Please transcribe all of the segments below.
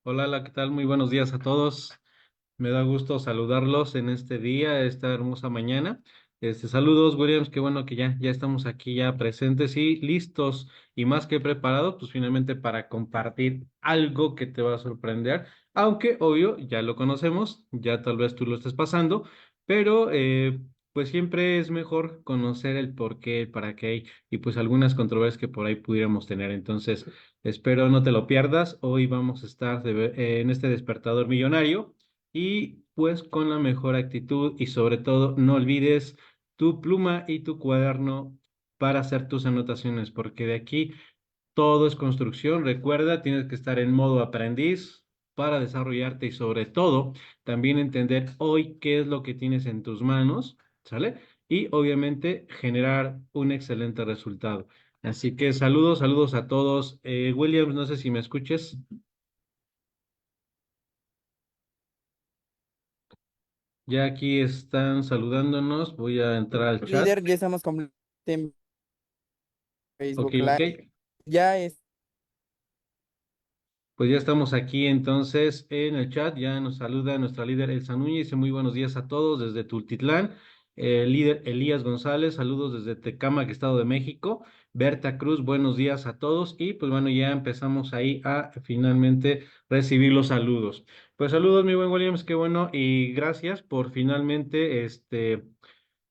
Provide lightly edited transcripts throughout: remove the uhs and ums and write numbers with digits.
Hola, ¿qué tal? Muy buenos días a todos. Me da gusto saludarlos en este día, esta hermosa mañana. Saludos, Williams, qué bueno que ya estamos aquí ya presentes y listos y más que preparados, pues finalmente para compartir algo que te va a sorprender, aunque obvio ya lo conocemos, ya tal vez tú lo estés pasando, pero pues siempre es mejor conocer el por qué, el para qué y pues algunas controversias que por ahí pudiéramos tener. Entonces, espero no te lo pierdas. Hoy vamos a estar en este despertador millonario y pues con la mejor actitud y sobre todo no olvides tu pluma y tu cuaderno para hacer tus anotaciones, porque de aquí todo es construcción. Recuerda, tienes que estar en modo aprendiz para desarrollarte y sobre todo también entender hoy qué es lo que tienes en tus manos, ¿sale? Y obviamente generar un excelente resultado. Así que saludos, saludos a todos. Williams, no sé si me escuches. Ya aquí están saludándonos. Voy a entrar al chat. Líder, ya estamos completamente en Ok, Facebook ok. Live. Ya es Pues ya estamos aquí entonces en el chat. Ya nos saluda nuestra líder Elsa Núñez. Dice muy buenos días a todos desde Tultitlán. El líder Elías González, saludos desde Tecámac, Estado de México. Berta Cruz, buenos días a todos. Y pues bueno, ya empezamos ahí a finalmente recibir los saludos. Pues saludos, mi buen Williams, qué bueno. Y gracias por finalmente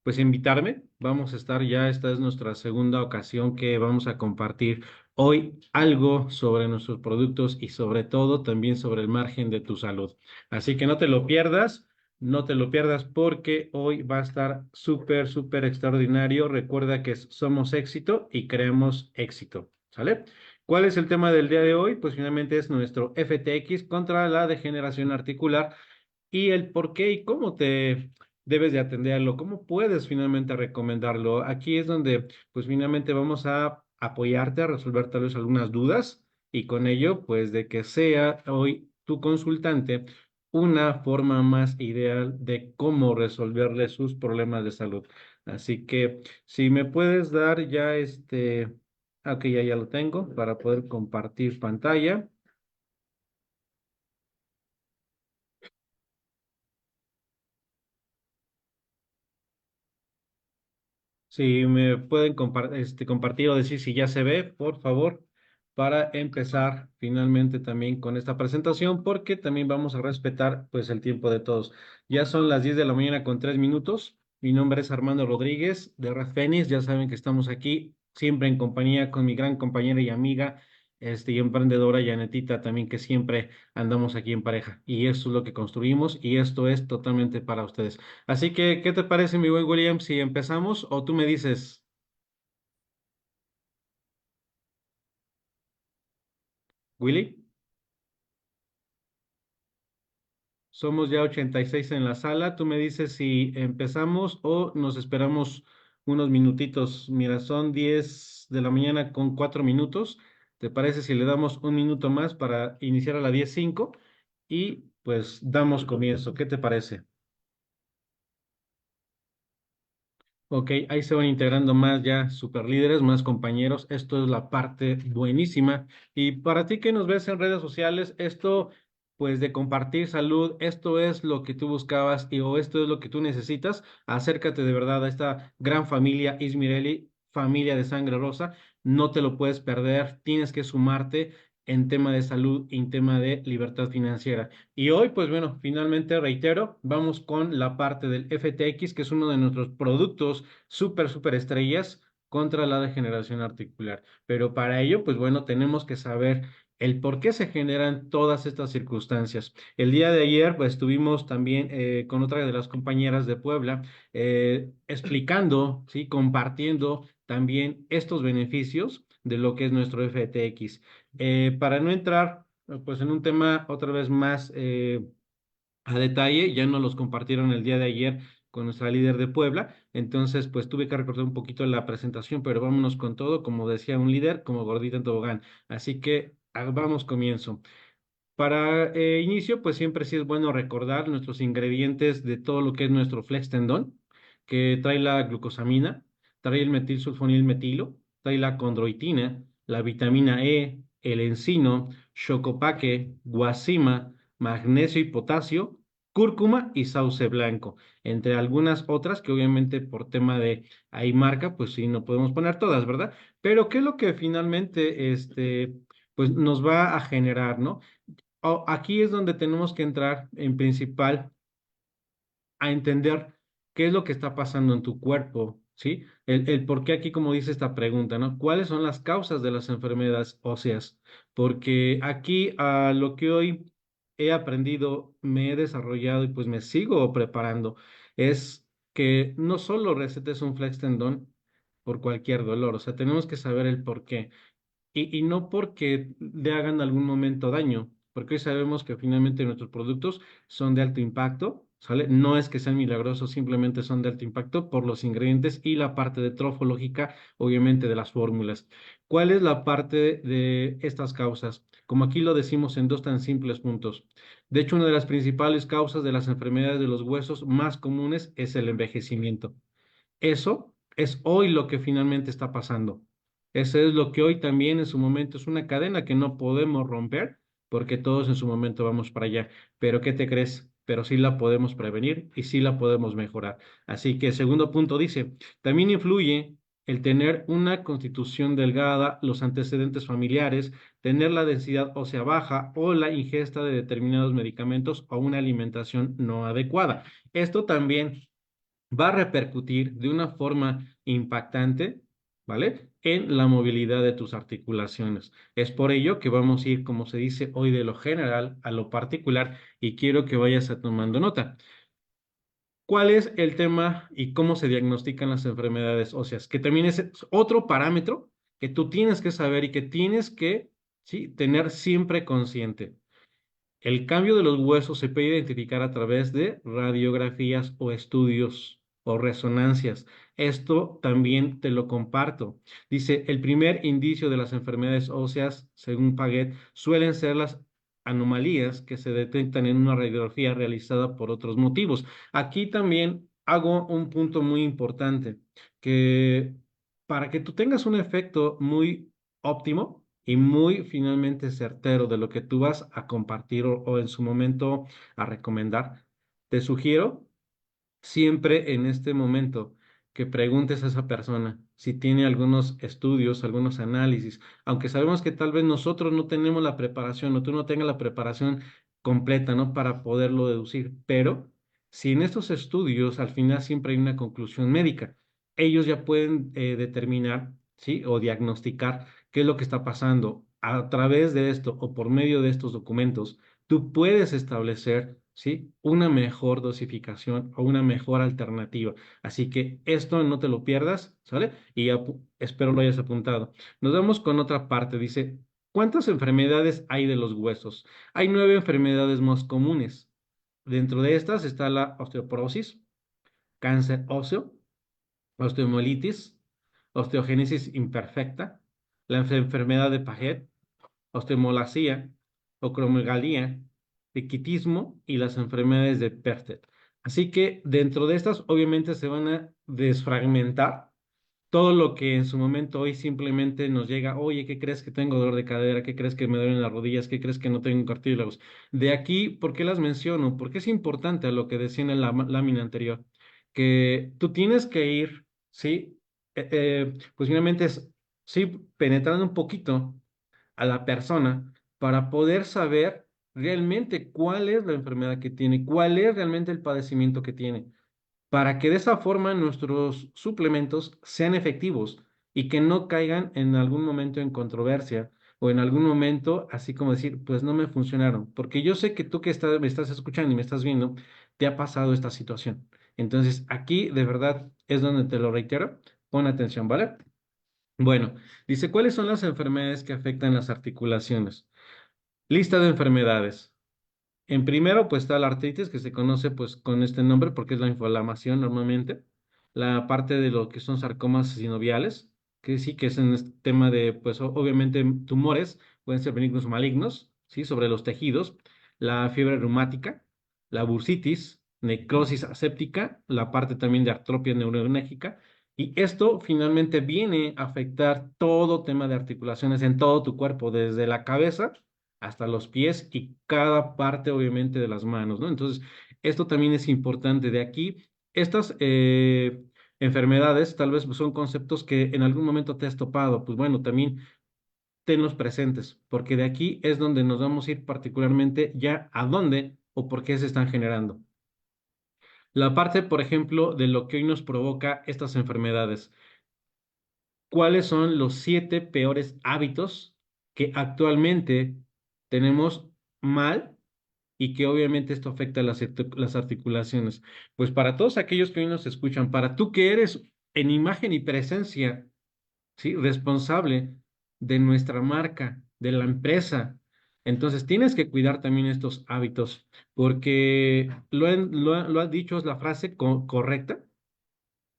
pues invitarme. Vamos a estar ya, esta es nuestra segunda ocasión que vamos a compartir hoy algo sobre nuestros productos y sobre todo también sobre el margen de tu salud. Así que no te lo pierdas, no te lo pierdas porque hoy va a estar súper, súper extraordinario. Recuerda que somos éxito y creemos éxito. ¿Sale? ¿Cuál es el tema del día de hoy? Pues finalmente es nuestro FTX contra la degeneración articular y el por qué y cómo te debes de atenderlo, cómo puedes finalmente recomendarlo. Aquí es donde pues finalmente vamos a apoyarte a resolver tal vez algunas dudas y con ello pues de que sea hoy tu consultante una forma más ideal de cómo resolverle sus problemas de salud. Así que si me puedes dar ya aquí ya lo tengo para poder compartir pantalla. Si me pueden compartir o decir si ya se ve, por favor, para empezar finalmente también con esta presentación, porque también vamos a respetar pues el tiempo de todos. Ya son las 10 de la mañana con 3 minutos. Mi nombre es Armando Rodríguez de Red Fénix. Ya saben que estamos aquí siempre en compañía con mi gran compañera y amiga y emprendedora Janetita también, que siempre andamos aquí en pareja. Y esto es lo que construimos y esto es totalmente para ustedes. Así que, ¿qué te parece, mi buen William, si empezamos o tú me dices, Willy? Somos ya 86 en la sala. Tú me dices si empezamos o nos esperamos unos minutitos. Mira, son 10 de la mañana con 4 minutos. ¿Te parece si le damos un minuto más para iniciar a las 10:05? Y pues damos comienzo. ¿Qué te parece? Ok, ahí se van integrando más ya superlíderes, más compañeros. Esto es la parte buenísima. Y para ti que nos ves en redes sociales, esto, pues de compartir salud, esto es lo que tú buscabas o esto es lo que tú necesitas. Acércate de verdad a esta gran familia Ismirelli, familia de sangre rosa. No te lo puedes perder. Tienes que sumarte en tema de salud y en tema de libertad financiera. Y hoy, pues bueno, finalmente reitero, vamos con la parte del FTX, que es uno de nuestros productos súper, súper estrellas contra la degeneración articular. Pero para ello, pues bueno, tenemos que saber el por qué se generan todas estas circunstancias. El día de ayer, pues estuvimos también con otra de las compañeras de Puebla explicando, ¿sí? Compartiendo también estos beneficios de lo que es nuestro FTX. Para no entrar pues en un tema otra vez más a detalle, ya nos los compartieron el día de ayer con nuestra líder de Puebla, entonces pues tuve que recortar un poquito la presentación, pero vámonos con todo, como decía un líder, como gordita en tobogán. Así que vamos comienzo. Para inicio, pues siempre sí es bueno recordar nuestros ingredientes de todo lo que es nuestro Flex Tendón, que trae la glucosamina, trae el metilsulfonil metilo, trae la condroitina, la vitamina E, el encino, chocopaque, guasima, magnesio y potasio, cúrcuma y sauce blanco, entre algunas otras que obviamente por tema de ahí marca, pues sí, no podemos poner todas, ¿verdad? Pero ¿qué es lo que finalmente pues nos va a generar, ¿no? Aquí es donde tenemos que entrar en principal a entender qué es lo que está pasando en tu cuerpo, ¿sí? El por qué aquí, como dice esta pregunta, ¿no? ¿Cuáles son las causas de las enfermedades óseas? Porque aquí a lo que hoy he aprendido, me he desarrollado y pues me sigo preparando, es que no solo recetes un flex tendón por cualquier dolor, o sea, tenemos que saber el por qué. Y no porque le hagan algún momento daño, porque hoy sabemos que finalmente nuestros productos son de alto impacto, ¿sale? No es que sean milagrosos, simplemente son de alto impacto por los ingredientes y la parte de trofológica, obviamente, de las fórmulas. ¿Cuál es la parte de estas causas? Como aquí lo decimos en dos tan simples puntos. De hecho, una de las principales causas de las enfermedades de los huesos más comunes es el envejecimiento. Eso es hoy lo que finalmente está pasando. Eso es lo que hoy también en su momento es una cadena que no podemos romper porque todos en su momento vamos para allá. Pero ¿qué te crees? Pero sí la podemos prevenir y sí la podemos mejorar. Así que el segundo punto dice, también influye el tener una constitución delgada, los antecedentes familiares, tener la densidad ósea baja o la ingesta de determinados medicamentos o una alimentación no adecuada. Esto también va a repercutir de una forma impactante, ¿vale? En la movilidad de tus articulaciones. Es por ello que vamos a ir, como se dice hoy, de lo general a lo particular y quiero que vayas a tomando nota. ¿Cuál es el tema y cómo se diagnostican las enfermedades óseas? Que también es otro parámetro que tú tienes que saber y que tienes que, ¿sí?, tener siempre consciente. El cambio de los huesos se puede identificar a través de radiografías o estudios o resonancias. Esto también te lo comparto. Dice, el primer indicio de las enfermedades óseas, según Paget, suelen ser las anomalías que se detectan en una radiografía realizada por otros motivos. Aquí también hago un punto muy importante, que para que tú tengas un efecto muy óptimo, y muy finalmente certero de lo que tú vas a compartir o en su momento a recomendar, te sugiero siempre en este momento que preguntes a esa persona si tiene algunos estudios, algunos análisis, aunque sabemos que tal vez nosotros no tenemos la preparación o tú no tengas la preparación completa, ¿no? Para poderlo deducir, pero si en estos estudios al final siempre hay una conclusión médica, ellos ya pueden determinar, ¿sí? O diagnosticar qué es lo que está pasando a través de esto o por medio de estos documentos tú puedes establecer, ¿sí?, una mejor dosificación o una mejor alternativa. Así que esto no te lo pierdas, ¿sale? Y espero lo hayas apuntado. Nos vamos con otra parte. Dice, ¿cuántas enfermedades hay de los huesos? Hay 9 enfermedades más comunes. Dentro de estas está la osteoporosis, cáncer óseo, osteomielitis, osteogénesis imperfecta, la enfermedad de Paget, osteomalacia, acromegalía, equitismo y las enfermedades de Pertet. Así que dentro de estas, obviamente, se van a desfragmentar todo lo que en su momento hoy simplemente nos llega, oye, ¿qué crees que tengo dolor de cadera? ¿Qué crees que me duelen las rodillas? ¿Qué crees que no tengo cartílagos? De aquí, ¿por qué las menciono? Porque es importante a lo que decía en la lámina anterior, que tú tienes que ir, ¿sí? Pues finalmente es, sí, penetrando un poquito a la persona para poder saber realmente cuál es la enfermedad que tiene, cuál es realmente el padecimiento que tiene, para que de esa forma nuestros suplementos sean efectivos y que no caigan en algún momento en controversia o en algún momento, así como decir, pues no me funcionaron, porque yo sé que tú que me estás escuchando y me estás viendo, te ha pasado esta situación. Entonces, aquí de verdad es donde te lo reitero, pon atención, ¿vale? Bueno, dice, ¿cuáles son las enfermedades que afectan las articulaciones? Lista de enfermedades. En primero, pues está la artritis, que se conoce pues con este nombre porque es la inflamación normalmente. La parte de lo que son sarcomas sinoviales, que sí que es en este tema de, pues obviamente tumores, pueden ser benignos o malignos, ¿sí? Sobre los tejidos. La fiebre reumática, la bursitis, necrosis aséptica, la parte también de artropia neuronégica Y esto finalmente viene a afectar todo tema de articulaciones en todo tu cuerpo, desde la cabeza hasta los pies y cada parte, obviamente, de las manos, ¿no? Entonces, esto también es importante. De aquí, estas enfermedades tal vez son conceptos que en algún momento te has topado. Pues bueno, también tenlos presentes, porque de aquí es donde nos vamos a ir particularmente ya a dónde o por qué se están generando. La parte, por ejemplo, de lo que hoy nos provoca estas enfermedades. ¿Cuáles son los 7 peores hábitos que actualmente tenemos mal y que obviamente esto afecta las articulaciones? Pues para todos aquellos que hoy nos escuchan, para tú que eres en imagen y presencia, ¿sí? Responsable de nuestra marca, de la empresa. Entonces tienes que cuidar también estos hábitos, porque lo ha dicho, es la frase correcta,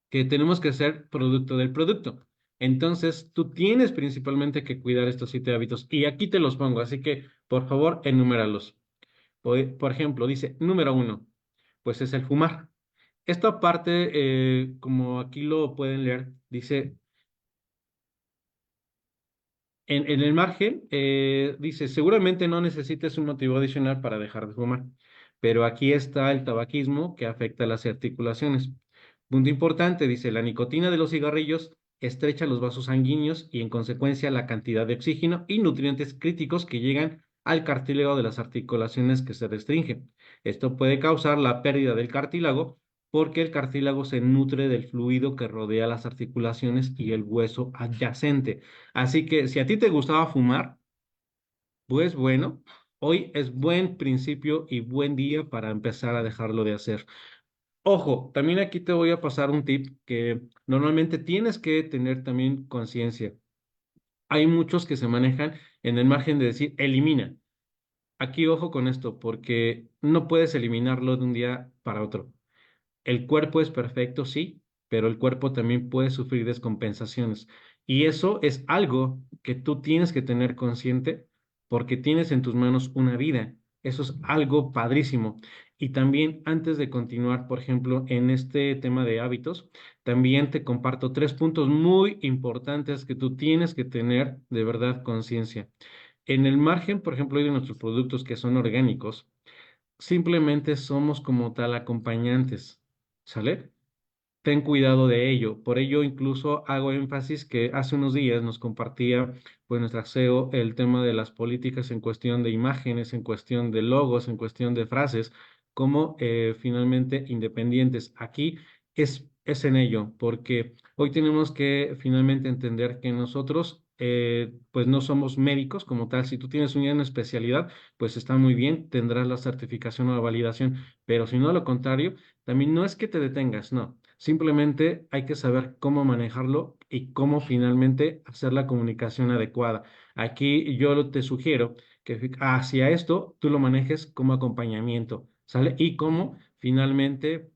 que tenemos que ser producto del producto. Entonces, tú tienes principalmente que cuidar estos 7 hábitos y aquí te los pongo, así que por favor, enuméralos. Por ejemplo, dice, número 1, pues es el fumar. Esta parte, como aquí lo pueden leer, dice en el margen, dice, seguramente no necesites un motivo adicional para dejar de fumar, pero aquí está el tabaquismo que afecta las articulaciones. Punto importante, dice, la nicotina de los cigarrillos estrecha los vasos sanguíneos y en consecuencia la cantidad de oxígeno y nutrientes críticos que llegan al cartílago de las articulaciones que se restringen. Esto puede causar la pérdida del cartílago porque el cartílago se nutre del fluido que rodea las articulaciones y el hueso adyacente. Así que si a ti te gustaba fumar, pues bueno, hoy es buen principio y buen día para empezar a dejarlo de hacer. Ojo, también aquí te voy a pasar un tip que normalmente tienes que tener también conciencia. Hay muchos que se manejan en el margen de decir elimina. Aquí ojo con esto, porque no puedes eliminarlo de un día para otro. El cuerpo es perfecto, sí, pero el cuerpo también puede sufrir descompensaciones. Y eso es algo que tú tienes que tener consciente porque tienes en tus manos una vida. Eso es algo padrísimo. Y también antes de continuar, por ejemplo, en este tema de hábitos, también te comparto 3 puntos muy importantes que tú tienes que tener de verdad conciencia. En el margen, por ejemplo, de nuestros productos que son orgánicos, simplemente somos como tal acompañantes, ¿sale? Ten cuidado de ello. Por ello, incluso hago énfasis que hace unos días nos compartía pues nuestra CEO el tema de las políticas en cuestión de imágenes, en cuestión de logos, en cuestión de frases, como finalmente independientes. Aquí es en ello, porque hoy tenemos que finalmente entender que nosotros pues no somos médicos como tal. Si tú tienes una especialidad, pues está muy bien, tendrás la certificación o la validación, pero si no, lo contrario, también no es que te detengas, no. Simplemente hay que saber cómo manejarlo y cómo finalmente hacer la comunicación adecuada. Aquí te sugiero que hacia esto tú lo manejes como acompañamiento, ¿sale? Y cómo finalmente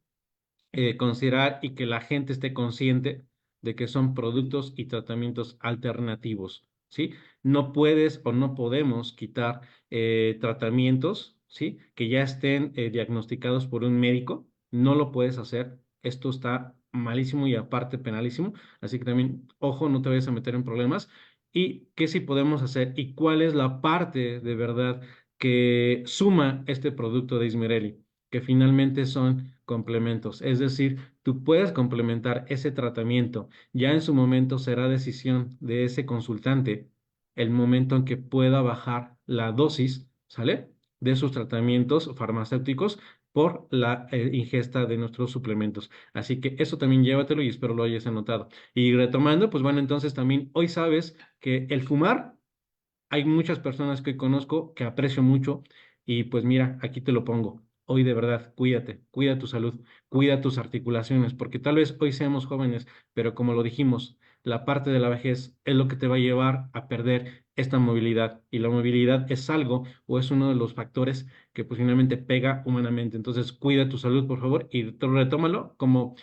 considerar y que la gente esté consciente de que son productos y tratamientos alternativos, ¿sí? No puedes o no podemos quitar tratamientos, ¿sí? Que ya estén diagnosticados por un médico, no lo puedes hacer. Esto está malísimo y aparte penalísimo, así que también, ojo, no te vayas a meter en problemas. ¿Y qué sí podemos hacer? ¿Y cuál es la parte de verdad que suma este producto de Ismirelli? Que finalmente son complementos. Es decir, tú puedes complementar ese tratamiento. Ya en su momento será decisión de ese consultante el momento en que pueda bajar la dosis, ¿sale? De sus tratamientos farmacéuticos por la ingesta de nuestros suplementos. Así que eso también llévatelo y espero lo hayas anotado. Y retomando, pues bueno, entonces también hoy sabes que el fumar hay muchas personas que conozco que aprecio mucho y pues mira, aquí te lo pongo. Hoy de verdad, cuídate, cuida tu salud, cuida tus articulaciones, porque tal vez hoy seamos jóvenes, pero como lo dijimos, la parte de la vejez es lo que te va a llevar a perder esta movilidad y la movilidad es algo o es uno de los factores que pues finalmente pega humanamente. Entonces, cuida tu salud, por favor, y retómalo como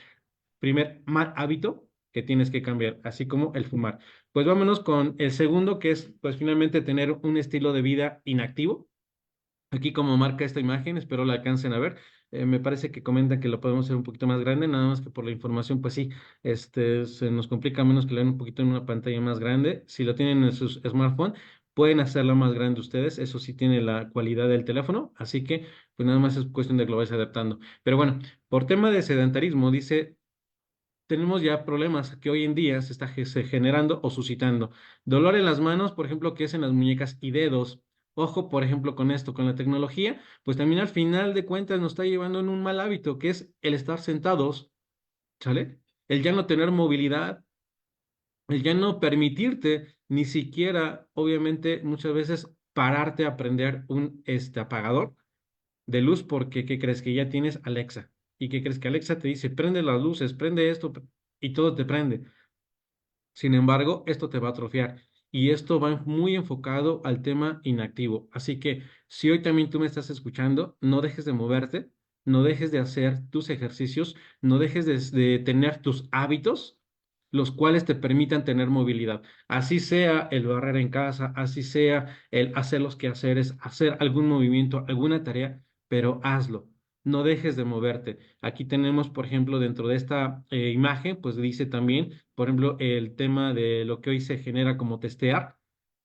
primer mal hábito que tienes que cambiar, así como el fumar. Pues vámonos con el segundo, que es pues finalmente tener un estilo de vida inactivo. Aquí como marca esta imagen, espero la alcancen a ver. Me parece que comentan que lo podemos hacer un poquito más grande, nada más que por la información, pues sí, se nos complica menos que leer un poquito en una pantalla más grande. Si lo tienen en sus smartphone, pueden hacerla más grande ustedes. Eso sí tiene la cualidad del teléfono, así que pues nada más es cuestión de que lo vayas adaptando. Pero bueno, por tema de sedentarismo, dice tenemos ya problemas que hoy en día se está generando o suscitando. Dolor en las manos, por ejemplo, que es en las muñecas y dedos. Ojo, por ejemplo, con esto, con la tecnología, pues también al final de cuentas nos está llevando en un mal hábito, que es el estar sentados, ¿sale? El ya no tener movilidad, el ya no permitirte ni siquiera, obviamente, muchas veces pararte a prender un apagador de luz porque ¿qué crees? Que ya tienes Alexa. ¿Y qué crees? Que Alexa te dice, prende las luces, prende esto y todo te prende. Sin embargo, esto te va a atrofiar y esto va muy enfocado al tema inactivo. Así que si hoy también tú me estás escuchando, no dejes de moverte, no dejes de hacer tus ejercicios, no dejes de tener tus hábitos, los cuales te permitan tener movilidad. Así sea el barrer en casa, así sea el hacer los quehaceres, hacer algún movimiento, alguna tarea, pero hazlo. No dejes de moverte. Aquí tenemos, por ejemplo, dentro de esta imagen, pues dice también por ejemplo, el tema de lo que hoy se genera como testear,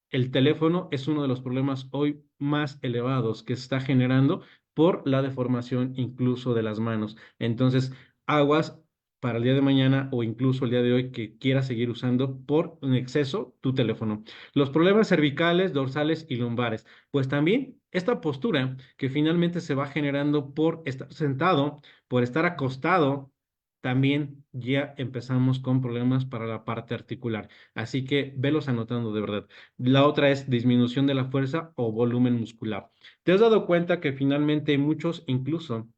el teléfono es uno de los problemas hoy más elevados que se está generando por la deformación incluso de las manos. Entonces, aguas para el día de mañana o incluso el día de hoy que quieras seguir usando por un exceso tu teléfono. Los problemas cervicales, dorsales y lumbares. Pues también esta postura que finalmente se va generando por estar sentado, por estar acostado, también ya empezamos con problemas para la parte articular. Así que velos anotando de verdad. La otra es disminución de la fuerza o volumen muscular. ¿Te has dado cuenta que finalmente muchos, incluso,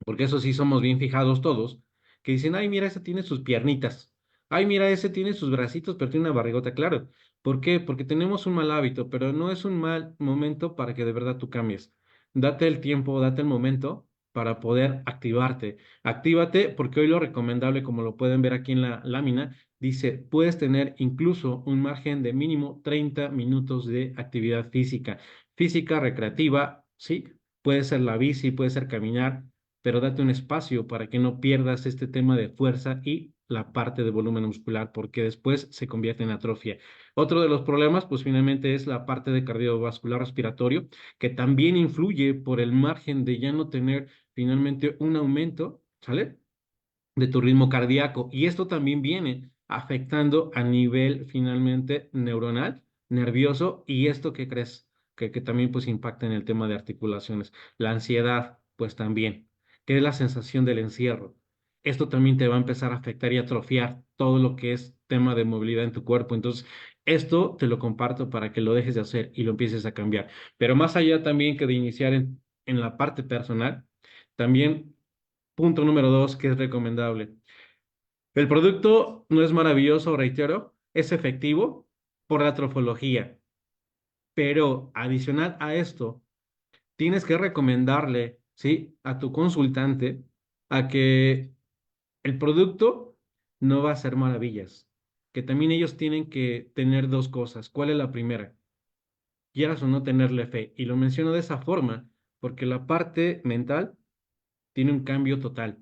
porque eso sí somos bien fijados todos, que dicen, ay, mira, ese tiene sus piernitas, ay, mira, ese tiene sus bracitos, pero tiene una barrigota, claro. ¿Por qué? Porque tenemos un mal hábito, pero no es un mal momento para que de verdad tú cambies. Date el tiempo, date el momento para poder activarte. Actívate porque hoy lo recomendable, como lo pueden ver aquí en la lámina, dice, puedes tener incluso un margen de mínimo 30 minutos de actividad física. Física recreativa, sí, puede ser la bici, puede ser caminar, pero date un espacio para que no pierdas este tema de fuerza y la parte de volumen muscular, porque después se convierte en atrofia. Otro de los problemas, pues finalmente es la parte de cardiovascular respiratorio, que también influye por el margen de ya no tener finalmente un aumento, ¿sale? De tu ritmo cardíaco. Y esto también viene afectando a nivel finalmente neuronal, nervioso, y esto que crees que también pues impacta en el tema de articulaciones. La ansiedad, pues también, que es la sensación del encierro. Esto también te va a empezar a afectar y atrofiar todo lo que es tema de movilidad en tu cuerpo. Entonces, esto te lo comparto para que lo dejes de hacer y lo empieces a cambiar. Pero más allá también que de iniciar en la parte personal, también punto número dos, que es recomendable. El producto no es maravilloso, reitero, es efectivo por la trofología, pero adicional a esto, tienes que recomendarle, ¿sí? A tu consultante a que el producto no va a hacer maravillas, que también ellos tienen que tener dos cosas. ¿Cuál es la primera? Quieras o no tenerle fe. Y lo menciono de esa forma porque la parte mental tiene un cambio total.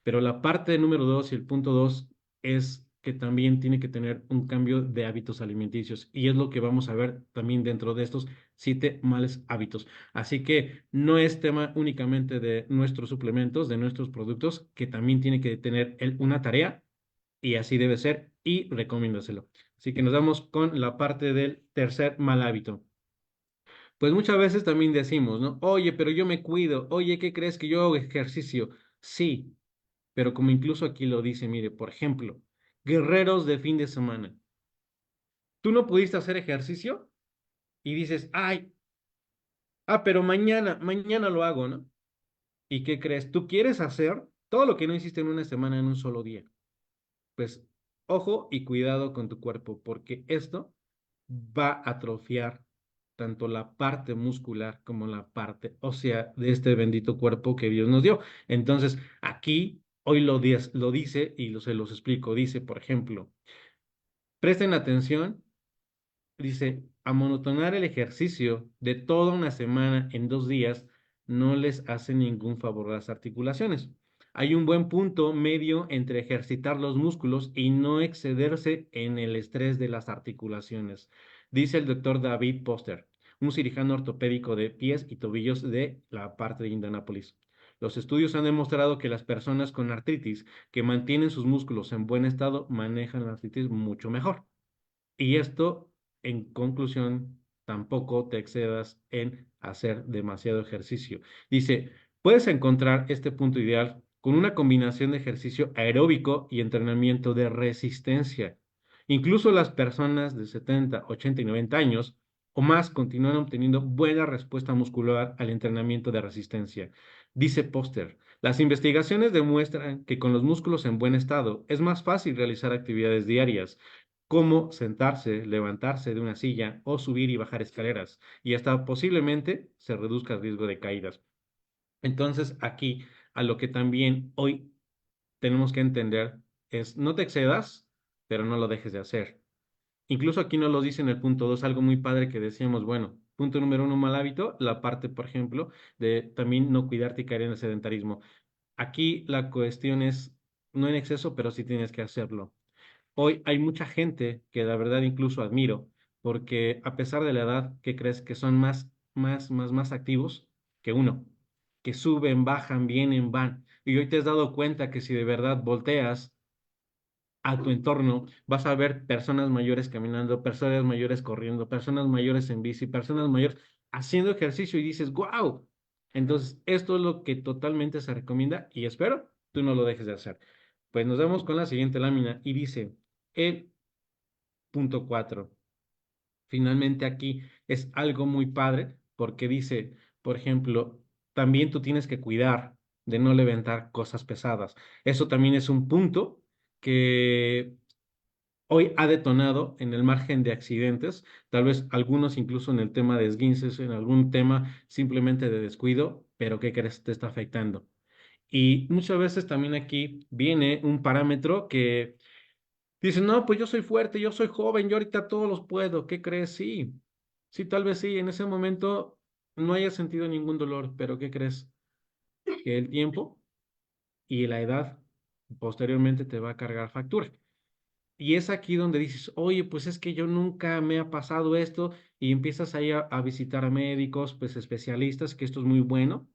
Pero la parte número dos y el punto dos es que también tiene que tener un cambio de hábitos alimenticios. Y es lo que vamos a ver también dentro de estos 7 males hábitos. Así que no es tema únicamente de nuestros suplementos, de nuestros productos, que también tiene que tener una tarea y así debe ser y recomiéndaselo. Así que nos vamos con la parte del tercer mal hábito. Pues muchas veces también decimos, ¿no? Oye, pero yo me cuido. Oye, ¿qué crees que yo hago ejercicio? Sí, pero como incluso aquí lo dice, mire, por ejemplo, guerreros de fin de semana. Tú no pudiste hacer ejercicio y dices, ay, pero mañana lo hago, ¿no? ¿Y qué crees? Tú quieres hacer todo lo que no hiciste en una semana en un solo día. Pues ojo y cuidado con tu cuerpo, porque esto va a atrofiar tanto la parte muscular como la parte ósea de este bendito cuerpo que Dios nos dio. Entonces, aquí hoy lo dice y se los explico. Dice, por ejemplo, presten atención, dice, amonotonar el ejercicio de toda una semana en 2 días no les hace ningún favor a las articulaciones. Hay un buen punto medio entre ejercitar los músculos y no excederse en el estrés de las articulaciones, dice el doctor David Poster, un cirujano ortopédico de pies y tobillos de la parte de Indianápolis. Los estudios han demostrado que las personas con artritis que mantienen sus músculos en buen estado manejan la artritis mucho mejor. Y esto, en conclusión, tampoco te excedas en hacer demasiado ejercicio. Dice, puedes encontrar este punto ideal con una combinación de ejercicio aeróbico y entrenamiento de resistencia. Incluso las personas de 70, 80 y 90 años o más continúan obteniendo buena respuesta muscular al entrenamiento de resistencia. Dice Poster, las investigaciones demuestran que con los músculos en buen estado es más fácil realizar actividades diarias como sentarse, levantarse de una silla o subir y bajar escaleras, y hasta posiblemente se reduzca el riesgo de caídas. Entonces, aquí a lo que también hoy tenemos que entender es no te excedas, pero no lo dejes de hacer. Incluso aquí nos lo dice en el punto 2 algo muy padre que decíamos, bueno, punto número uno, mal hábito, la parte, por ejemplo, de también no cuidarte y caer en el sedentarismo. Aquí la cuestión es no en exceso, pero sí tienes que hacerlo. Hoy hay mucha gente que la verdad incluso admiro, porque a pesar de la edad, ¿qué crees? Que son más activos que uno, que suben, bajan, vienen, van. Y hoy te has dado cuenta que si de verdad volteas a tu entorno, vas a ver personas mayores caminando, personas mayores corriendo, personas mayores en bici, personas mayores haciendo ejercicio y dices, ¡wow! Entonces, esto es lo que totalmente se recomienda y espero tú no lo dejes de hacer. Pues nos vemos con la siguiente lámina y dice, el punto 4. Finalmente aquí es algo muy padre porque dice, por ejemplo, también tú tienes que cuidar de no levantar cosas pesadas. Eso también es un punto que hoy ha detonado en el margen de accidentes, tal vez algunos incluso en el tema de esguinces, en algún tema simplemente de descuido, pero ¿qué crees? Te está afectando. Y muchas veces también aquí viene un parámetro que dice, no, pues yo soy fuerte, yo soy joven, yo ahorita todos los puedo. ¿Qué crees? Sí, sí, tal vez sí, en ese momento no haya sentido ningún dolor, pero ¿qué crees? Que el tiempo y la edad posteriormente te va a cargar factura. Y es aquí donde dices, oye, pues es que yo nunca me ha pasado esto y empiezas ahí a visitar a médicos, pues especialistas, que esto es muy bueno,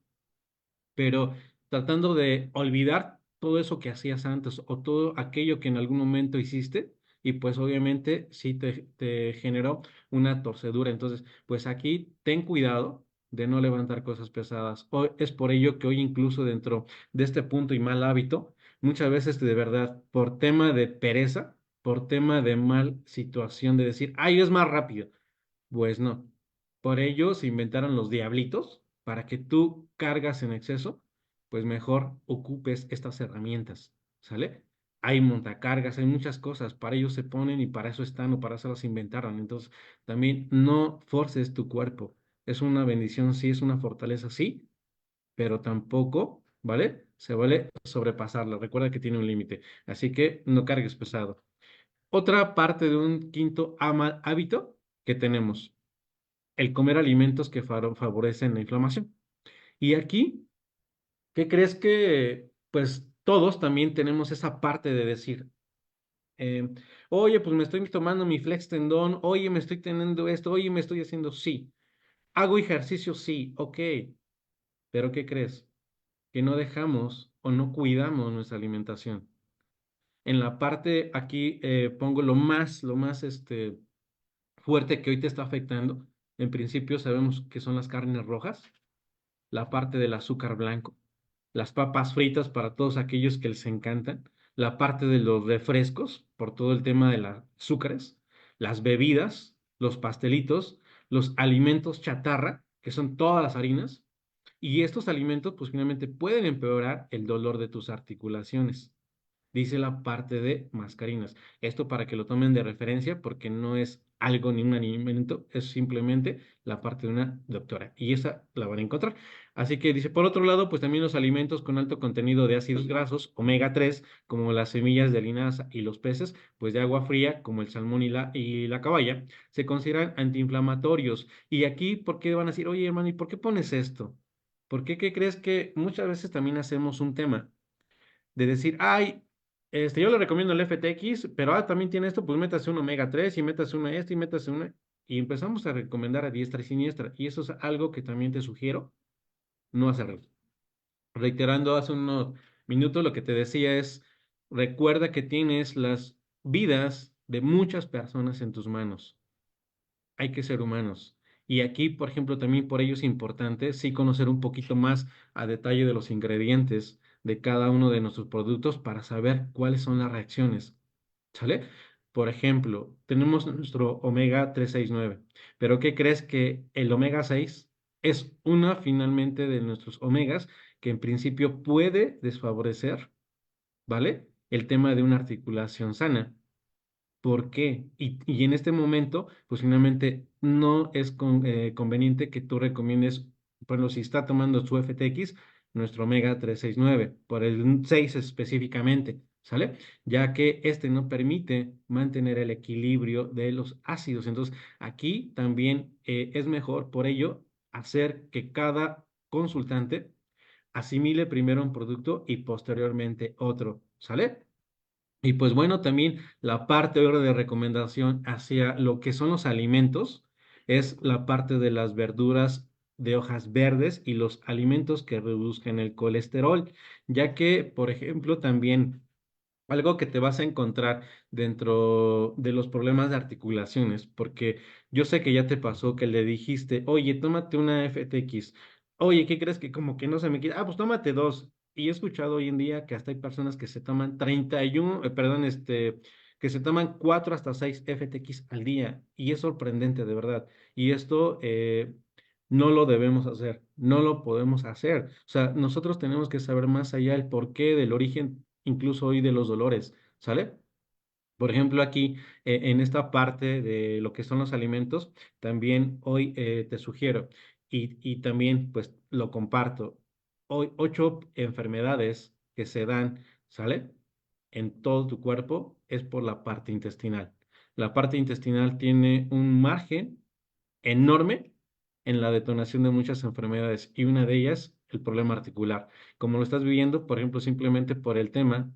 pero tratando de olvidar todo eso que hacías antes o todo aquello que en algún momento hiciste y pues obviamente sí te generó una torcedura. Entonces, pues aquí ten cuidado de no levantar cosas pesadas. Hoy, es por ello que hoy incluso dentro de este punto y mal hábito, muchas veces de verdad, por tema de pereza, por tema de mal situación de decir, ay, es más rápido. Pues no. Por ello se inventaron los diablitos para que tú cargas en exceso, pues mejor ocupes estas herramientas, ¿sale? Hay montacargas, hay muchas cosas, para ello se ponen y para eso están o para eso las inventaron. Entonces, también no forces tu cuerpo. Es una bendición, sí, es una fortaleza, sí, pero tampoco, ¿vale? Se vale sobrepasarla. Recuerda que tiene un límite. Así que no cargues pesado. Otra parte de un quinto hábito que tenemos el comer alimentos que favorecen la inflamación. Y aquí, ¿qué crees que, pues todos también tenemos esa parte de decir, eh, oye, pues me estoy tomando mi flex tendón, oye, me estoy teniendo esto, oye, me estoy haciendo, sí, hago ejercicio, sí, ok, pero ¿qué crees? Que no dejamos o no cuidamos nuestra alimentación. En la parte aquí pongo lo más fuerte que hoy te está afectando. En principio sabemos que son las carnes rojas, la parte del azúcar blanco, las papas fritas para todos aquellos que les encantan, la parte de los refrescos por todo el tema de las azúcares, las bebidas, los pastelitos, los alimentos chatarra, que son todas las harinas, y estos alimentos pues finalmente pueden empeorar el dolor de tus articulaciones, dice la parte de mascarinas. Esto para que lo tomen de referencia porque no es algo ni un alimento, es simplemente la parte de una doctora y esa la van a encontrar. Así que dice, por otro lado, pues también los alimentos con alto contenido de ácidos grasos, omega 3 como las semillas de linaza y los peces, pues de agua fría, como el salmón y la caballa, se consideran antiinflamatorios. Y aquí, ¿por qué van a decir, oye, hermano, ¿y por qué pones esto? ¿Por qué? ¿Qué crees que muchas veces también hacemos un tema de decir, ay, yo le recomiendo el FTX, pero también tiene esto, pues métase un omega 3 y métase uno este y métase una, y empezamos a recomendar a diestra y siniestra, y eso es algo que también te sugiero no hacerlo. Reiterando hace unos minutos, lo que te decía es, recuerda que tienes las vidas de muchas personas en tus manos. Hay que ser humanos. Y aquí, por ejemplo, también por ello es importante sí conocer un poquito más a detalle de los ingredientes de cada uno de nuestros productos para saber cuáles son las reacciones. ¿Sale? Por ejemplo, tenemos nuestro omega 369, pero ¿qué crees que el omega 6 es una finalmente de nuestros omegas que en principio puede desfavorecer, ¿vale? El tema de una articulación sana. ¿Por qué? Y en este momento, pues finalmente no es conveniente que tú recomiendes, por ejemplo, si está tomando su FTX, nuestro omega 369 por el 6 específicamente, ¿sale? Ya que este no permite mantener el equilibrio de los ácidos. Entonces, aquí también es mejor, por ello, hacer que cada consultante asimile primero un producto y posteriormente otro, ¿sale? Y pues bueno, también la parte ahora de recomendación hacia lo que son los alimentos es la parte de las verduras de hojas verdes y los alimentos que reduzcan el colesterol, ya que, por ejemplo, también algo que te vas a encontrar dentro de los problemas de articulaciones, porque yo sé que ya te pasó que le dijiste, oye, tómate una FTX, oye, ¿qué crees que como que no se me quita? Ah, pues tómate dos. Y he escuchado hoy en día que hasta hay personas que se toman 31, perdón, que se toman 4 hasta 6 FTX al día. Y es sorprendente, de verdad. Y esto no lo debemos hacer, no lo podemos hacer. O sea, nosotros tenemos que saber más allá el porqué del origen incluso hoy de los dolores, ¿sale? Por ejemplo, aquí en esta parte de lo que son los alimentos, también hoy te sugiero y también pues lo comparto. Hoy 8 enfermedades que se dan, ¿sale? En todo tu cuerpo es por la parte intestinal. La parte intestinal tiene un margen enorme en la detonación de muchas enfermedades y una de ellas el problema articular. Como lo estás viviendo, por ejemplo, simplemente por el tema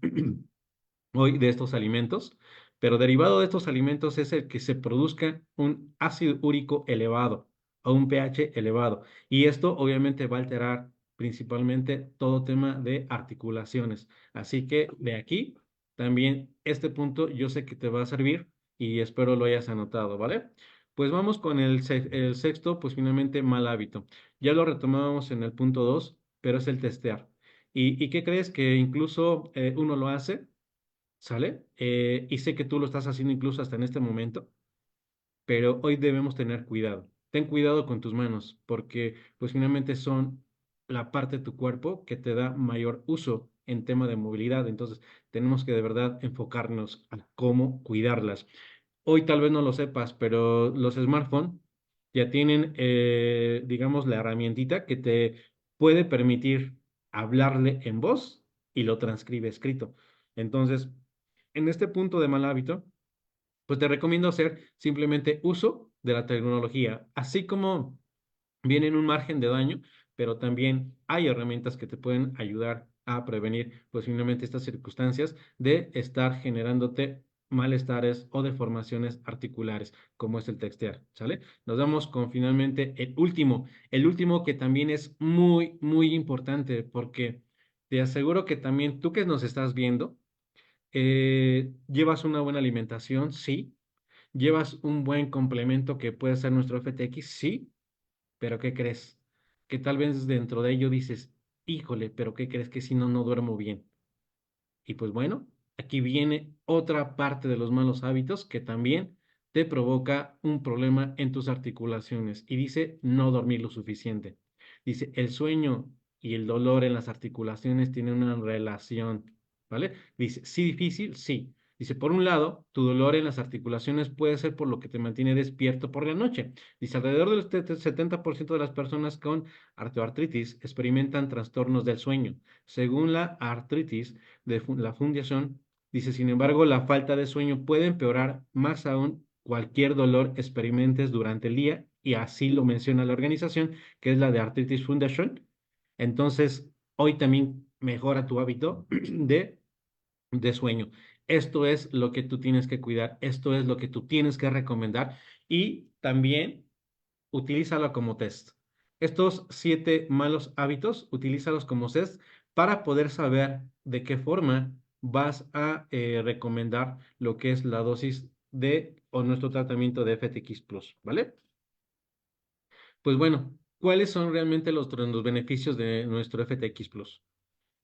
hoy de estos alimentos, pero derivado de estos alimentos es el que se produzca un ácido úrico elevado o un pH elevado. Y esto obviamente va a alterar principalmente todo tema de articulaciones. Así que de aquí también este punto yo sé que te va a servir y espero lo hayas anotado, ¿vale? Pues vamos con el sexto, pues finalmente mal hábito. Ya lo retomábamos en el punto 2, pero es el testear. ¿Y qué crees que incluso uno lo hace? ¿Sale? Y sé que tú lo estás haciendo incluso hasta en este momento, pero hoy debemos tener cuidado. Ten cuidado con tus manos, porque pues finalmente son la parte de tu cuerpo que te da mayor uso en tema de movilidad. Entonces, tenemos que de verdad enfocarnos a cómo cuidarlas. Hoy tal vez no lo sepas, pero los smartphones ya tienen, digamos, la herramientita que te puede permitir hablarle en voz y lo transcribe escrito. Entonces, en este punto de mal hábito, pues te recomiendo hacer simplemente uso de la tecnología, así como viene en un margen de daño, pero también hay herramientas que te pueden ayudar a prevenir posiblemente estas circunstancias de estar generándote malestares o deformaciones articulares, como es el textear, ¿sale? Nos vamos con finalmente el último que también es muy, muy importante porque te aseguro que también tú que nos estás viendo, llevas una buena alimentación, sí, llevas un buen complemento que puede ser nuestro FTX, sí, pero ¿qué crees? Que tal vez dentro de ello dices, híjole, pero ¿qué crees que si no, no duermo bien? Y pues bueno, aquí viene otra parte de los malos hábitos que también te provoca un problema en tus articulaciones y dice no dormir lo suficiente. Dice, el sueño y el dolor en las articulaciones tienen una relación, ¿vale? Dice, sí difícil, sí. Dice, por un lado, tu dolor en las articulaciones puede ser por lo que te mantiene despierto por la noche. Dice, alrededor del 70% de las personas con artroartritis experimentan trastornos del sueño. Según la artritis, la fundación, dice, sin embargo, la falta de sueño puede empeorar más aún cualquier dolor experimentes durante el día, y así lo menciona la organización, que es la de Arthritis Foundation, Entonces, hoy también mejora tu hábito de sueño. Esto es lo que tú tienes que cuidar, esto es lo que tú tienes que recomendar y también utilízalo como test. Estos 7 malos hábitos, utilízalos como test para poder saber de qué forma vas a recomendar lo que es la dosis de o nuestro tratamiento de FTX Plus, ¿vale? Pues bueno, ¿cuáles son realmente los beneficios de nuestro FTX Plus?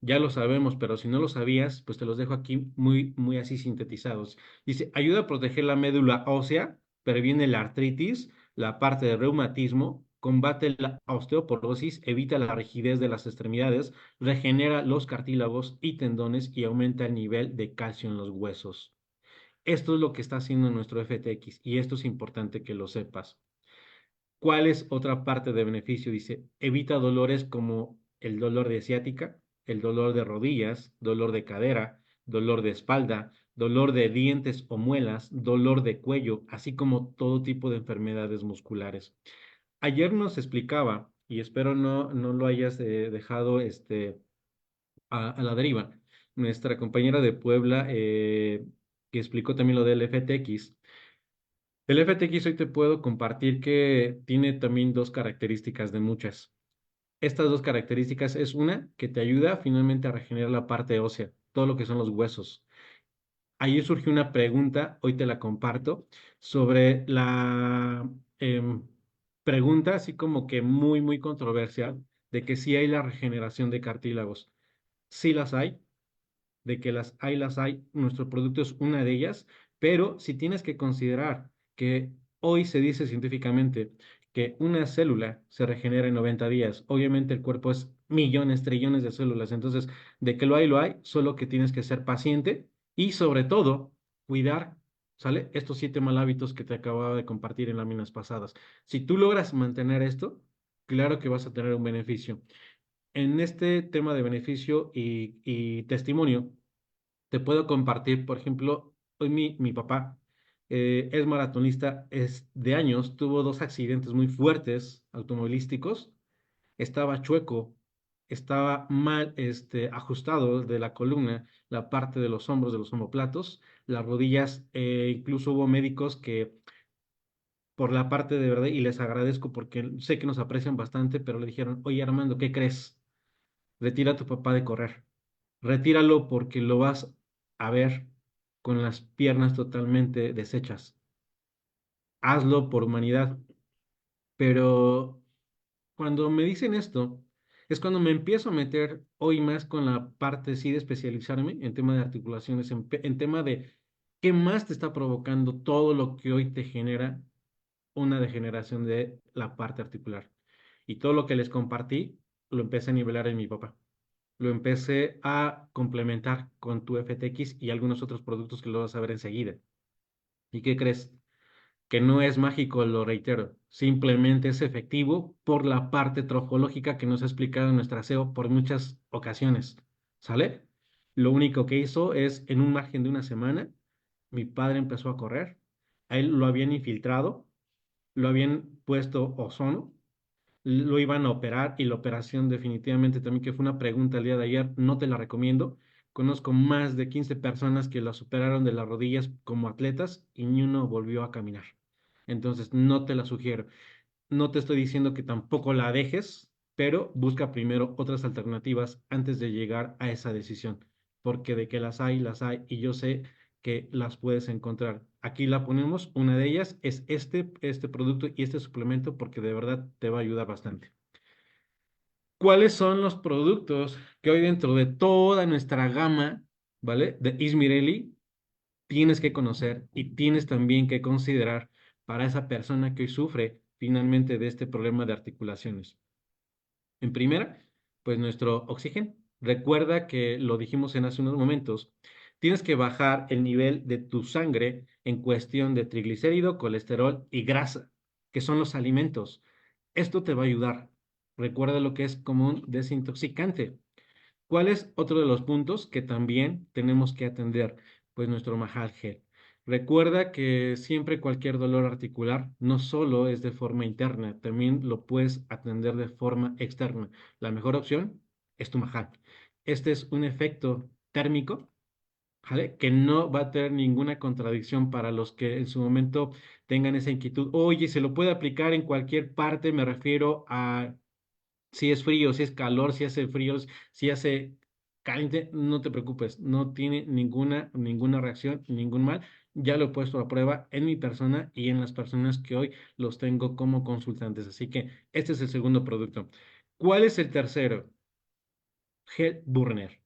Ya lo sabemos, pero si no lo sabías, pues te los dejo aquí muy, muy así sintetizados. Dice, ayuda a proteger la médula ósea, previene la artritis, la parte de reumatismo, combate la osteoporosis, evita la rigidez de las extremidades, regenera los cartílagos y tendones y aumenta el nivel de calcio en los huesos. Esto es lo que está haciendo nuestro FTX y esto es importante que lo sepas. ¿Cuál es otra parte de beneficio? Dice, evita dolores como el dolor de ciática, el dolor de rodillas, dolor de cadera, dolor de espalda, dolor de dientes o muelas, dolor de cuello, así como todo tipo de enfermedades musculares. Ayer nos explicaba, y espero no lo hayas dejado a la deriva, nuestra compañera de Puebla, que explicó también lo del FTX. El FTX hoy te puedo compartir que tiene también dos características de muchas. Estas dos características es una que te ayuda finalmente a regenerar la parte ósea, todo lo que son los huesos. Ahí surgió una pregunta, hoy te la comparto, sobre la pregunta así como que muy, muy controversial de que si hay la regeneración de cartílagos. Sí las hay, de que las hay, nuestro producto es una de ellas, pero si tienes que considerar que hoy se dice científicamente que una célula se regenera en 90 días, obviamente el cuerpo es millones, trillones de células, entonces de que lo hay, solo que tienes que ser paciente y sobre todo cuidar, ¿sale? Estos 7 mal hábitos que te acababa de compartir en láminas pasadas. Si tú logras mantener esto, claro que vas a tener un beneficio. En este tema de beneficio y testimonio, te puedo compartir, por ejemplo, hoy mi papá es maratonista, es de años, tuvo 2 accidentes muy fuertes automovilísticos, estaba chueco, estaba mal ajustado de la columna, la parte de los omoplatos, las rodillas, incluso hubo médicos que por la parte de verdad, y les agradezco porque sé que nos aprecian bastante, pero le dijeron, oye Armando, ¿qué crees? Retira a tu papá de correr. Retíralo porque lo vas a ver con las piernas totalmente deshechas. Hazlo por humanidad. Pero cuando me dicen esto, es cuando me empiezo a meter hoy más con la parte sí de especializarme en tema de articulaciones, en tema de qué más te está provocando todo lo que hoy te genera una degeneración de la parte articular. Y todo lo que les compartí lo empecé a nivelar en mi papá. Lo empecé a complementar con tu FTX y algunos otros productos que lo vas a ver enseguida. ¿Y qué crees? Que no es mágico, lo reitero, simplemente es efectivo por la parte trofológica que nos ha explicado nuestra SEO por muchas ocasiones. ¿Sale? Lo único que hizo es, en un margen de una semana, mi padre empezó a correr, a él lo habían infiltrado, lo habían puesto ozono, lo iban a operar y la operación definitivamente también, que fue una pregunta el día de ayer, no te la recomiendo. Conozco más de 15 personas que las operaron de las rodillas como atletas y ni uno volvió a caminar. Entonces, no te la sugiero. No te estoy diciendo que tampoco la dejes, pero busca primero otras alternativas antes de llegar a esa decisión, porque de que las hay, y yo sé que las puedes encontrar. Aquí la ponemos, una de ellas es este producto y este suplemento, porque de verdad te va a ayudar bastante. ¿Cuáles son los productos que hoy dentro de toda nuestra gama, ¿vale? De Ismirelli tienes que conocer y tienes también que considerar para esa persona que hoy sufre finalmente de este problema de articulaciones? En primera, pues nuestro oxígeno. Recuerda que lo dijimos en hace unos momentos, tienes que bajar el nivel de tu sangre en cuestión de triglicérido, colesterol y grasa, que son los alimentos. Esto te va a ayudar. Recuerda lo que es como un desintoxicante. ¿Cuál es otro de los puntos que también tenemos que atender? Pues nuestro Mahal Gel. Recuerda que siempre cualquier dolor articular no solo es de forma interna, también lo puedes atender de forma externa. La mejor opción es tu Mahal. Este es un efecto térmico, ¿vale? Que no va a tener ninguna contradicción para los que en su momento tengan esa inquietud. Oye, se lo puede aplicar en cualquier parte, me refiero a si es frío, si es calor, si hace frío, si hace caliente, no te preocupes, no tiene ninguna reacción, ningún mal. Ya lo he puesto a prueba en mi persona y en las personas que hoy los tengo como consultantes. Así que este es el segundo producto. ¿Cuál es el tercero? Gel Burner.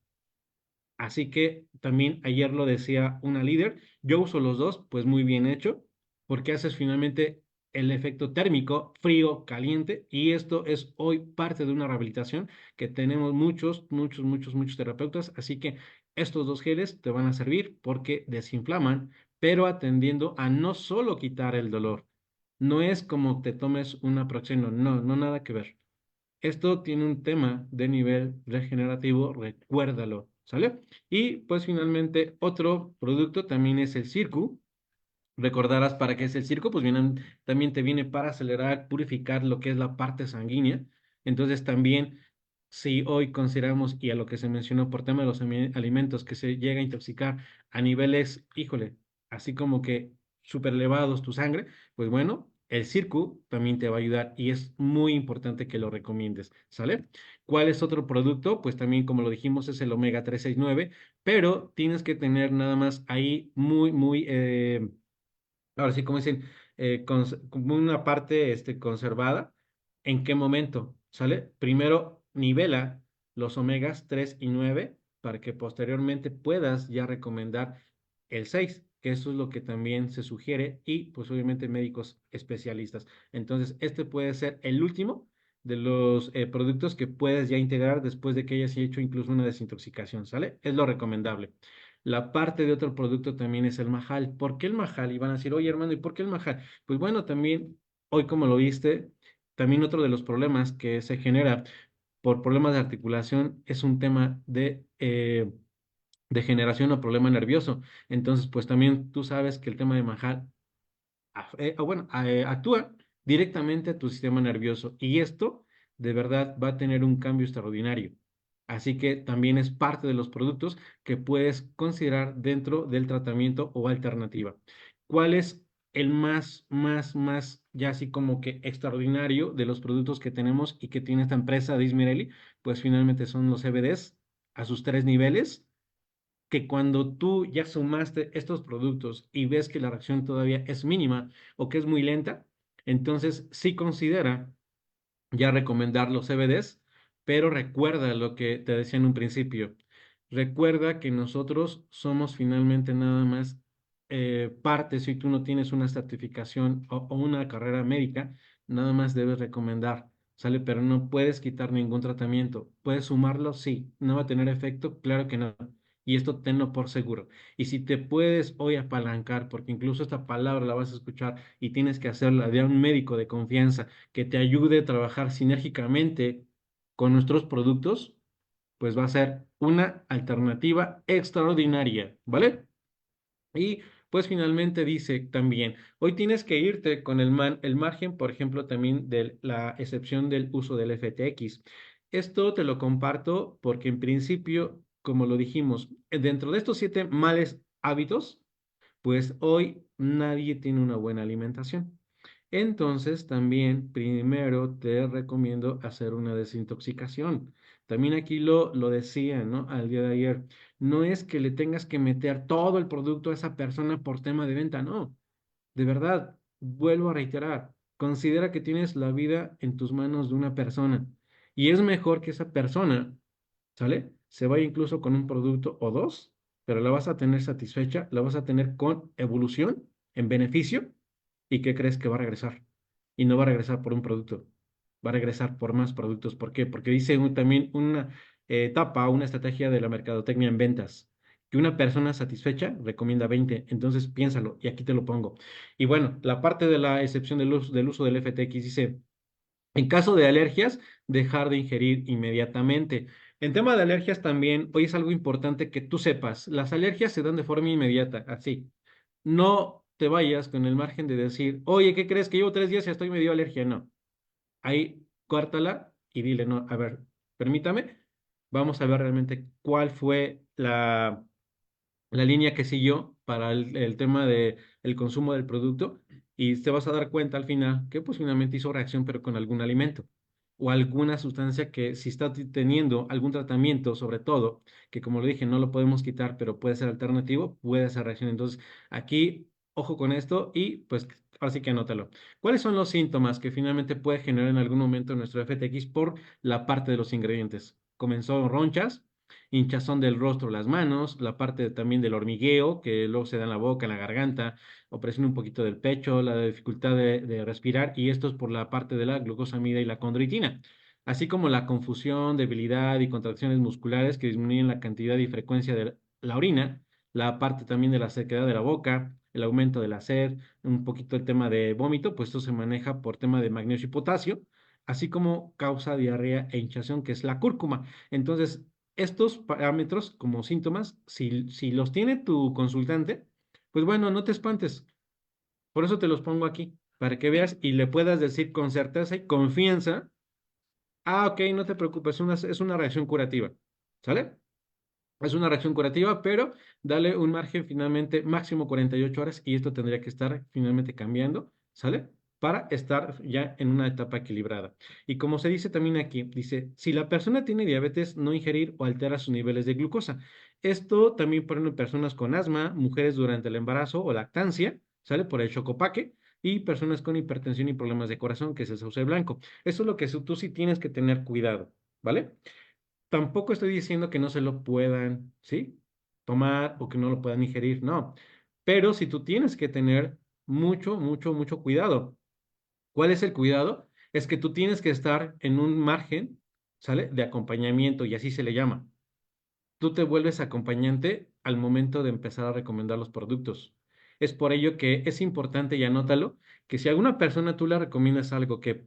Así que también ayer lo decía una líder, yo uso los dos, pues muy bien hecho, porque haces finalmente el efecto térmico, frío, caliente, y esto es hoy parte de una rehabilitación que tenemos muchos terapeutas, así que estos dos geles te van a servir porque desinflaman, pero atendiendo a no solo quitar el dolor. No es como te tomes una Proxeno, no nada que ver. Esto tiene un tema de nivel regenerativo, recuérdalo, ¿sale? Y pues finalmente otro producto también es el Circu. Recordarás para qué es el circo, pues también te viene para acelerar, purificar lo que es la parte sanguínea. Entonces también, si hoy consideramos, y a lo que se mencionó por tema de los alimentos, que se llega a intoxicar a niveles, híjole, así como que súper elevados tu sangre, pues bueno, el circo también te va a ayudar y es muy importante que lo recomiendes, ¿sale? ¿Cuál es otro producto? Pues también, como lo dijimos, es el omega 369, pero tienes que tener nada más ahí ahora sí, como dicen, como una parte conservada. ¿En qué momento? ¿Sale? Primero nivela los omegas 3 y 9 para que posteriormente puedas ya recomendar el 6, que eso es lo que también se sugiere y pues obviamente médicos especialistas. Entonces, este puede ser el último de los productos que puedes ya integrar después de que hayas hecho incluso una desintoxicación, ¿sale? Es lo recomendable. La parte de otro producto también es el Mahal. ¿Por qué el Mahal? Y van a decir, oye, hermano, ¿y por qué el Mahal? Pues bueno, también, hoy como lo viste, también otro de los problemas que se genera por problemas de articulación es un tema de degeneración o problema nervioso. Entonces, pues también tú sabes que el tema de Mahal actúa directamente a tu sistema nervioso y esto de verdad va a tener un cambio extraordinario. Así que también es parte de los productos que puedes considerar dentro del tratamiento o alternativa. ¿Cuál es el más, ya así como que extraordinario de los productos que tenemos y que tiene esta empresa de Ismirelli? Pues finalmente son los CBDs a sus tres niveles que cuando tú ya sumaste estos productos y ves que la reacción todavía es mínima o que es muy lenta, entonces sí considera ya recomendar los CBDs, pero recuerda lo que te decía en un principio. Recuerda que nosotros somos finalmente nada más parte, si tú no tienes una certificación o una carrera médica, nada más debes recomendar, ¿sale? Pero no puedes quitar ningún tratamiento. ¿Puedes sumarlo? Sí. ¿No va a tener efecto? Claro que no. Y esto tenlo por seguro. Y si te puedes hoy apalancar, porque incluso esta palabra la vas a escuchar y tienes que hacerla de un médico de confianza que te ayude a trabajar sinérgicamente con nuestros productos, pues va a ser una alternativa extraordinaria, ¿vale? Y pues finalmente dice también, hoy tienes que irte con el margen, por ejemplo, también de la excepción del uso del FTX. Esto te lo comparto porque en principio, como lo dijimos, dentro de estos 7 males hábitos, pues hoy nadie tiene una buena alimentación. Entonces, también primero te recomiendo hacer una desintoxicación. También aquí lo decía, ¿no? Al día de ayer, no es que le tengas que meter todo el producto a esa persona por tema de venta, no. De verdad, vuelvo a reiterar, considera que tienes la vida en tus manos de una persona y es mejor que esa persona, ¿sale? Se vaya incluso con un producto o dos, pero la vas a tener satisfecha, la vas a tener con evolución, en beneficio, ¿y qué crees que va a regresar? Y no va a regresar por un producto, va a regresar por más productos. ¿Por qué? Porque dice también una etapa, una estrategia de la mercadotecnia en ventas, que una persona satisfecha recomienda 20. Entonces piénsalo, y aquí te lo pongo. Y bueno, la parte de la excepción del uso del FTX dice, en caso de alergias, dejar de ingerir inmediatamente. En tema de alergias también, hoy es algo importante que tú sepas, las alergias se dan de forma inmediata, así. no te vayas con el margen de decir, oye, ¿qué crees? Que llevo 3 días y estoy medio alergia. No, ahí córtala y dile, no, a ver, permítame, vamos a ver realmente cuál fue la línea que siguió para el tema de el consumo del producto y te vas a dar cuenta al final que pues finalmente hizo reacción pero con algún alimento o alguna sustancia que si está teniendo algún tratamiento, sobre todo, que como lo dije, no lo podemos quitar, pero puede ser alternativo, puede hacer reacción. Entonces, aquí, ojo con esto y pues así que anótalo. ¿Cuáles son los síntomas que finalmente puede generar en algún momento nuestro FTX por la parte de los ingredientes? Comenzó ronchas, hinchazón del rostro, las manos, la parte también del hormigueo, que luego se da en la boca, en la garganta, opresión un poquito del pecho, la dificultad de respirar, y esto es por la parte de la glucosamida y la condroitina, así como la confusión, debilidad y contracciones musculares que disminuyen la cantidad y frecuencia de la orina, la parte también de la sequedad de la boca, el aumento de la sed, un poquito el tema de vómito, pues esto se maneja por tema de magnesio y potasio, así como causa diarrea e hinchazón, que es la cúrcuma. Entonces, estos parámetros como síntomas, si los tiene tu consultante, pues bueno, no te espantes. Por eso te los pongo aquí, para que veas y le puedas decir con certeza y confianza, ah, ok, no te preocupes, es una reacción curativa. ¿Sale? Es una reacción curativa, pero dale un margen finalmente máximo 48 horas y esto tendría que estar finalmente cambiando, ¿sale? Para estar ya en una etapa equilibrada. Y como se dice también aquí, dice, si la persona tiene diabetes, no ingerir o altera sus niveles de glucosa. Esto también por ejemplo, en personas con asma, mujeres durante el embarazo o lactancia, ¿sale? Por el chocopaque. Y personas con hipertensión y problemas de corazón, que es el sauce blanco. Eso es lo que tú sí tienes que tener cuidado, ¿vale? Tampoco estoy diciendo que no se lo puedan, ¿sí? Tomar o que no lo puedan ingerir, no. Pero si tú tienes que tener mucho, mucho, mucho cuidado. ¿Cuál es el cuidado? Es que tú tienes que estar en un margen, ¿sale? De acompañamiento y así se le llama. Tú te vuelves acompañante al momento de empezar a recomendar los productos. Es por ello que es importante y anótalo, que si a alguna persona tú le recomiendas algo que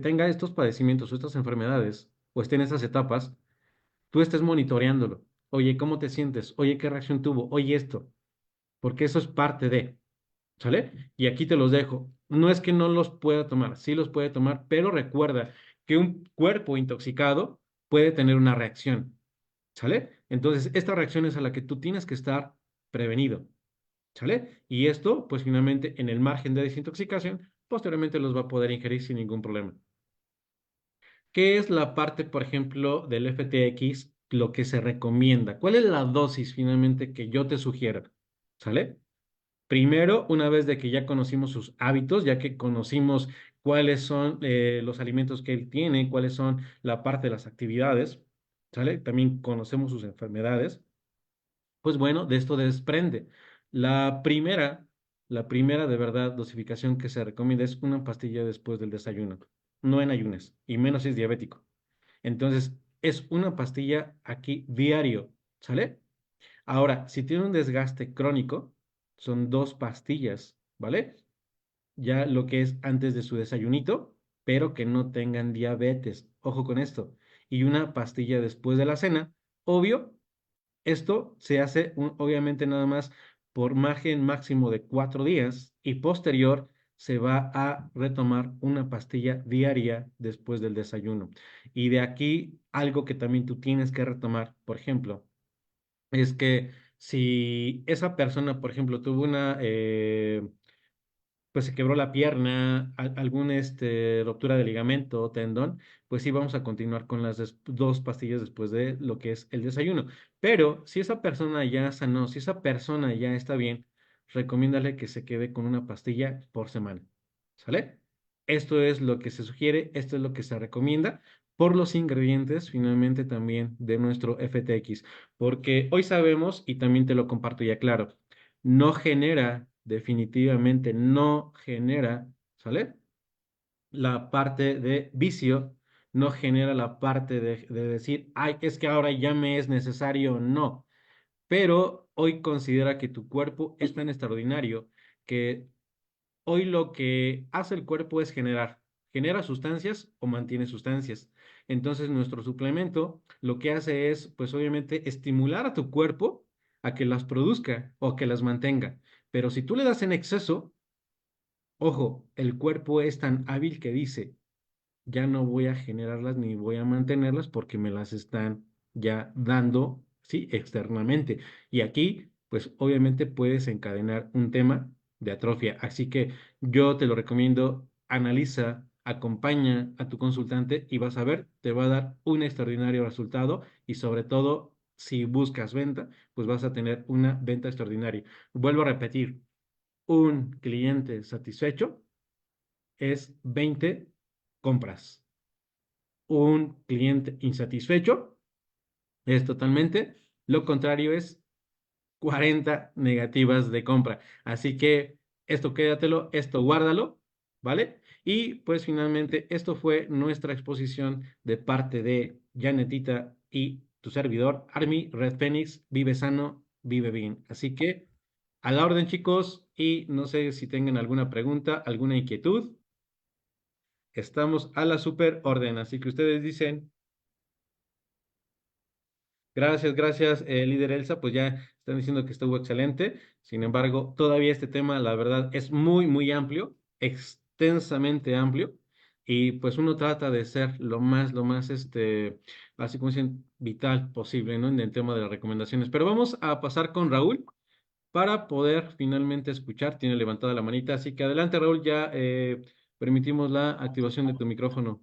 tenga estos padecimientos o estas enfermedades o esté en esas etapas, tú estés monitoreándolo. Oye, ¿cómo te sientes? Oye, ¿qué reacción tuvo? Oye, esto, porque eso es parte de, ¿sale? Y aquí te los dejo. No es que no los pueda tomar, sí los puede tomar, pero recuerda que un cuerpo intoxicado puede tener una reacción, ¿sale? Entonces, esta reacción es a la que tú tienes que estar prevenido, ¿sale? Y esto, pues finalmente, en el margen de desintoxicación, posteriormente los va a poder ingerir sin ningún problema. ¿Qué es la parte, por ejemplo, del FTX, lo que se recomienda? ¿Cuál es la dosis finalmente que yo te sugiero? ¿Sale? Primero, una vez de que ya conocimos sus hábitos, ya que conocimos cuáles son los alimentos que él tiene, cuáles son la parte de las actividades, ¿sale? También conocemos sus enfermedades. Pues bueno, de esto desprende. La primera, la primera de verdad dosificación que se recomienda es una pastilla después del desayuno, no en ayunas, y menos si es diabético. Entonces, es una pastilla aquí diario, ¿sale? Ahora, si tiene un desgaste crónico, son 2 pastillas, ¿vale? Ya lo que es antes de su desayunito, pero que no tengan diabetes. Ojo con esto. Y una pastilla después de la cena. Obvio, esto se hace obviamente nada más por margen máximo de 4 días y posterior se va a retomar una pastilla diaria después del desayuno. Y de aquí algo que también tú tienes que retomar, por ejemplo, es que si esa persona, por ejemplo, tuvo pues se quebró la pierna, alguna ruptura de ligamento o tendón, pues sí vamos a continuar con las 2 pastillas después de lo que es el desayuno. Pero si esa persona ya sanó, si esa persona ya está bien, recomiéndale que se quede con una pastilla por semana. ¿Sale? Esto es lo que se sugiere, esto es lo que se recomienda por los ingredientes finalmente también de nuestro FTX, porque hoy sabemos, y también te lo comparto ya claro, no genera, definitivamente no genera, ¿sale? La parte de vicio, no genera la parte de decir, ay, es que ahora ya me es necesario, no. Pero hoy considera que tu cuerpo es tan extraordinario que hoy lo que hace el cuerpo es genera sustancias o mantiene sustancias. Entonces, nuestro suplemento lo que hace es, pues obviamente, estimular a tu cuerpo a que las produzca o que las mantenga. Pero si tú le das en exceso, ojo, el cuerpo es tan hábil que dice, ya no voy a generarlas ni voy a mantenerlas porque me las están ya dando, sí, externamente. Y aquí, pues obviamente puedes encadenar un tema de atrofia. Así que yo te lo recomiendo, analiza, acompaña a tu consultante y vas a ver, te va a dar un extraordinario resultado y sobre todo, si buscas venta, pues vas a tener una venta extraordinaria. Vuelvo a repetir, un cliente satisfecho es 20 compras. Un cliente insatisfecho es totalmente lo contrario, es 40 negativas de compra. Así que esto quédatelo, esto guárdalo, ¿vale? Y pues finalmente esto fue nuestra exposición de parte de Janetita y tu servidor, Army Red Phoenix. Vive sano, vive bien. Así que a la orden, chicos, y no sé si tengan alguna pregunta, alguna inquietud. Estamos a la super orden, así que ustedes dicen. Gracias, gracias, líder Elsa. Pues ya están diciendo que estuvo excelente. Sin embargo, todavía este tema, la verdad, es muy, muy amplio, extensamente amplio. Y pues uno trata de ser lo más, así como dicen, vital posible, ¿no? En el tema de las recomendaciones. Pero vamos a pasar con Raúl para poder finalmente escuchar. Tiene levantada la manita. Así que adelante, Raúl, ya permitimos la activación de tu micrófono.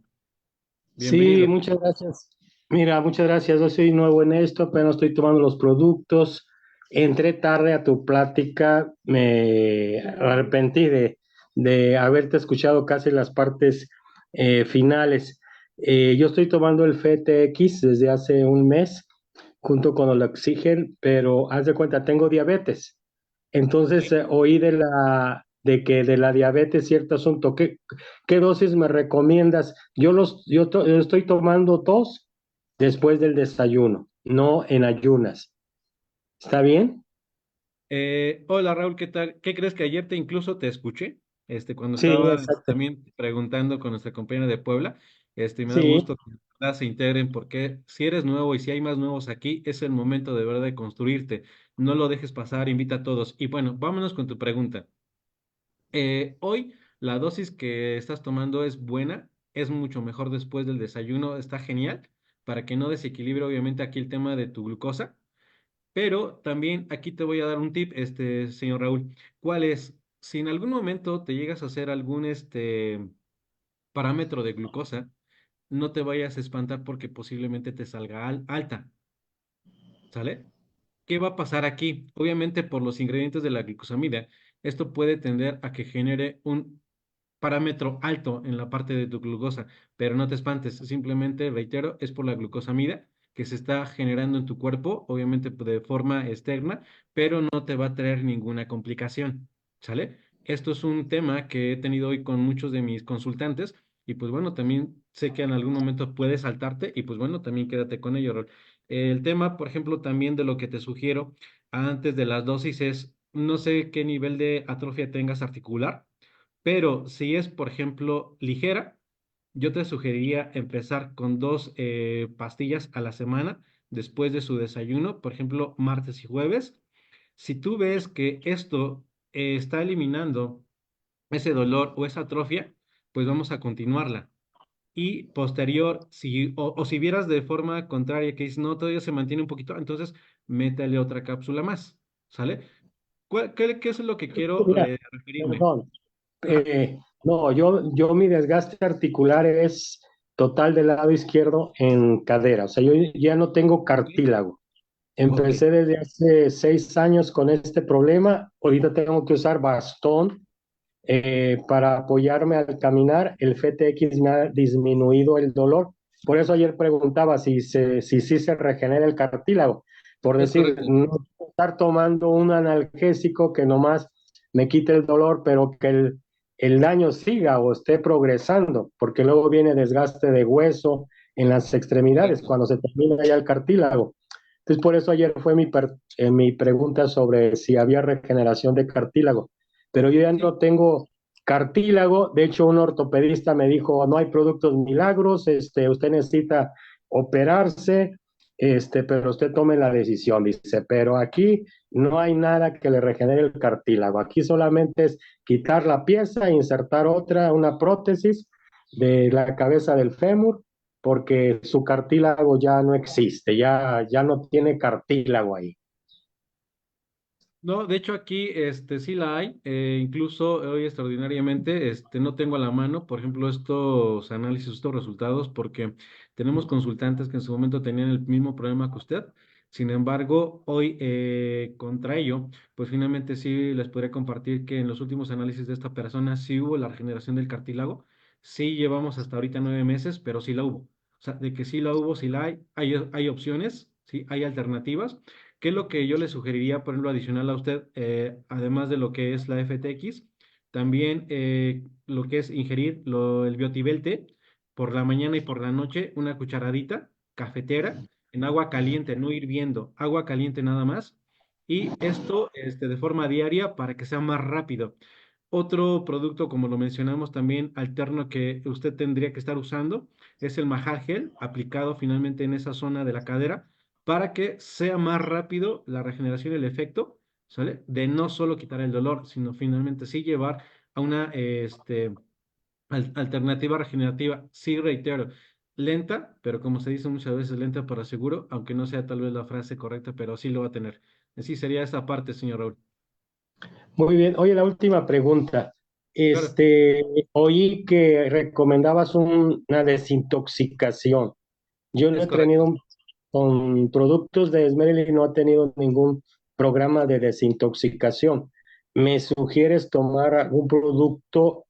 Sí, Bienvenido. muchas gracias. Mira, muchas gracias. Yo soy nuevo en esto, apenas estoy tomando los productos. Entré tarde a tu plática, me arrepentí de haberte escuchado casi las partes finales. Yo estoy tomando el FTX desde hace un mes, junto con el Oxygen, pero haz de cuenta, tengo diabetes. Entonces, oí de que de la diabetes cierto asunto. ¿Qué dosis me recomiendas? Yo estoy tomando tos después del desayuno, no en ayunas. ¿Está bien? Hola Raúl, ¿qué tal? ¿Qué crees que ayer te incluso te escuché? Cuando Sí, estaba exacto. también preguntando con nuestra compañera de Puebla, me da Sí, gusto que de verdad se integren porque si eres nuevo y si hay más nuevos aquí, es el momento de verdad de construirte. No lo dejes pasar, invita a todos. Y bueno, vámonos con tu pregunta. Hoy la dosis que estás tomando es buena, es mucho mejor después del desayuno, está genial para que no desequilibre obviamente aquí el tema de tu glucosa. Pero también aquí te voy a dar un tip, señor Raúl. ¿Cuál es? Si en algún momento te llegas a hacer algún parámetro de glucosa, no te vayas a espantar porque posiblemente te salga alta, ¿sale? ¿Qué va a pasar aquí? Obviamente por los ingredientes de la glucosamida, esto puede tender a que genere un parámetro alto en la parte de tu glucosa, pero no te espantes, simplemente, reitero, es por la glucosamida que se está generando en tu cuerpo, obviamente de forma externa, pero no te va a traer ninguna complicación, ¿sale? Esto es un tema que he tenido hoy con muchos de mis consultantes y pues bueno, también sé que en algún momento puedes saltarte y pues bueno, también quédate con ello, Rol. El tema, por ejemplo, también de lo que te sugiero antes de las dosis es, no sé qué nivel de atrofia tengas articular, pero si es, por ejemplo, ligera, yo te sugeriría empezar con dos pastillas a la semana después de su desayuno, por ejemplo, martes y jueves. Si tú ves que esto está eliminando ese dolor o esa atrofia, pues vamos a continuarla. Y posterior, o si vieras de forma contraria que dices, no, todavía se mantiene un poquito, entonces métele otra cápsula más, ¿sale? ¿Qué es lo que quiero mira, referirme? perdón. Ajá. No, yo mi desgaste articular es total del lado izquierdo en cadera. O sea, yo ya no tengo Ok, cartílago. ok. Empecé desde hace 6 años con este problema. Ahorita tengo que usar bastón para apoyarme al caminar. El FTX me ha disminuido el dolor. Por eso ayer preguntaba si sí se regenera el cartílago. Por Es decir, correcto. no estar tomando un analgésico que nomás me quite el dolor, pero que el daño siga o esté progresando, porque luego viene desgaste de hueso en las extremidades Correcto. cuando se termina ya el cartílago. Entonces, por eso ayer fue mi pregunta sobre si había regeneración de cartílago. Pero yo ya Sí, no tengo cartílago. De hecho, un ortopedista me dijo, no hay productos milagros, usted necesita operarse. pero usted tome la decisión, dice, pero aquí no hay nada que le regenere el cartílago, aquí solamente es quitar la pieza e insertar otra, una prótesis de la cabeza del fémur, porque su cartílago ya no existe, ya no tiene cartílago ahí. No, de hecho aquí sí la hay, incluso hoy extraordinariamente no tengo a la mano, por ejemplo, estos análisis, estos resultados, porque tenemos consultantes que en su momento tenían el mismo problema que usted. Sin embargo, hoy contra ello, pues finalmente sí les podría compartir que en los últimos análisis de esta persona sí hubo la regeneración del cartílago, sí llevamos hasta ahorita 9 meses, pero sí la hubo. O sea, de que sí la hubo, sí la hay opciones, sí, hay alternativas. ¿Qué es lo que yo le sugeriría, por ejemplo, adicional a usted, además de lo que es la FTX? También lo que es ingerir el Biotibelte por la mañana y por la noche, una cucharadita cafetera en agua caliente, no hirviendo, agua caliente nada más. Y esto de forma diaria para que sea más rápido. Otro producto, como lo mencionamos también, alterno que usted tendría que estar usando es el Mahal Gel, aplicado finalmente en esa zona de la cadera para que sea más rápido la regeneración y el efecto, ¿sale? De no solo quitar el dolor, sino finalmente sí llevar a una alternativa regenerativa, sí reitero, lenta, pero como se dice muchas veces, lenta para seguro, aunque no sea tal vez la frase correcta, pero sí lo va a tener. Así sería esa parte, señor Raúl. Muy bien. Oye, la última pregunta. Claro, Oí que recomendabas una desintoxicación. Yo no es he correcto. tenido, con productos de Smeril, no he tenido ningún programa de desintoxicación. ¿Me sugieres tomar algún producto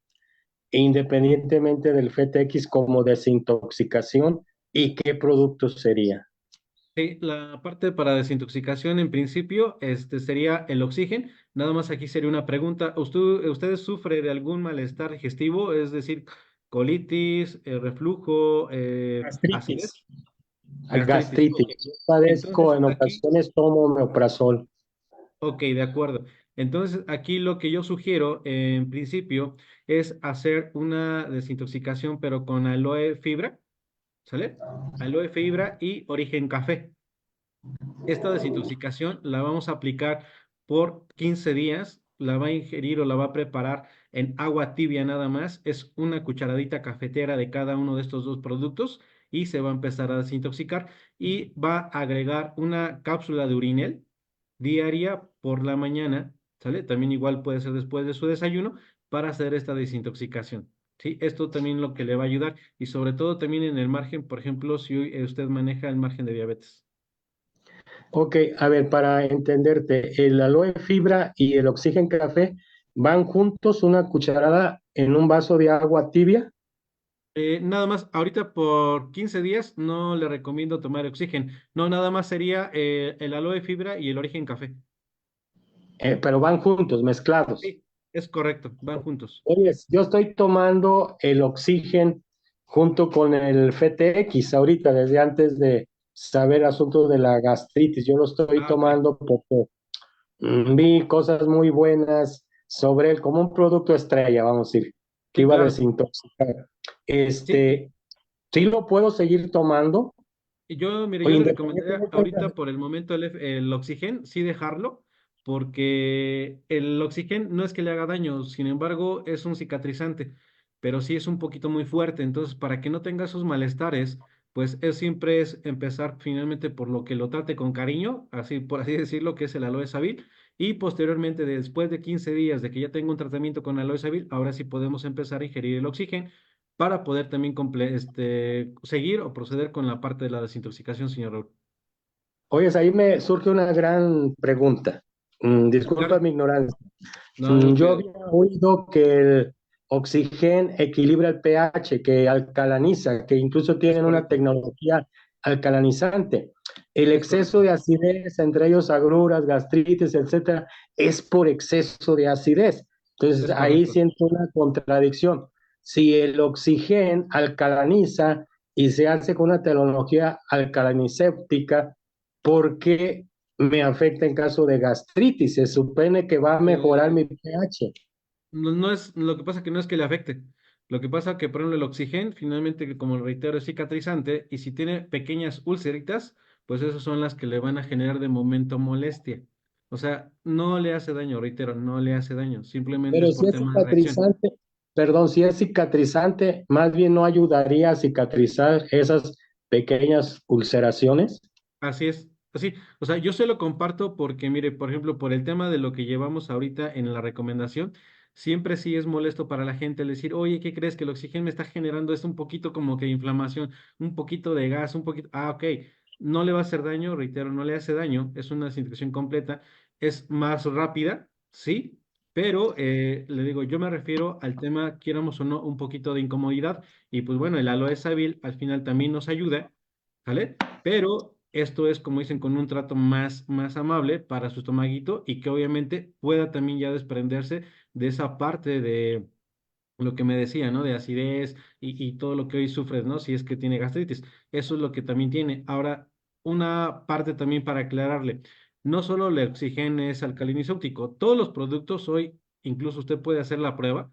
independientemente del FTX como desintoxicación? ¿Y qué producto sería? Sí, la parte para desintoxicación en principio sería el oxígeno. Nada más aquí sería una pregunta. ¿Ustedes sufren de algún malestar digestivo? Es decir, colitis, reflujo, Gastritis. acidez, gastritis. Gastritis. Ok. Yo padezco, Entonces en aquí, ocasiones tomo omeprazol. ok, de acuerdo. Entonces aquí lo que yo sugiero en principio es hacer una desintoxicación, pero con aloe fibra, ¿sale? Aloe fibra y origen café. Esta desintoxicación la vamos a aplicar por 15 días, la va a ingerir o la va a preparar en agua tibia nada más. Es una cucharadita cafetera de cada uno de estos dos productos y se va a empezar a desintoxicar y va a agregar una cápsula de urinel diaria por la mañana, ¿sale? También igual puede ser después de su desayuno para hacer esta desintoxicación. Sí, esto también lo que le va a ayudar y sobre todo también en el margen, por ejemplo, si hoy usted maneja el margen de diabetes. Ok, a ver, para entenderte, el aloe fibra y el oxígeno café van juntos, una cucharada en un vaso de agua tibia, Nada más, ahorita por 15 días no le recomiendo tomar oxígeno. No, nada más sería el aloe fibra y el origen café. pero van juntos, mezclados. Sí, es correcto, van juntos. Oye, yo estoy tomando el oxígeno junto con el FTX ahorita, desde antes de saber asuntos de la gastritis. Yo lo estoy Ah, ok. tomando porque vi cosas muy buenas sobre él, como un producto estrella, vamos a decir, que Sí, iba a claro. desintoxicar. Sí, Sí lo puedo seguir tomando, y yo, mire, o yo le recomendaría independientemente ahorita por el momento el oxígeno, sí dejarlo, porque el oxígeno no es que le haga daño, sin embargo, es un cicatrizante, pero sí es un poquito muy fuerte. Entonces, para que no tenga esos malestares, pues siempre es empezar finalmente por lo que lo trate con cariño, así por así decirlo, que es el aloe savil, y posteriormente, después de 15 días de que ya tenga un tratamiento con aloe savil, ahora sí podemos empezar a ingerir el oxígeno para poder también seguir o proceder con la parte de la desintoxicación, señor Raúl. Oyes, ahí me surge una gran pregunta. Disculpa Claro, mi ignorancia. no, no, Yo cuidado. había oído que el oxígeno equilibra el pH, que alcalaniza, que incluso Es tienen una correcto, tecnología alcalinizante. El es exceso correcto. de acidez, entre ellos agruras, gastritis, etcétera, es por exceso de acidez. Entonces Es ahí correcto. siento una contradicción. Si el oxígeno alcalaniza y se hace con una tecnología alcalinicéptica, ¿por qué me afecta en caso de gastritis? Se supone que va a mejorar Eh, mi pH. no, no es, lo que pasa que no es que le afecte. Lo que pasa que, por ejemplo, el oxígeno, finalmente, que como lo reitero, es cicatrizante y si tiene pequeñas úlceritas, pues esas son las que le van a generar de momento molestia. O sea, no le hace daño, reitero, no le hace daño, simplemente es Pero si por es tema de reacción. cicatrizante, perdón, si es cicatrizante, más bien no ayudaría a cicatrizar esas pequeñas ulceraciones. Así es, así. O sea, yo se lo comparto porque, mire, por ejemplo, por el tema de lo que llevamos ahorita en la recomendación, siempre sí es molesto para la gente el decir, oye, ¿qué crees? Que el oxígeno me está generando es un poquito como que inflamación, un poquito de gas, un poquito. Ah, ok, no le va a hacer daño, reitero, no le hace daño, es una desinfección completa, es más rápida, sí, pero le digo, yo me refiero al tema, quieramos o no, un poquito de incomodidad, y pues bueno, el aloe sábil al final también nos ayuda. ¿Sale? Pero esto es, como dicen, con un trato más amable para su estomaguito y que obviamente pueda también ya desprenderse de esa parte de lo que me decía, ¿no? De acidez y todo lo que hoy sufres, ¿no? Si es que tiene gastritis. Eso es lo que también tiene. Ahora, una parte también para aclararle. No solo el oxígeno es alcalinizótico. Todos los productos hoy, incluso usted puede hacer la prueba,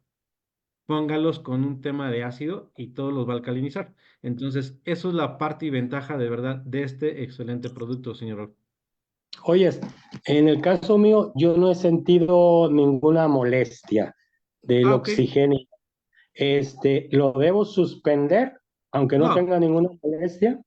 póngalos con un tema de ácido y todos los va a alcalinizar. Entonces, eso es la parte y ventaja de verdad de este excelente producto, señor Raúl. Oye, en el caso mío, yo no he sentido ninguna molestia del Ah, ok. oxígeno. ¿Lo debo suspender, aunque no No, tenga ninguna molestia?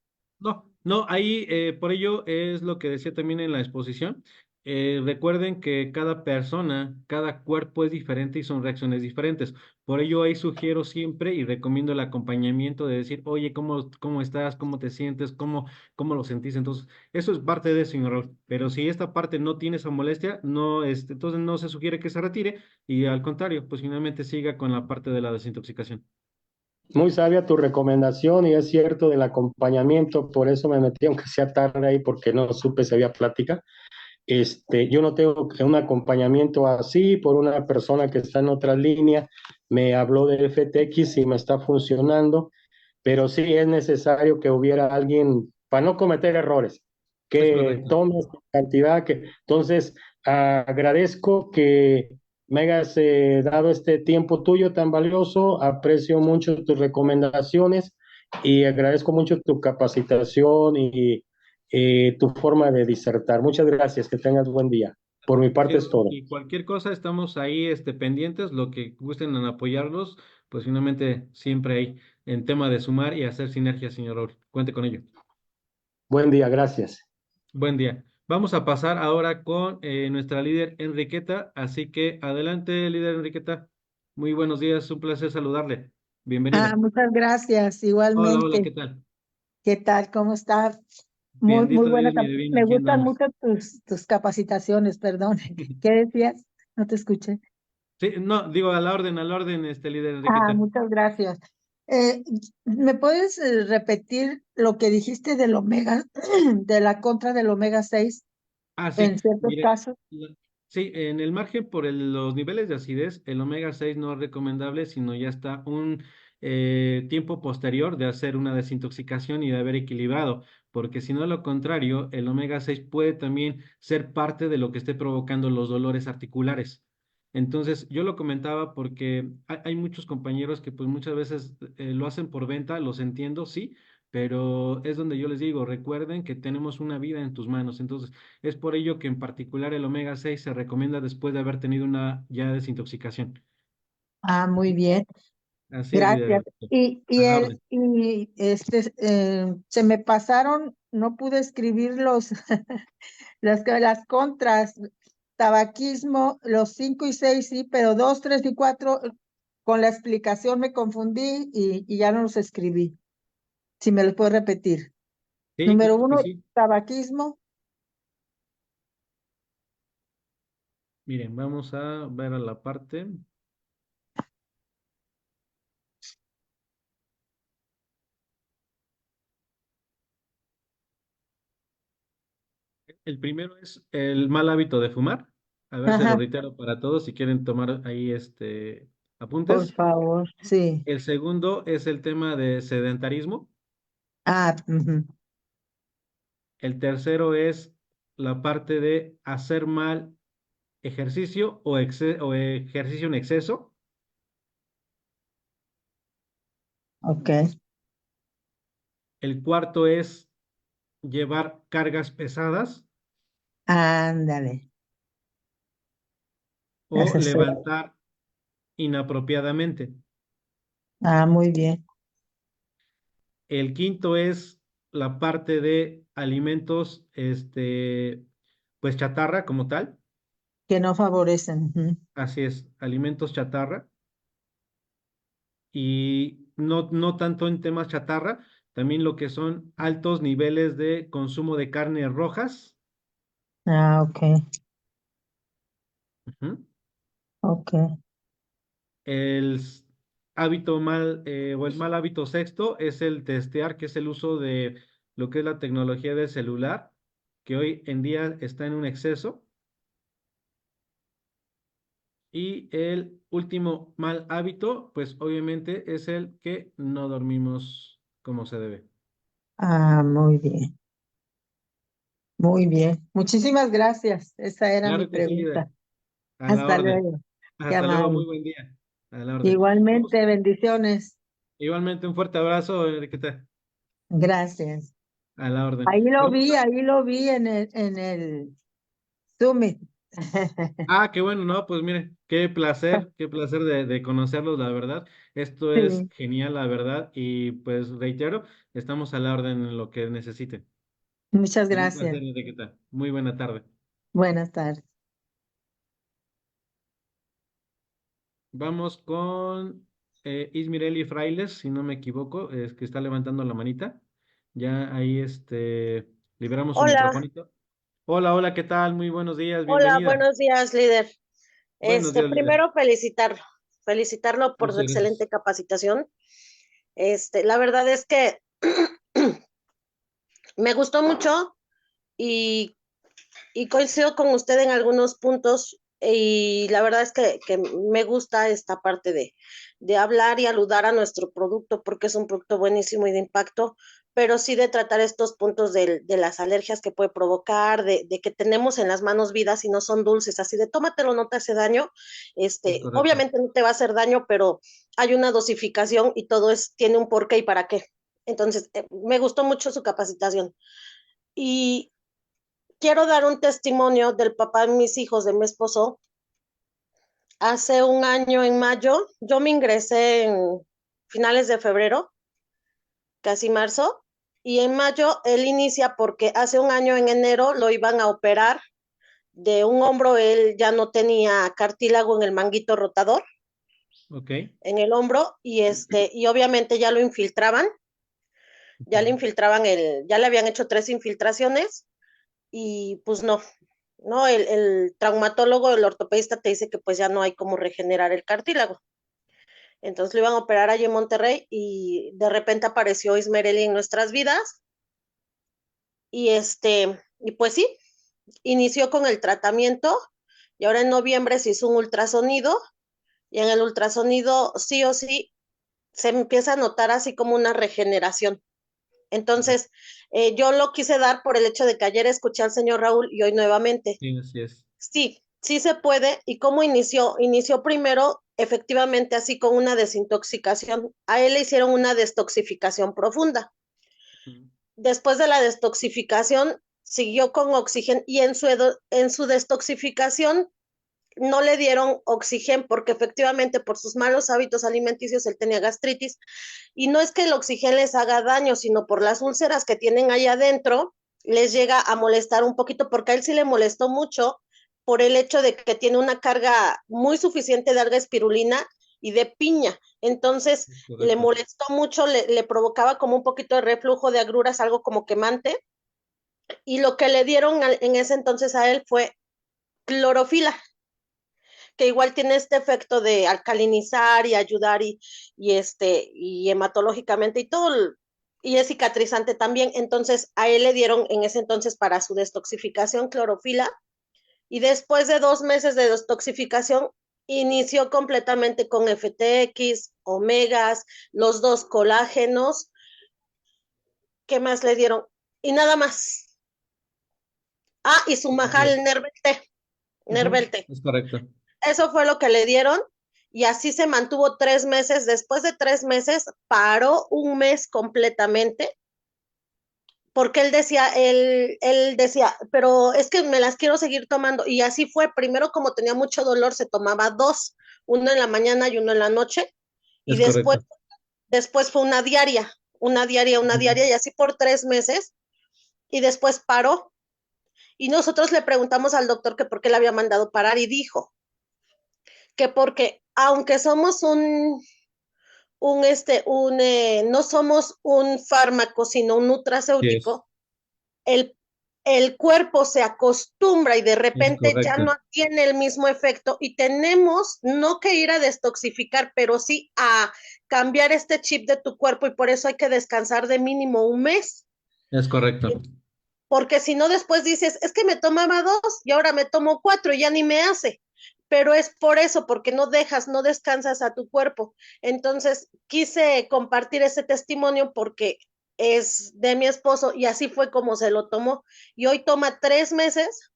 no, ahí por ello es lo que decía también en la exposición. Recuerden que cada persona, cada cuerpo es diferente y son reacciones diferentes. Por ello ahí sugiero siempre y recomiendo el acompañamiento de decir, oye, ¿cómo estás? ¿Cómo te sientes? ¿Cómo lo sentís? Entonces, eso es parte de eso, señor Raúl. Pero si esta parte no tiene esa molestia, no, entonces no se sugiere que se retire y al contrario, pues finalmente siga con la parte de la desintoxicación. Muy sabia tu recomendación y es cierto del acompañamiento, por eso me metí, aunque sea tarde ahí, porque no supe si había plática. Yo no tengo un acompañamiento así por una persona que está en otra línea, me habló de FTX y me está funcionando, pero sí es necesario que hubiera alguien para no cometer errores, Es que correcto. tome esta cantidad, que entonces agradezco que me hayas dado este tiempo tuyo tan valioso, aprecio mucho tus recomendaciones y agradezco mucho tu capacitación y tu forma de disertar. Muchas gracias, que tengas buen día. Por mi Sí, parte es todo. y cualquier cosa estamos ahí pendientes, lo que gusten en apoyarlos, pues finalmente siempre hay en tema de sumar y hacer sinergia, señor Raúl. Cuente con ello. Buen día, gracias. Buen día. Vamos a pasar ahora con nuestra líder Enriqueta, así que adelante, líder Enriqueta. Muy buenos días, un placer saludarle. Bienvenida. Muchas gracias, Hola, hola, ¿qué igualmente. tal? ¿Qué tal? ¿Cómo estás? Muy Bendito buena. Dios, mire bien, Me aquí gustan andamos. mucho tus capacitaciones, perdón. ¿Qué decías? No te escuché. Sí, no, digo a la orden, líder Enriqueta. Muchas gracias. ¿Me puedes repetir lo que dijiste del omega, de la contra del omega 6 Ah, sí, en ciertos mire, casos? sí, en el margen por los niveles de acidez, el omega 6 no es recomendable, sino ya está un tiempo posterior de hacer una desintoxicación y de haber equilibrado, porque si no, lo contrario, el omega 6 puede también ser parte de lo que esté provocando los dolores articulares. Entonces, yo lo comentaba porque hay muchos compañeros que pues muchas veces lo hacen por venta, los entiendo, sí, pero es donde yo les digo, recuerden que tenemos una vida en tus manos. Entonces, es por ello que en particular el omega 6 se recomienda después de haber tenido una ya desintoxicación. Muy bien. Así es, líder. Gracias. A la orden. Se me pasaron, no pude escribir las contras, tabaquismo, los 5 y 6 sí, pero 2, 3 y 4 con la explicación me confundí y ya no los escribí. Si me los puedo repetir. Sí, Número claro que 1, sí. tabaquismo. Miren, vamos a ver a la parte. El primero es el mal hábito de fumar. A ver, se lo Ajá, reitero para todos si quieren tomar ahí por apuntes. favor, sí. El segundo es el tema de sedentarismo. Ujú. El tercero es la parte de hacer mal ejercicio o ejercicio en exceso. Ok. El cuarto es llevar cargas pesadas Ándale, o asesor. levantar inapropiadamente. Muy bien. El quinto es la parte de alimentos, pues chatarra como tal. Que no favorecen. Ujú. Así es, alimentos chatarra. Y no tanto en temas chatarra, también lo que son altos niveles de consumo de carnes rojas. Ok, Ujú. ok. El hábito mal, o el mal hábito sexto es el testear, que es el uso de lo que es la tecnología del celular, que hoy en día está en un exceso. Y el último mal hábito, pues obviamente es el que no dormimos como se debe. Muy bien, muy bien. Muchísimas gracias. Esa era mi Claro que sí, líder. pregunta. A la Hasta orden. luego. Qué Hasta luego, muy amable. buen día. A la orden. Vamos. Igualmente, bendiciones. Igualmente un fuerte abrazo, Enriqueta. Gracias. A la orden. Vamos. Ahí lo vi en el Summit. Qué bueno, no, pues mire, qué placer de conocerlos, la verdad. Esto es Sí, genial, la verdad. Y pues reitero, estamos a la orden en lo que necesiten. muchas Un gracias. placer, Enriqueta. Muy buena tarde. Buenas tardes. Vamos con Ismireli Frailes, si no me equivoco, es que está levantando la manita. Ya ahí liberamos su Hola, microfonito. Hola, hola, ¿qué tal? Muy buenos días, hola, bienvenida. buenos días, líder. Buenos días, líder. Primero felicitarlo por su Muchas gracias. excelente capacitación. La verdad es que me gustó mucho y, y coincido con usted en algunos puntos y la verdad es que me gusta esta parte de hablar y aludar a nuestro producto porque es un producto buenísimo y de impacto, pero sí de tratar estos puntos de las alergias que puede provocar, de que tenemos en las manos vidas y no son dulces, así de tómatelo, no te hace daño. Es correcto. Obviamente no te va a hacer daño, pero hay una dosificación y todo tiene un porqué y para qué. Entonces, me gustó mucho su capacitación. Y quiero dar un testimonio del papá de mis hijos, de mi esposo. Hace un año, en mayo, yo me ingresé en finales de febrero, casi marzo, y en mayo él inicia porque hace un año, en enero, lo iban a operar de un hombro. Él ya no tenía cartílago en el manguito rotador, Ok. en el hombro, y obviamente ya le Ujú. infiltraban ya le habían hecho 3 infiltraciones, y pues no, el traumatólogo, el ortopedista te dice que pues ya no hay cómo regenerar el cartílago. Entonces lo iban a operar allí en Monterrey y de repente apareció Ismereli en nuestras vidas y pues sí, inició con el tratamiento y ahora en noviembre se hizo un ultrasonido y en el ultrasonido sí o sí se empieza a notar así como una regeneración. Correcto. Entonces, yo lo quise dar por el hecho de que ayer escuché al señor Raúl y hoy nuevamente. Sí, así es. Sí, sí se puede. ¿Y cómo inició? Inició primero, efectivamente, así con una desintoxicación. A él le hicieron una detoxificación profunda. Ujú. Después de la detoxificación, siguió con oxígeno y en su detoxificación no le dieron oxígeno porque efectivamente por sus malos hábitos alimenticios él tenía gastritis y no es que el oxígeno les haga daño, sino por las úlceras que tienen ahí adentro, les llega a molestar un poquito, porque a él sí le molestó mucho por el hecho de que tiene una carga muy suficiente de alga espirulina y de piña. Entonces, Es le correcto. molestó mucho, le provocaba como un poquito de reflujo de agruras, algo como quemante, y lo que le dieron en ese entonces a él fue clorofila, que igual tiene este efecto de alcalinizar y ayudar y hematológicamente y todo, y es cicatrizante también. Entonces a él le dieron en ese entonces para su detoxificación clorofila y después de 2 meses de detoxificación inició completamente con FTX, omegas, los 2 colágenos. ¿Qué más le dieron? Y nada más. Y su Así es. majal Nervelte. Ujú. Nervelte. Es correcto. Eso fue lo que le dieron y así se mantuvo 3 meses. Después de 3 meses, paró un mes completamente porque él decía, pero es que me las quiero seguir tomando. Y así fue. Primero, como tenía mucho dolor, se tomaba dos, uno en la mañana y uno en la noche. Y Es correcto. después fue una diaria, y así por 3 meses. Y después paró. Y nosotros le preguntamos al doctor que por qué le había mandado parar y dijo que porque aunque somos no somos un fármaco, sino un Yes, nutracéutico, el, el cuerpo se acostumbra y de es repente ya correcto. no tiene el mismo efecto y tenemos no que ir a destoxificar, pero sí a cambiar este chip de tu cuerpo y por eso hay que descansar de mínimo un mes, Es correcto. porque si no después dices, es que me tomaba dos y ahora me tomo cuatro y ya ni me hace. Pero es por eso, porque no descansas a tu cuerpo. Entonces, quise compartir ese testimonio porque es de mi esposo y así fue como se lo tomó. Y hoy toma 3 meses,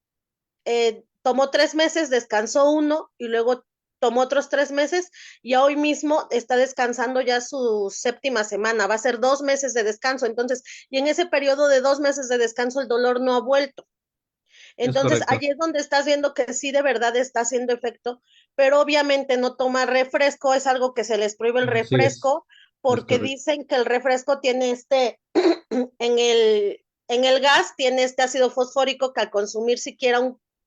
tomó 3 meses, descansó uno y luego tomó otros 3 meses y hoy mismo está descansando ya su séptima semana. Va a ser 2 meses de descanso. Entonces, y en ese periodo de 2 meses de descanso el dolor no ha vuelto. Es Entonces, correcto. allí es donde estás viendo que sí de verdad está haciendo efecto, pero obviamente no toma refresco, es algo que se les prohíbe el Así refresco, es porque correcto. dicen que el refresco tiene en el gas tiene este ácido fosfórico que al consumir siquiera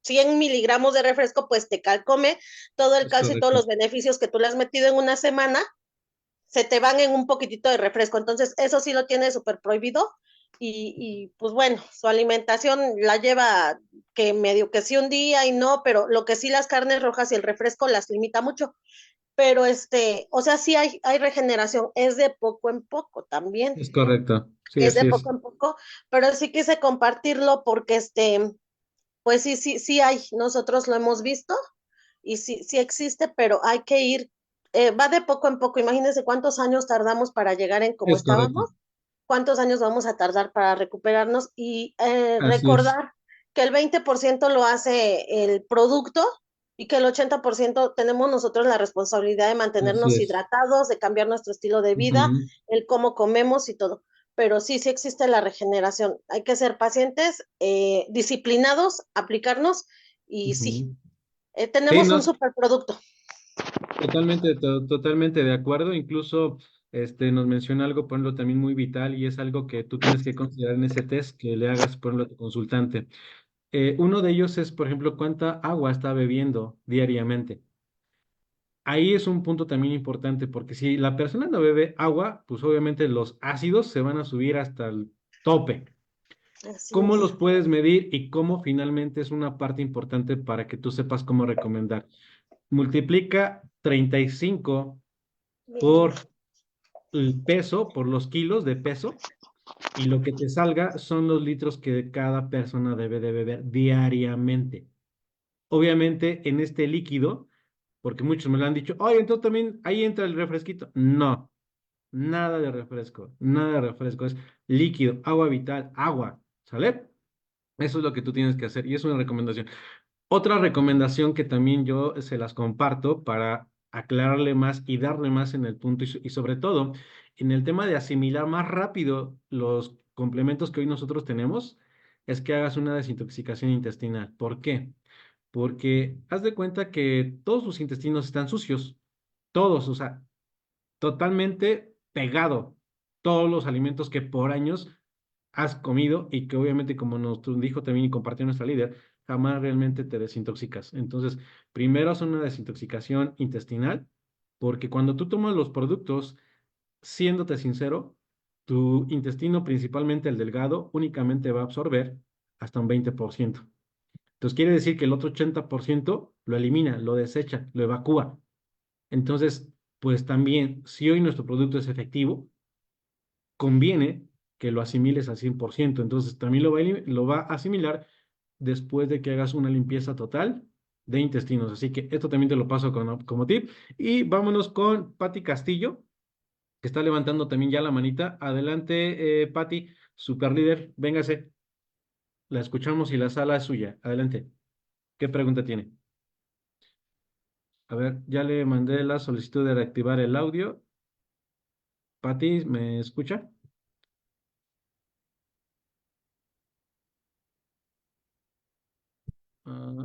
100 miligramos de refresco, pues te calcome todo el Es calcio y todos correcto. los beneficios que tú le has metido en una semana se te van en un poquitito de refresco. Entonces, eso sí lo tiene súper prohibido. Pues bueno, su alimentación la lleva que medio que sí un día y no, pero lo que sí las carnes rojas y el refresco las limita mucho. Pero o sea, sí hay regeneración, es de poco en poco también, Es correcto. Sí, es de así es. poco en poco, pero sí quise compartirlo porque pues sí, sí, sí hay, nosotros lo hemos visto y sí, sí existe, pero hay que ir, va de poco en poco. Imagínense cuántos años tardamos para llegar en como Es correcto. estábamos, cuántos años vamos a tardar para recuperarnos y Así es. recordar que el 20% lo hace el producto y que el 80% tenemos nosotros la responsabilidad de Así mantenernos es. hidratados, de cambiar nuestro estilo de vida, Ujú. el cómo comemos y todo. Pero sí, sí existe la regeneración. Hay que ser pacientes, disciplinados, aplicarnos y sí, Ujú. Sí, tenemos un no, superproducto. totalmente de acuerdo. Incluso nos menciona algo, por ejemplo, también muy vital y es algo que tú tienes que considerar en ese test que le hagas, por ejemplo, a tu consultante. Uno de ellos es, por ejemplo, cuánta agua está bebiendo diariamente. Ahí es un punto también importante porque si la persona no bebe agua, pues obviamente los ácidos se van a subir hasta el tope. Así ¿Cómo es. los puedes medir y cómo finalmente es una parte importante para que tú sepas cómo recomendar? Multiplica 35 por el peso, por los kilos de peso, y lo que te salga son los litros que cada persona debe de beber diariamente. Obviamente en este líquido, porque muchos me lo han dicho, oye, entonces también ahí entra el refresquito. No, nada de refresco, nada de refresco, es líquido, agua vital, agua, ¿sale? Eso es lo que tú tienes que hacer y es una recomendación. Otra recomendación que también yo se las comparto para aclararle más y darle más en el punto y sobre todo en el tema de asimilar más rápido los complementos que hoy nosotros tenemos, es que hagas una desintoxicación intestinal. ¿Por qué? Porque haz de cuenta que todos tus intestinos están sucios, todos, o sea, totalmente pegado, todos los alimentos que por años has comido y que obviamente, como nos dijo también y compartió nuestra líder, jamás realmente te desintoxicas. Entonces, primero haz una desintoxicación intestinal, porque cuando tú tomas los productos, siéndote sincero, tu intestino, principalmente el delgado, únicamente va a absorber hasta un 20%. Entonces, quiere decir que el otro 80% lo elimina, lo desecha, lo evacúa. Entonces, pues también, si hoy nuestro producto es efectivo, conviene que lo asimiles al 100%. Entonces, también lo va a asimilar después de que hagas una limpieza total de intestinos. Así que esto también te lo paso como tip. Y vámonos con Patti Castillo, que está levantando también ya la manita. Adelante, Patti, super líder, véngase. La escuchamos y la sala es suya. Adelante. ¿Qué pregunta tiene? A ver, ya le mandé la solicitud de reactivar el audio. Patti, ¿me escucha?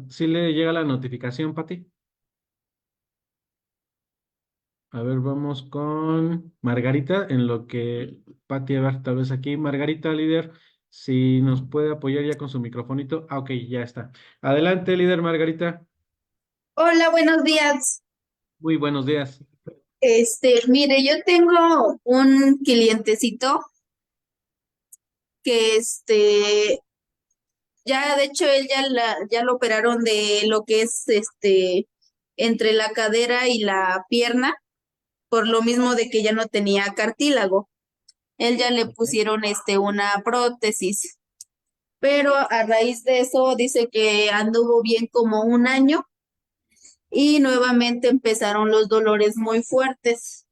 ¿Sí le llega la notificación, Pati? A ver, vamos con Margarita, en lo que Pati, a ver, tal vez aquí. Margarita, líder, si nos puede apoyar ya con su microfonito. Ah, ok, ya está. Adelante, líder Margarita. Hola, buenos días. Muy buenos días. Mire, yo tengo un clientecito que ya de hecho él ya lo operaron de lo que es entre la cadera y la pierna, por lo mismo de que ya no tenía cartílago. Él ya le Ok. pusieron una prótesis, pero a raíz de eso dice que anduvo bien como un año y nuevamente empezaron los dolores muy fuertes.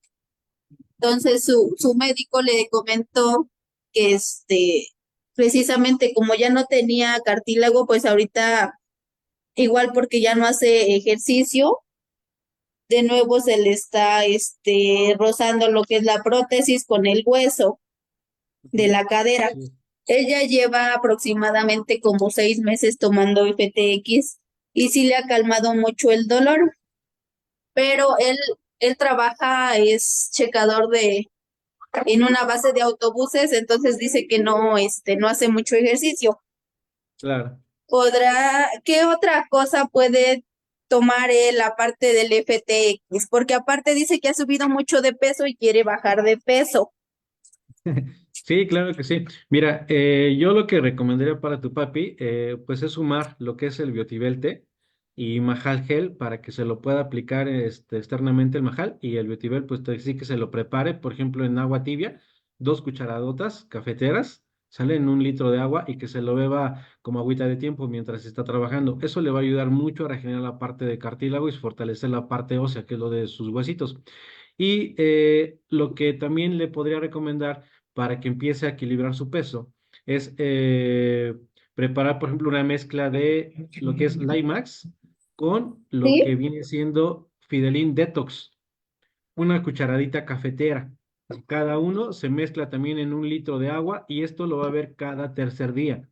Entonces su médico le comentó que precisamente como ya no tenía cartílago, pues ahorita igual porque ya no hace ejercicio, de nuevo se le está rozando lo que es la prótesis con el hueso de Ujú. la cadera. Sí. Ella lleva aproximadamente como 6 meses tomando FTX y sí le ha calmado mucho el dolor, pero él trabaja, es checador en una base de autobuses, entonces dice que no hace mucho ejercicio. Claro. ¿Qué otra cosa puede tomar él aparte del FTX? Porque aparte dice que ha subido mucho de peso y quiere bajar de peso. Sí, claro que sí. Mira, yo lo que recomendaría para tu papi, pues es sumar lo que es el Biotivel T y Majal Gel para que se lo pueda aplicar externamente el Majal y el Biotivel, pues sí que se lo prepare, por ejemplo, en agua tibia, 2 cucharadotas cafeteras, sale en 1 litro de agua y que se lo beba como agüita de tiempo mientras está trabajando. Eso le va a ayudar mucho a regenerar la parte de cartílago y fortalecer la parte ósea, que es lo de sus huesitos. Y lo que también le podría recomendar para que empiece a equilibrar su peso es preparar, por ejemplo, una mezcla de lo que es Limax con lo que ¿Sí? viene siendo Fidelin Detox, 1 cucharadita cafetera. Cada uno se mezcla también en 1 litro de agua y esto lo va a ver cada tercer día,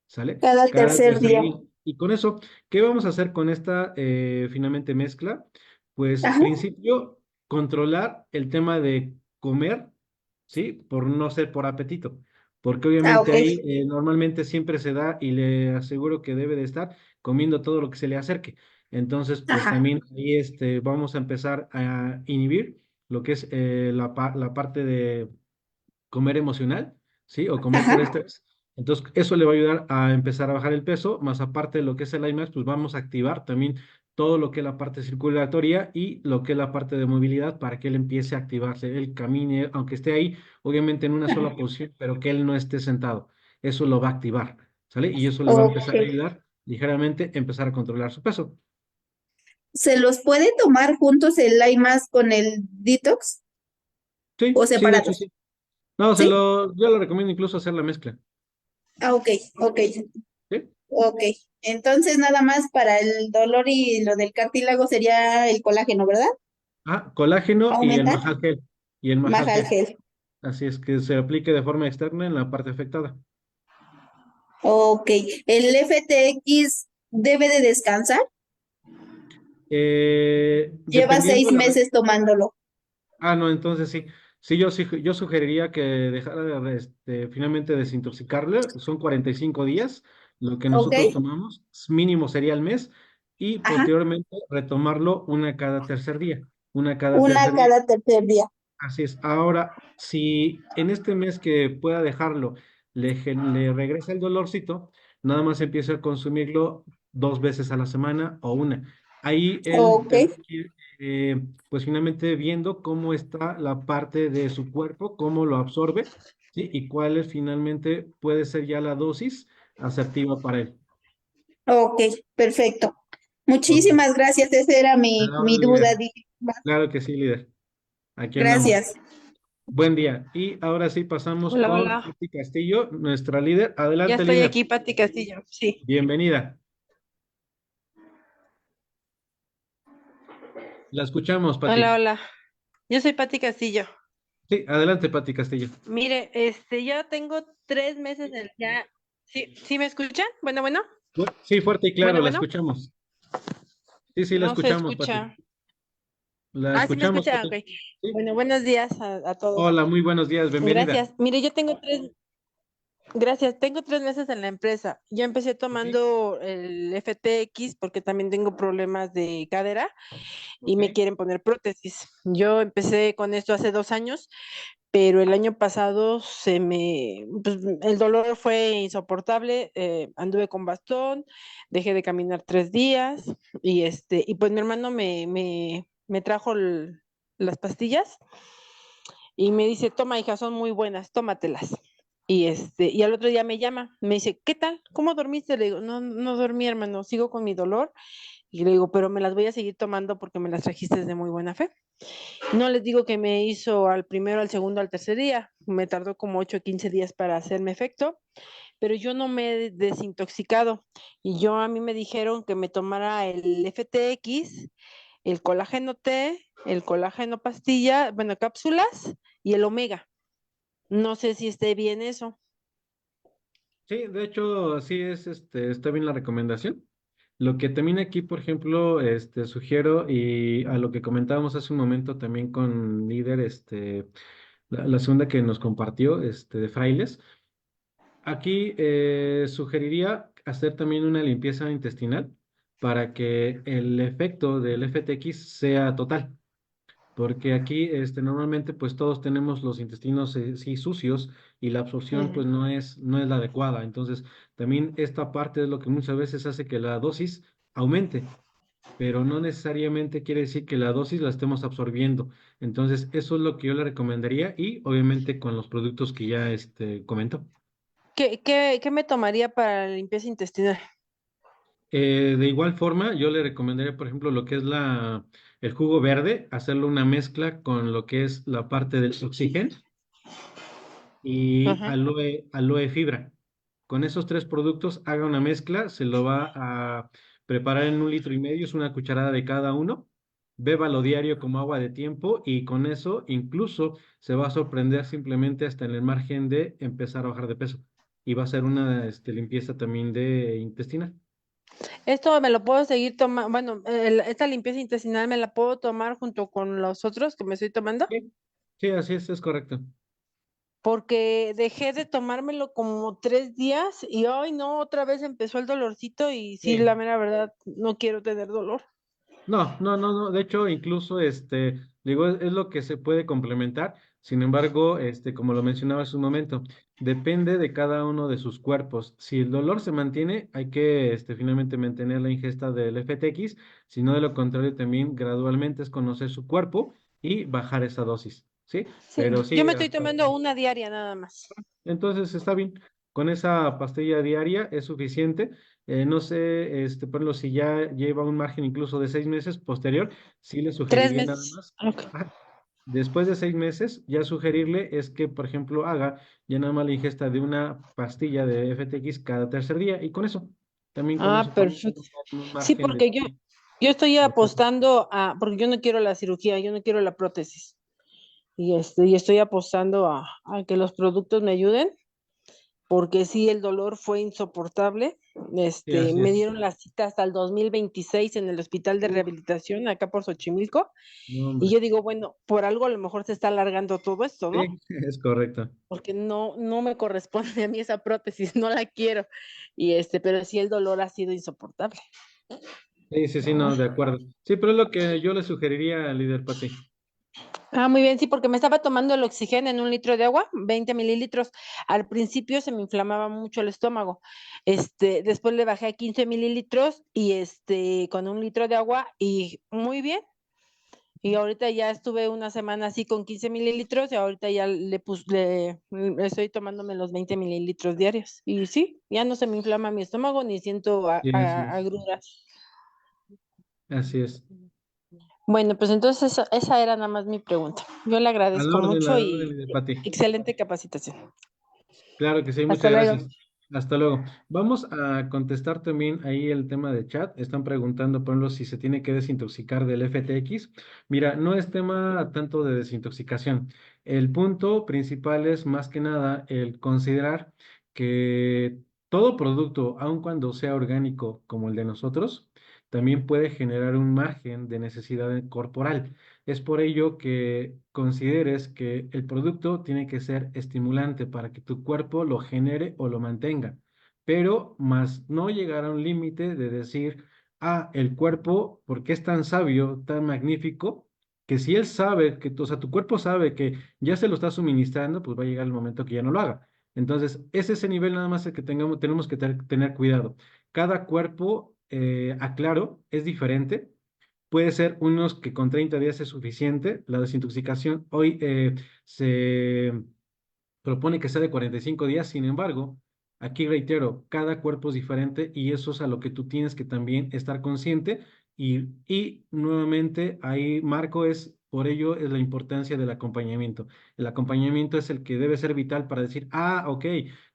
¿sale? Cada Cada tercer tercer día. día. Y con eso, ¿qué vamos a hacer con esta finalmente mezcla? Pues Ajá. principio, controlar el tema de comer, ¿sí? Por no ser por apetito, porque Ah, obviamente ok. ahí normalmente siempre se da y le aseguro que debe de estar comiendo todo lo que se le acerque. Entonces, pues Ajá. también ahí vamos a empezar a inhibir lo que es la parte de comer emocional, ¿sí? O comer por Ajá. estrés. Entonces, eso le va a ayudar a empezar a bajar el peso, más aparte de lo que es el IMAX, pues vamos a activar también todo lo que es la parte circulatoria y lo que es la parte de movilidad para que él empiece a activarse, él camine, aunque esté ahí, obviamente en una sola posición, pero que él no esté sentado. Eso lo va a activar, ¿sale? Y eso le va a Ok. empezar a ayudar ligeramente a empezar a controlar su peso. ¿Se los puede tomar juntos el más con el detox o Sí, sí, de hecho separados? sí. No, ¿Sí? yo le recomiendo incluso hacer la mezcla. Ah, ok, ok, ¿Sí? ok. Entonces nada más para el dolor y lo del cartílago sería el colágeno, ¿verdad? Ah, colágeno y el Aumentar. Majal Gel. Y el Majal Majal Gel. gel. Así es que se aplique de forma externa en la parte afectada. Ok. ¿El FTX debe de descansar? Lleva Dependiendo 6 meses tomándolo. Ah, no, entonces sí. Sí, yo sugeriría que dejara de finalmente desintoxicarle. Son 45 días. Lo que Ok. nosotros tomamos mínimo sería al mes y Ajá. posteriormente retomarlo una cada tercer día. Una cada Una tercer día. cada tercer día. Así es. Ahora, si en este mes que pueda dejarlo le regresa el dolorcito, nada más empieza a consumirlo 2 veces a la semana o una. Ahí él Ok. tendrá que ir, pues finalmente viendo cómo está la parte de su cuerpo, cómo lo absorbe, ¿sí? Y cuál es finalmente puede ser ya la dosis asertiva para él. Ok. Perfecto. Ok. Muchísimas gracias. Esa era A mi, la mi orden, duda. líder. Claro que sí, líder. Aquí andamos. Gracias. Buen día. Y ahora sí pasamos Hola, con hola. Pati Castillo, nuestra líder. Ya Adelante, estoy líder. aquí, Pati Castillo. Sí. Bienvenida. La escuchamos, Hola, Pati. hola. Yo soy Pati Castillo. Sí, adelante, Pati Castillo. Mire, yo tengo 3 meses ya. ¿Sí, sí me escuchan? Bueno, bueno. Sí, fuerte y claro, Bueno, la bueno, escuchamos. Sí, sí, la no se escuchamos, Pati. escucha. La Ah, sí me escuchamos, escucha, ah, Pati. ok. Sí. Bueno, buenos días a todos. Hola, muy buenos días, bienvenida. Gracias. Mire, yo tengo gracias, tengo 3 meses en la empresa. Yo empecé Ok, tomando el FTX porque también tengo problemas de cadera y ok. me quieren poner prótesis. Yo empecé con esto hace 2 años, pero el año pasado pues, el dolor fue insoportable. Anduve con bastón, dejé de caminar 3 días y pues mi hermano me trajo las pastillas y me dice, toma, hija, son muy buenas, tómatelas. Y al otro día me llama, me dice, ¿qué tal? ¿Cómo dormiste? Le digo, no, no dormí, hermano, sigo con mi dolor. Y le digo, pero me las voy a seguir tomando porque me las trajiste de muy buena fe. No les digo que me hizo al primero, al segundo, al tercer día. Me tardó como 8 o 15 días para hacerme efecto, pero yo no me he desintoxicado. A mí me dijeron que me tomara el FTX, el colágeno T, el colágeno pastilla, bueno, cápsulas y el omega. No sé si esté bien eso. Sí, de hecho, así es, está bien la recomendación. Lo que también aquí, por ejemplo, sugiero y a lo que comentábamos hace un momento también con líder, la segunda que nos compartió, de frailes, aquí sugeriría hacer también una limpieza intestinal para que el efecto del FTX sea total. Porque aquí normalmente pues todos tenemos los intestinos sí sucios y la absorción Ujú. pues no es la adecuada. Entonces también esta parte es lo que muchas veces hace que la dosis aumente, pero no necesariamente quiere decir que la dosis la estemos absorbiendo. Entonces eso es lo que yo le recomendaría y obviamente con los productos que ya comentó. ¿Qué me tomaría para la limpieza intestinal? De igual forma, yo le recomendaría, por ejemplo, lo que es el jugo verde, hacerlo una mezcla con lo que es la parte del oxígeno y Ajá. aloe fibra. Con esos tres productos haga una mezcla, se lo va a preparar en 1,5 litros, es una cucharada de cada uno. Bébalo diario como agua de tiempo y con eso incluso se va a sorprender simplemente hasta en el margen de empezar a bajar de peso. Y va a ser una limpieza también de intestinal. Esto me lo puedo seguir tomando, bueno, esta limpieza intestinal me la puedo tomar junto con los otros que me estoy tomando, Sí, sí, así es correcto. porque dejé de tomármelo como 3 días y hoy no, otra vez empezó el dolorcito y sí, la Sí. mera verdad, no quiero tener dolor. No, no, no, no. De hecho, incluso, digo, es lo que se puede complementar. Sin embargo, como lo mencionaba hace un momento, depende de cada uno de sus cuerpos. Si el dolor se mantiene, hay que, finalmente mantener la ingesta del FTX. Si no, de lo contrario, también gradualmente es conocer su cuerpo y bajar esa dosis, ¿sí? Sí, Pero yo sí, me estoy tomando una diaria nada más. entonces está bien. Con esa pastilla diaria es suficiente. No sé, por ejemplo, si ya lleva un margen incluso de 6 meses posterior, sí le Tres sugeriría nada meses. más. Ok. Ajá. Después de 6 meses, ya sugerirle es que, por ejemplo, haga ya nada más la ingesta de una pastilla de FTX cada tercer día y también con Ah, eso podemos perfecto. estar en un Sí, margen porque yo estoy de cuatro. apostando porque yo no quiero la cirugía, yo no quiero la prótesis. Y estoy apostando a que los productos me ayuden, porque sí, el dolor fue insoportable. Sí, así Me es. dieron la cita hasta el 2026 en el hospital de Uf, rehabilitación, acá por Xochimilco, no, y hombre. yo digo, bueno, por algo a lo mejor se está alargando todo esto, ¿no? Sí, es correcto. Porque no, no me corresponde a mí esa prótesis, no la quiero. Pero sí el dolor ha sido insoportable. Sí, sí, sí, no, de acuerdo. Sí, pero es lo que yo le sugeriría al líder Pati. Ah, muy bien, sí, porque me estaba tomando el oxígeno en 1 litro de agua, 20 mililitros. Al principio se me inflamaba mucho el estómago. Después le bajé a 15 mililitros con 1 litro de agua y muy bien. Y ahorita ya estuve una semana así con 15 mililitros y ahorita ya estoy tomándome los 20 mililitros diarios. Y sí, ya no se me inflama mi estómago ni siento Sí, así es. agruras. Así es. Bueno, pues entonces esa era nada más mi pregunta. Yo le agradezco A mucho la orden, y líder Pati. excelente capacitación. Claro que sí, Hasta muchas luego. gracias. Hasta luego. Vamos a contestar también ahí el tema de chat. Están preguntando, por ejemplo, si se tiene que desintoxicar del FTX. Mira, no es tema tanto de desintoxicación. El punto principal es más que nada el considerar que todo producto, aun cuando sea orgánico como el de nosotros, también puede generar un margen de necesidad corporal. Es por ello que consideres que el producto tiene que ser estimulante para que tu cuerpo lo genere o lo mantenga, pero más no llegar a un límite de decir, ah, el cuerpo, ¿por qué es tan sabio, tan magnífico? Que si él sabe que, o sea, tu cuerpo sabe que ya se lo está suministrando, pues va a llegar el momento que ya no lo haga. Entonces, es ese nivel nada más el que tenemos que tener cuidado. Cada cuerpo, aclaro, es diferente. Puede ser unos que con 30 días es suficiente. La desintoxicación hoy se propone que sea de 45 días. Sin embargo, aquí reitero, cada cuerpo es diferente y eso es a lo que tú tienes que también estar consciente. Y nuevamente ahí marco es, por ello es la importancia del acompañamiento. El acompañamiento es el que debe ser vital para decir, ah, ok,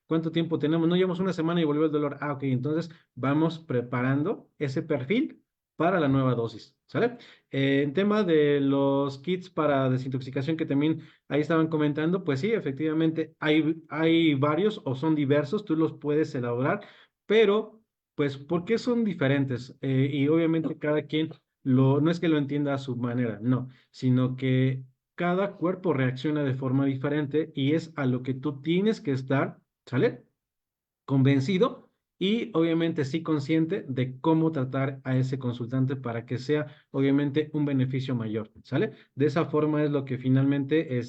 ¿cuánto tiempo tenemos? No llevamos una semana y volvió el dolor. Ah, ok, entonces vamos preparando ese perfil para la nueva dosis, ¿sale? En tema de los kits para desintoxicación que también ahí estaban comentando, pues sí, efectivamente hay varios o son diversos, tú los puedes elaborar, pero pues ¿por qué son diferentes? Y obviamente cada quien no es que lo entienda a su manera, no, sino que cada cuerpo reacciona de forma diferente y es a lo que tú tienes que estar, ¿sale? Convencido y obviamente sí consciente de cómo tratar a ese consultante para que sea obviamente un beneficio mayor, ¿sale? De esa forma es lo que finalmente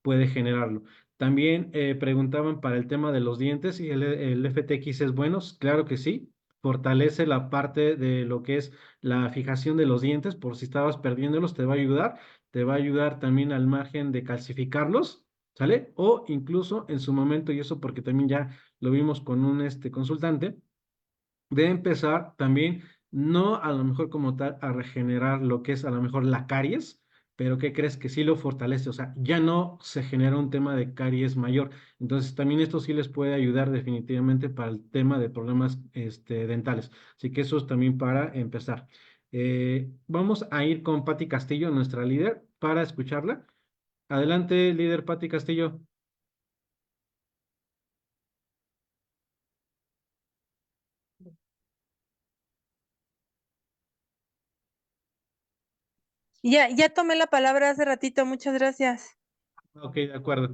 puede generarlo. También preguntaban para el tema de los dientes y el FTX es bueno, claro que sí. Fortalece la parte de lo que es la fijación de los dientes, por si estabas perdiéndolos, te va a ayudar también al margen de calcificarlos, ¿sale? O incluso en su momento, y eso porque también ya lo vimos con un consultante, de empezar también, no a lo mejor como tal a regenerar lo que es a lo mejor la caries, pero ¿qué crees? Que sí lo fortalece, o sea, ya no se genera un tema de caries mayor. Entonces, también esto sí les puede ayudar definitivamente para el tema de problemas dentales. Así que eso es también para empezar. Vamos a ir con Patti Castillo, nuestra líder, para escucharla. Adelante, líder Patti Castillo. Ya tomé la palabra hace ratito, muchas gracias. Ok, de acuerdo.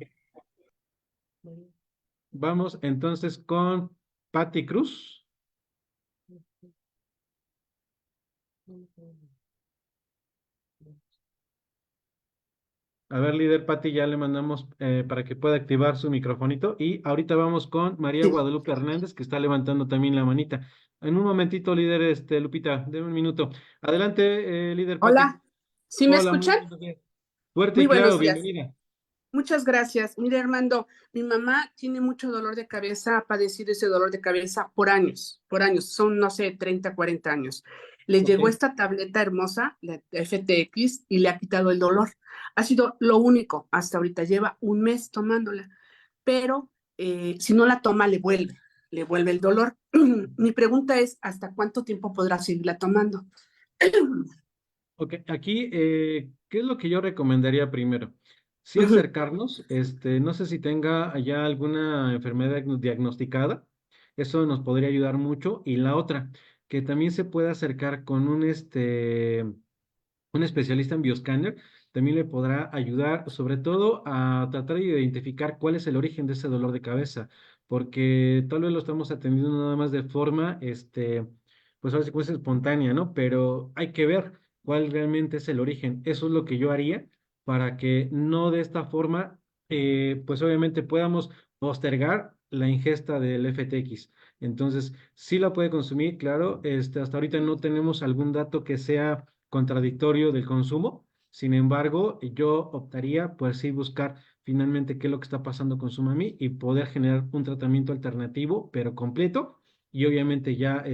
Vamos entonces con Patti Cruz. A ver, líder Patti, ya le mandamos para que pueda activar su microfonito. Y ahorita vamos con María Sí. Guadalupe Hernández, que está levantando también la manita. En un momentito, líder Lupita, denme un minuto. Adelante, líder Patti. Hola, ¿sí me Hola, muy escuchan? buenos días. Fuerte Muy y claro, buenos días. bienvenida. Muchas gracias. Mire, Armando, mi mamá tiene mucho dolor de cabeza, ha padecido ese dolor de cabeza por años, son, no sé, 30, 40 años. Le Ok. llegó esta tableta hermosa, la FTX, y le ha quitado el dolor. Ha sido lo único hasta ahorita, lleva un mes tomándola, pero si no la toma, le vuelve el dolor. Mi pregunta es, ¿hasta cuánto tiempo podrá seguirla tomando? Ok, aquí, ¿qué es lo que yo recomendaría primero? Sí acercarnos, no sé si tenga ya alguna enfermedad diagnosticada, eso nos podría ayudar mucho. Y la otra, que también se puede acercar con un especialista en bioscáner, también le podrá ayudar, sobre todo a tratar de identificar cuál es el origen de ese dolor de cabeza, porque tal vez lo estamos atendiendo nada más de forma, pues a veces es espontánea, ¿no? Pero hay que ver cuál realmente es el origen. Eso es lo que yo haría para que no de esta forma, pues obviamente podamos postergar la ingesta del FTX. Entonces, sí la puede consumir, claro, hasta ahorita no tenemos algún dato que sea contradictorio del consumo. Sin embargo, yo optaría por sí buscar finalmente qué es lo que está pasando con su mami y poder generar un tratamiento alternativo, pero completo. Y obviamente ya,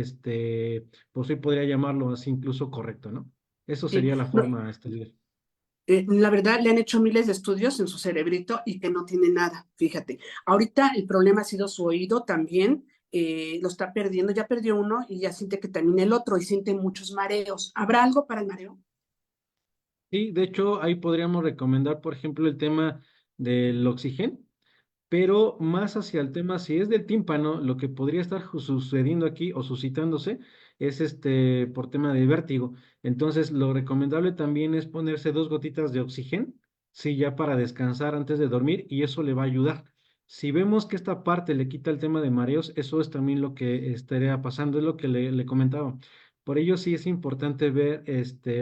pues hoy podría llamarlo así incluso correcto, ¿no? Eso Sí, sería la no, forma, líder. La verdad, le han hecho miles de estudios en su cerebrito y que no tiene nada, fíjate. Ahorita el problema ha sido su oído también, lo está perdiendo, ya perdió uno y ya siente que también el otro y siente muchos mareos. ¿Habrá algo para el mareo? Sí, de hecho, ahí podríamos recomendar, por ejemplo, el tema del oxígeno. pero más hacia el tema, si es del tímpano, lo que podría estar sucediendo aquí o suscitándose es por tema de vértigo. Entonces, lo recomendable también es ponerse 2 gotitas de oxígeno, sí, ya para descansar antes de dormir, y eso le va a ayudar. Si vemos que esta parte le quita el tema de mareos, eso es también lo que estaría pasando, es lo que le comentaba. Por ello sí es importante ver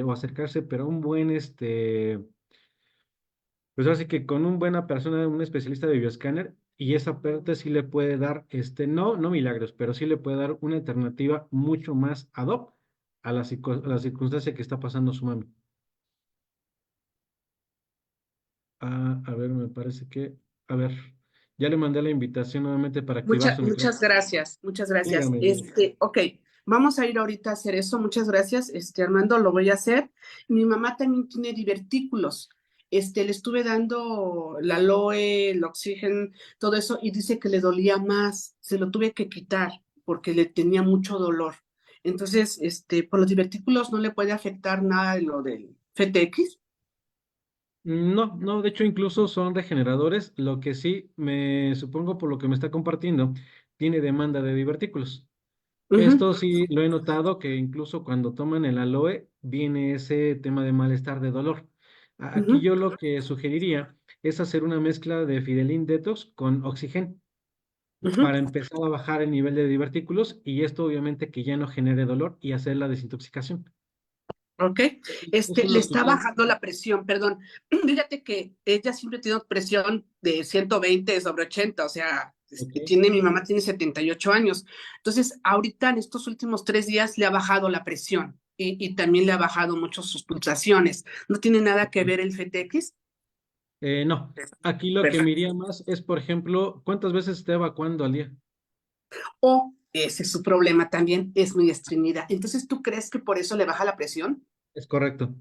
o acercarse, pero a un buen pues así que con una buena persona, un especialista de bioescáner, y esa parte sí le puede dar, no milagros, pero sí le puede dar una alternativa mucho más ad hoc a a la circunstancia que está pasando su mami. Ah, a ver, me parece que, a ver, ya le mandé la invitación nuevamente para activar su micrófono. Muchas gracias, muchas gracias. Dígame. Ok, vamos a ir ahorita a hacer eso. Muchas gracias, Armando, lo voy a hacer. Mi mamá también tiene divertículos. Le estuve dando la aloe, el oxígeno, todo eso, y dice que le dolía más. Se lo tuve que quitar porque le tenía mucho dolor. Entonces, por los divertículos no le puede afectar nada de lo del FTX. No, no, de hecho incluso son regeneradores, lo que sí me supongo por lo que me está compartiendo, tiene demanda de divertículos. Ujú, Esto sí lo he notado que incluso cuando toman el aloe viene ese tema de malestar de dolor. Aquí ujú, yo lo que sugeriría es hacer una mezcla de Fidelin Detox con Oxygen ujú. para empezar a bajar el nivel de divertículos y esto obviamente que ya no genere dolor y hacer la desintoxicación. Ok, Eso es le lo que está yo... bajando la presión, perdón. Fíjate que ella siempre ha tenido presión de 120/80, o sea, Ok. mi mamá tiene 78 años. Entonces, ahorita en estos últimos 3 días le ha bajado la presión y también le ha bajado mucho sus pulsaciones. ¿No tiene nada que ver el FTX? No, aquí lo que me Perfecto. iría más es, por ejemplo, ¿cuántas veces está evacuando al día? O ese es su problema también, es muy estreñida. Entonces, ¿tú crees que por eso le baja la presión? Es correcto.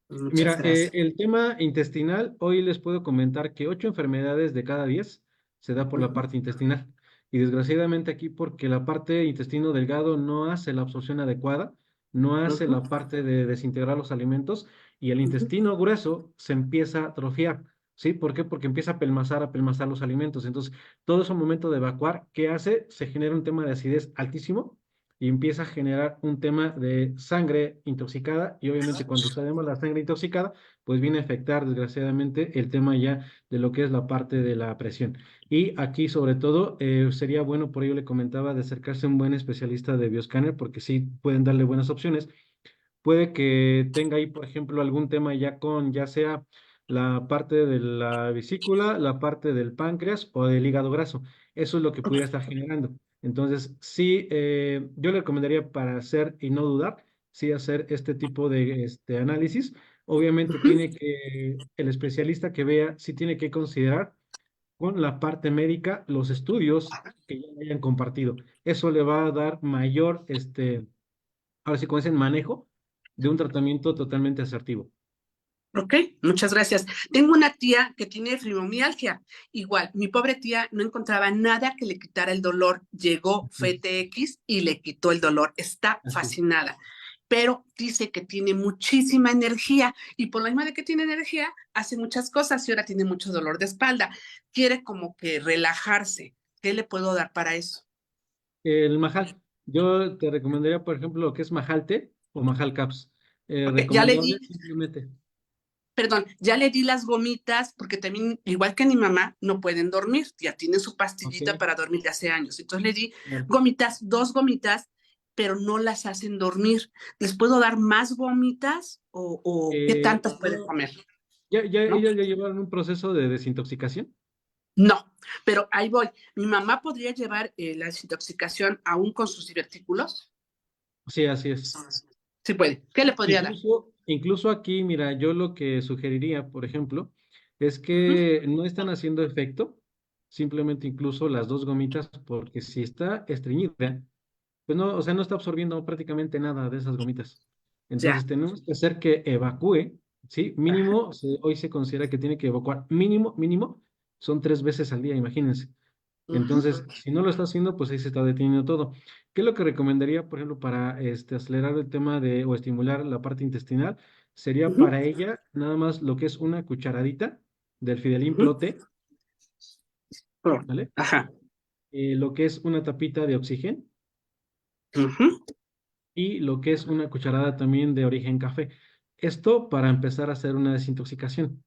Muchas Mira, gracias. el tema intestinal, hoy les puedo comentar que 8 enfermedades de cada 10 se da por la Ujú, parte intestinal. Y desgraciadamente aquí porque la parte intestino delgado no hace la absorción adecuada, no hace ujú, la parte de desintegrar los alimentos y el ujú. intestino grueso se empieza a atrofiar. ¿Sí? ¿Por qué? Porque empieza a pelmazar los alimentos. Entonces, todo es un momento de evacuar. ¿Qué hace? Se genera un tema de acidez altísimo y empieza a generar un tema de sangre intoxicada y obviamente cuando sabemos la sangre intoxicada, pues viene a afectar desgraciadamente el tema ya de lo que es la parte de la presión. Y aquí sobre todo sería bueno, por ello le comentaba, de acercarse a un buen especialista de bioscáner porque sí pueden darle buenas opciones. Puede que tenga ahí, por ejemplo, algún tema ya con, ya sea la parte de la vesícula, la parte del páncreas o del hígado graso. Eso es lo que pudiera estar generando. Entonces, sí, yo le recomendaría para hacer y no dudar, sí hacer este tipo de análisis. Obviamente Ujú. tiene que, el especialista que vea, sí tiene que considerar con la parte médica los estudios que ya hayan compartido. Eso le va a dar mayor, ahora sí, como dicen, manejo de un tratamiento totalmente asertivo. Ok, muchas gracias. Tengo una tía que tiene fibromialgia. Igual, mi pobre tía no encontraba nada que le quitara el dolor. Llegó Sí, FTX y le quitó el dolor. Está así es. fascinada, pero dice que tiene muchísima energía y por la misma de que tiene energía, hace muchas cosas y ahora tiene mucho dolor de espalda. Quiere como que relajarse. ¿Qué le puedo dar para eso? El Majal, yo te recomendaría, por ejemplo, lo que es Majalte o Majal Caps. Ok, ya le Recomendable di, simplemente. perdón, ya le di las gomitas porque también, igual que mi mamá, no pueden dormir, ya tienen su Ok. pastillita para dormir de hace años. Entonces le di Claro. gomitas, 2 gomitas, pero no las hacen dormir. ¿Les puedo dar más gomitas o qué tantas puede No, comer? ya ¿No? ellas ya llevaron un proceso de desintoxicación. No, pero ahí voy. Mi mamá podría llevar la desintoxicación aún con sus divertículos. Sí, así es. Sí puede. ¿Qué le podría dar? Incluso aquí, mira, yo lo que sugeriría, por ejemplo, es Ujú, que no están haciendo efecto, simplemente incluso las 2 gomitas, porque si está estreñida, pues no, o sea, no está absorbiendo prácticamente nada de esas gomitas. ya. Entonces tenemos que hacer que evacúe, ¿sí? Ajá. Mínimo, hoy se considera que tiene que evacuar mínimo, son 3 veces al día, imagínense. Ujú, Entonces, si no lo está haciendo, pues ahí se está deteniendo todo. ¿Qué es lo que recomendaría, por ejemplo, para acelerar el tema de o estimular la parte intestinal? Sería ujú, para ella nada más lo que es una cucharadita del Fidelin ujú. Pro T ¿vale? Ajá. Lo que es una tapita de oxígeno Ujú, y lo que es una cucharada también de origen café. Esto para empezar a hacer una desintoxicación.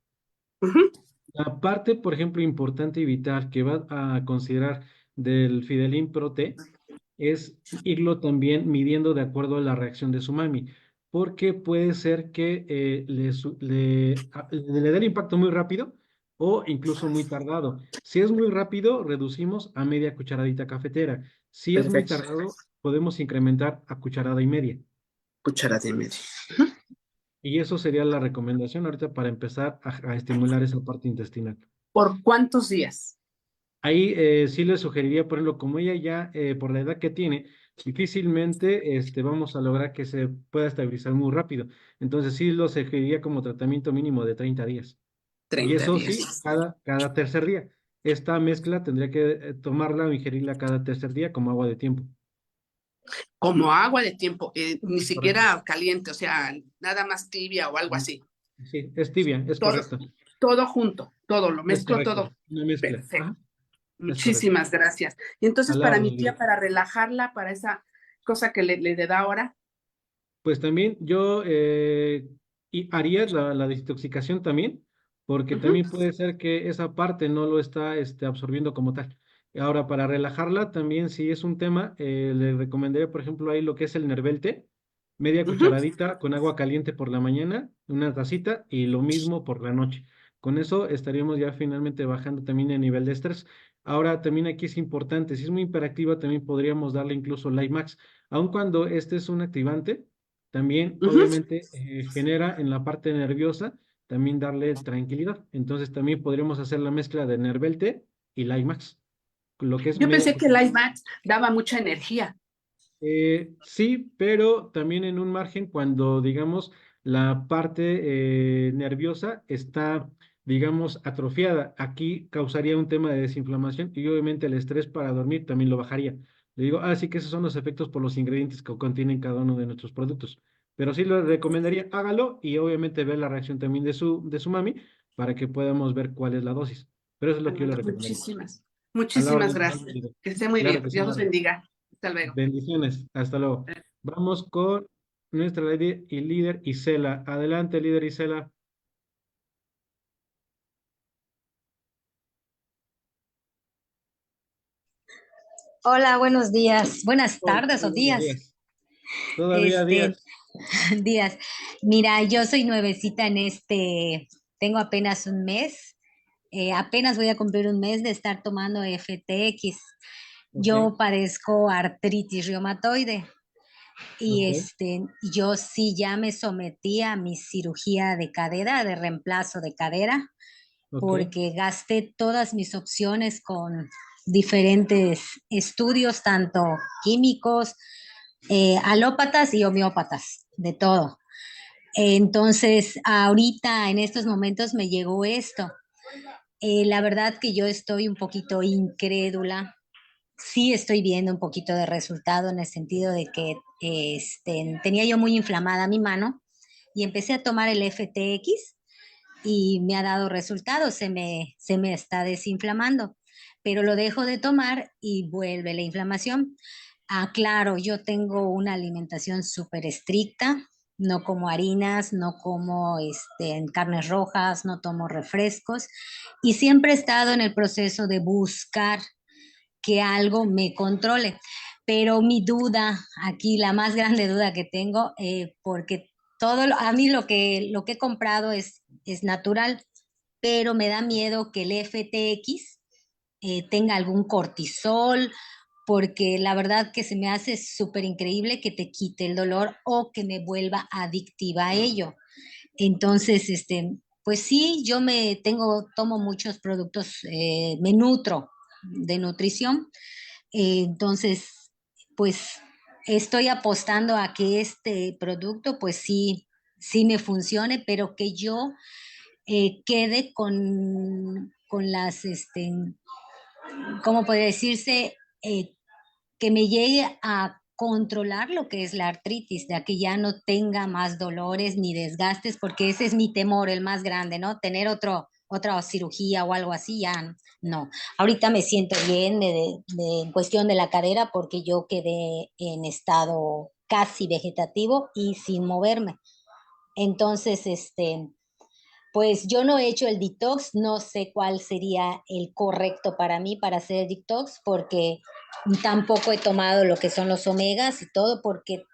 ujú. La parte, por ejemplo, importante y vital que va a considerar del Fidelin Pro T es irlo también midiendo de acuerdo a la reacción de su mami, porque puede ser que le dé el impacto muy rápido o incluso muy tardado. Si es muy rápido, reducimos a media cucharadita cafetera. Si es muy Perfecto. tardado, podemos incrementar a cucharada y media. Cucharada y media. Y eso sería la recomendación ahorita para empezar a estimular esa parte intestinal. ¿Por cuántos días? Ahí sí le sugeriría, por ejemplo, como ella ya, por la edad que tiene, difícilmente vamos a lograr que se pueda estabilizar muy rápido. Entonces sí lo sugeriría como tratamiento mínimo de 30 días. Y 30 eso sí, días. cada tercer día. Esta mezcla tendría que tomarla o ingerirla cada tercer día como agua de tiempo. Como agua de tiempo, ni Es correcto. siquiera caliente, o sea, nada más tibia o algo Mm, así. Sí, es tibia, es Todo, correcto. todo junto, todo, lo Es mezclo correcto. todo. Una mezcla. Perfecto. Ajá, es correcto. Muchísimas gracias. Y entonces Al la para mi orden, tía, Lidia. para relajarla, para esa cosa que le da ahora. Pues también yo haría la desintoxicación también, porque Ujú, también puede ser que esa parte no lo está absorbiendo como tal. Ahora, para relajarla también, si es un tema, le recomendaría, por ejemplo, ahí lo que es el Nervelte, media ujú. cucharadita con agua caliente por la mañana, una tacita, y lo mismo por la noche. Con eso estaríamos ya finalmente bajando también el nivel de estrés. Ahora, también aquí es importante, si es muy hiperactiva, también podríamos darle incluso Max, aun cuando este es un activante. También, Ujú. obviamente, genera en la parte nerviosa también darle tranquilidad. Entonces, también podríamos hacer la mezcla de Nervelte y Limax, lo que es Yo media pensé que cucharada. el IMAX daba mucha energía. Sí, pero también en un margen cuando, digamos, la parte nerviosa está, digamos, atrofiada. Aquí causaría un tema de desinflamación y obviamente el estrés para dormir también lo bajaría. Le digo, sí que esos son los efectos por los ingredientes que contienen cada uno de nuestros productos. Pero sí le recomendaría, hágalo y obviamente ver la reacción también de su mami para que podamos ver cuál es la dosis. Pero eso es lo que yo le recomendaría. Muchísimas, A la muchísimas orden, gracias. Que esté muy claro bien. que sí, Dios los Laura. bendiga. Hasta luego. Bendiciones, hasta luego. Vamos con nuestra lady y líder Isela. Adelante, líder Isela. Hola, buenos días, buenas Hola, tardes o muy buenos días. días. Todavía Este, días. días. Mira, yo soy nuevecita tengo apenas un mes, apenas voy a cumplir un mes de estar tomando FTX. Ok, Yo padezco artritis reumatoide y ok, yo sí ya me sometí a mi cirugía de cadera, de reemplazo de cadera, ok, porque gasté todas mis opciones con diferentes estudios, tanto químicos, alópatas y homeópatas, de todo. Entonces, ahorita en estos momentos me llegó esto. La verdad que yo estoy un poquito incrédula. Sí estoy viendo un poquito de resultado en el sentido de que tenía yo muy inflamada mi mano y empecé a tomar el FTX y me ha dado resultados, se me está desinflamando, pero lo dejo de tomar y vuelve la inflamación. Claro, yo tengo una alimentación súper estricta, no como harinas, no como en carnes rojas, no tomo refrescos y siempre he estado en el proceso de buscar que algo me controle. Pero mi duda, aquí la más grande duda que tengo, porque a mí lo que he comprado es natural, pero me da miedo que el FTX tenga algún cortisol, porque la verdad que se me hace súper increíble que te quite el dolor o que me vuelva adictiva a ello. Entonces, pues sí, tomo muchos productos, me nutro de nutrición, entonces, pues estoy apostando a que este producto, pues sí, sí me funcione, pero que yo quede con ¿cómo puede decirse? Que me llegue a controlar lo que es la artritis, de que ya no tenga más dolores ni desgastes, porque ese es mi temor, el más grande, ¿no? Tener otra cirugía o algo así, ya no. Ahorita me siento bien en cuestión de la cadera porque yo quedé en estado casi vegetativo y sin moverme. Entonces, pues yo no he hecho el detox, no sé cuál sería el correcto para mí para hacer el detox, porque tampoco he tomado lo que son los omegas y todo, porque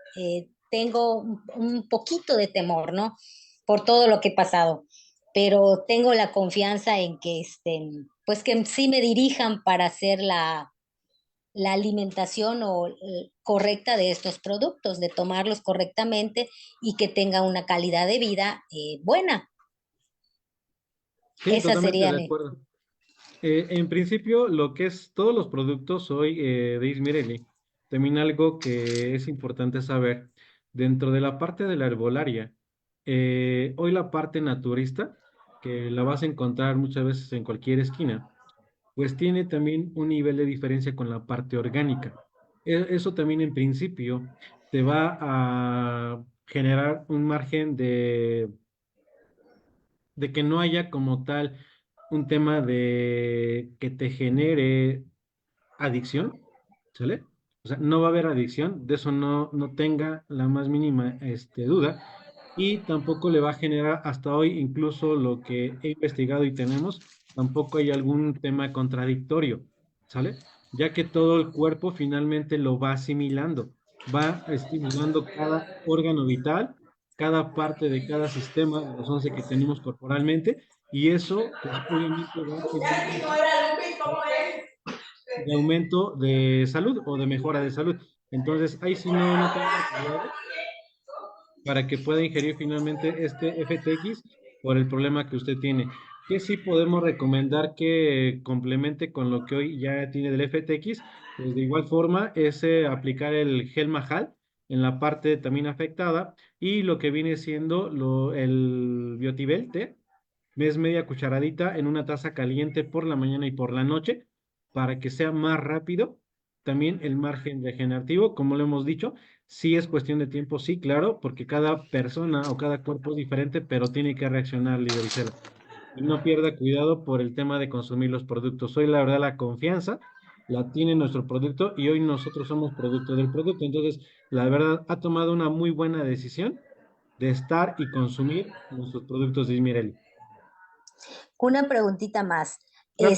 tengo un poquito de temor, ¿no? Por todo lo que he pasado. Pero tengo la confianza en que, pues que sí me dirijan para hacer la alimentación correcta de estos productos, de tomarlos correctamente y que tenga una calidad de vida buena. Sí, Esa totalmente sería de mi. acuerdo. En principio, lo que es todos los productos hoy de Ismirelli, también algo que es importante saber, dentro de la parte de la herbolaria, hoy la parte naturista, que la vas a encontrar muchas veces en cualquier esquina, pues tiene también un nivel de diferencia con la parte orgánica. Eso también en principio te va a generar un margen de que no haya como tal un tema de que te genere adicción, ¿sale? O sea, no va a haber adicción, de eso no tenga la más mínima duda, y tampoco le va a generar hasta hoy, incluso lo que he investigado y tenemos, tampoco hay algún tema contradictorio, ¿sale? Ya que todo el cuerpo finalmente lo va asimilando, va estimulando cada órgano vital, cada parte de cada sistema de los 11 que tenemos corporalmente, y eso, pues obviamente va a tener un de aumento de salud o de mejora de salud. Entonces, ahí sí no tenga cuidado para que pueda ingerir finalmente este FTX por el problema que usted tiene. Que sí podemos recomendar que complemente con lo que hoy ya tiene del FTX, pues de igual forma es aplicar el gel Mahal en la parte también afectada y lo que viene siendo el Biotivel té, es media cucharadita en una taza caliente por la mañana y por la noche para que sea más rápido. También el margen regenerativo, como lo hemos dicho, sí es cuestión de tiempo, sí, claro, porque cada persona o cada cuerpo es diferente, pero tiene que reaccionar, líder Isela. Y no pierda cuidado por el tema de consumir los productos. Hoy, la verdad, la confianza la tiene nuestro producto y hoy nosotros somos producto del producto. Entonces, la verdad, ha tomado una muy buena decisión de estar y consumir nuestros productos de Ismirelli. Una preguntita más. Claro.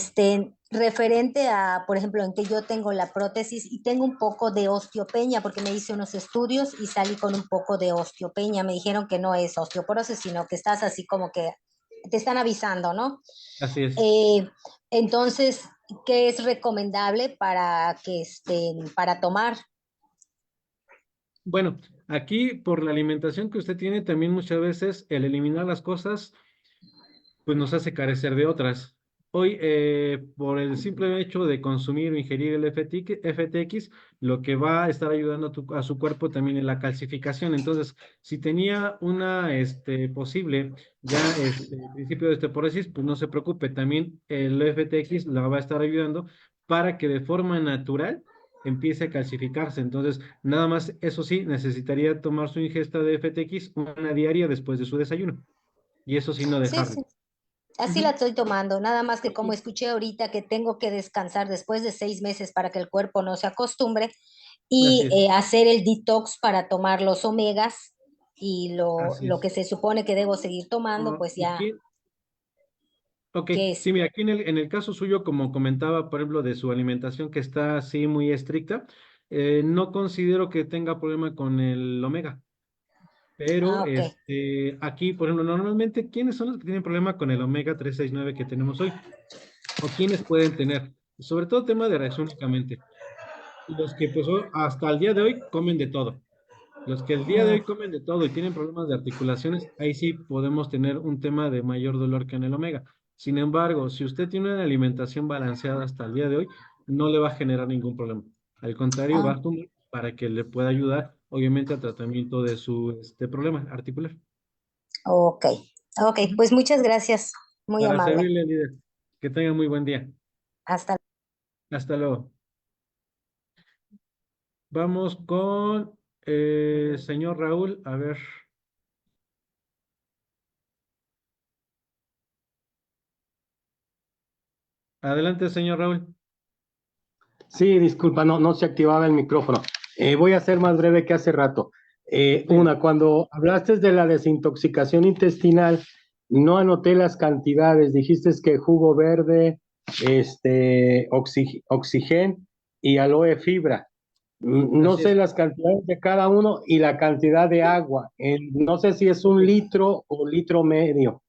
Referente a, por ejemplo, en que yo tengo la prótesis y tengo un poco de osteopenia, porque me hice unos estudios y salí con un poco de osteopenia. Me dijeron que no es osteoporosis, sino que estás así como que te están avisando, ¿no? Así es. Entonces, ¿qué es recomendable para tomar? Bueno, aquí por la alimentación que usted tiene, también muchas veces el eliminar las cosas, pues nos hace carecer de otras. Hoy, por el simple hecho de consumir o ingerir el FTX, lo que va a estar ayudando a su cuerpo también es la calcificación. Entonces, si tenía una posible ya principio de osteoporosis, pues no se preocupe, también el FTX la va a estar ayudando para que de forma natural empiece a calcificarse. Entonces, nada más, eso sí, necesitaría tomar su ingesta de FTX una diaria después de su desayuno. Y eso sí, no Sí, dejarlo. sí. Así la Ujú. estoy tomando, nada más que como escuché ahorita que tengo que descansar después de 6 meses para que el cuerpo no se acostumbre Así y es, hacer el detox para tomar los omegas y así lo es. que se supone que debo seguir tomando, Ah, pues ya aquí, ok, que sí, mira, aquí en el caso suyo, como comentaba, por ejemplo, de su alimentación que está así muy estricta, no considero que tenga problema con el omega, pero ok. aquí, por ejemplo, normalmente, ¿quiénes son los que tienen problema con el omega 369 que tenemos hoy? ¿O quiénes pueden tener? Sobre todo tema de reacción únicamente. Los que pues hasta el día de hoy comen de todo. Los que el día de Mm, hoy comen de todo y tienen problemas de articulaciones, ahí sí podemos tener un tema de mayor dolor que en el omega. Sin embargo, si usted tiene una alimentación balanceada hasta el día de hoy, no le va a generar ningún problema. Al contrario, va ah, a tomar para que le pueda ayudar, obviamente, al tratamiento de su problema articular. ok, ok, Ujú. pues muchas gracias, muy Para amable. servirle, líder. Que tenga muy buen día. Hasta Hasta luego. Vamos con señor Raúl. A ver. Adelante, señor Raúl. Sí, disculpa, no se activaba el micrófono. Voy a ser más breve que hace rato. Cuando hablaste de la desintoxicación intestinal, no anoté las cantidades. Dijiste que jugo verde, oxigén y aloe fibra. No Así sé es. las cantidades de cada uno y la cantidad de agua. No sé si es 1 litro o litro medio.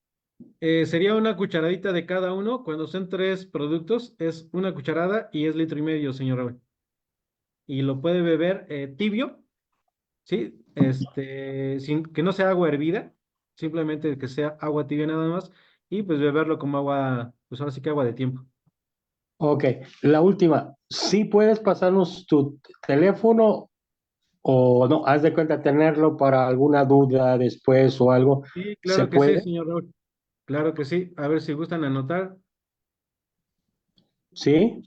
Sería una cucharadita de cada uno. Cuando son 3 productos, es una cucharada y es 1,5 litros, señor Raúl. Y lo puede beber tibio, ¿sí? Sin que no sea agua hervida, simplemente que sea agua tibia nada más. Y pues beberlo como agua, pues ahora sí que agua de tiempo. Ok, la última. ¿Sí puedes pasarnos tu teléfono o no? Haz de cuenta tenerlo para alguna duda después o algo. Sí, ¿Se claro que sí, puede? señor Raúl. Claro que sí. A ver si gustan anotar. ¿Sí?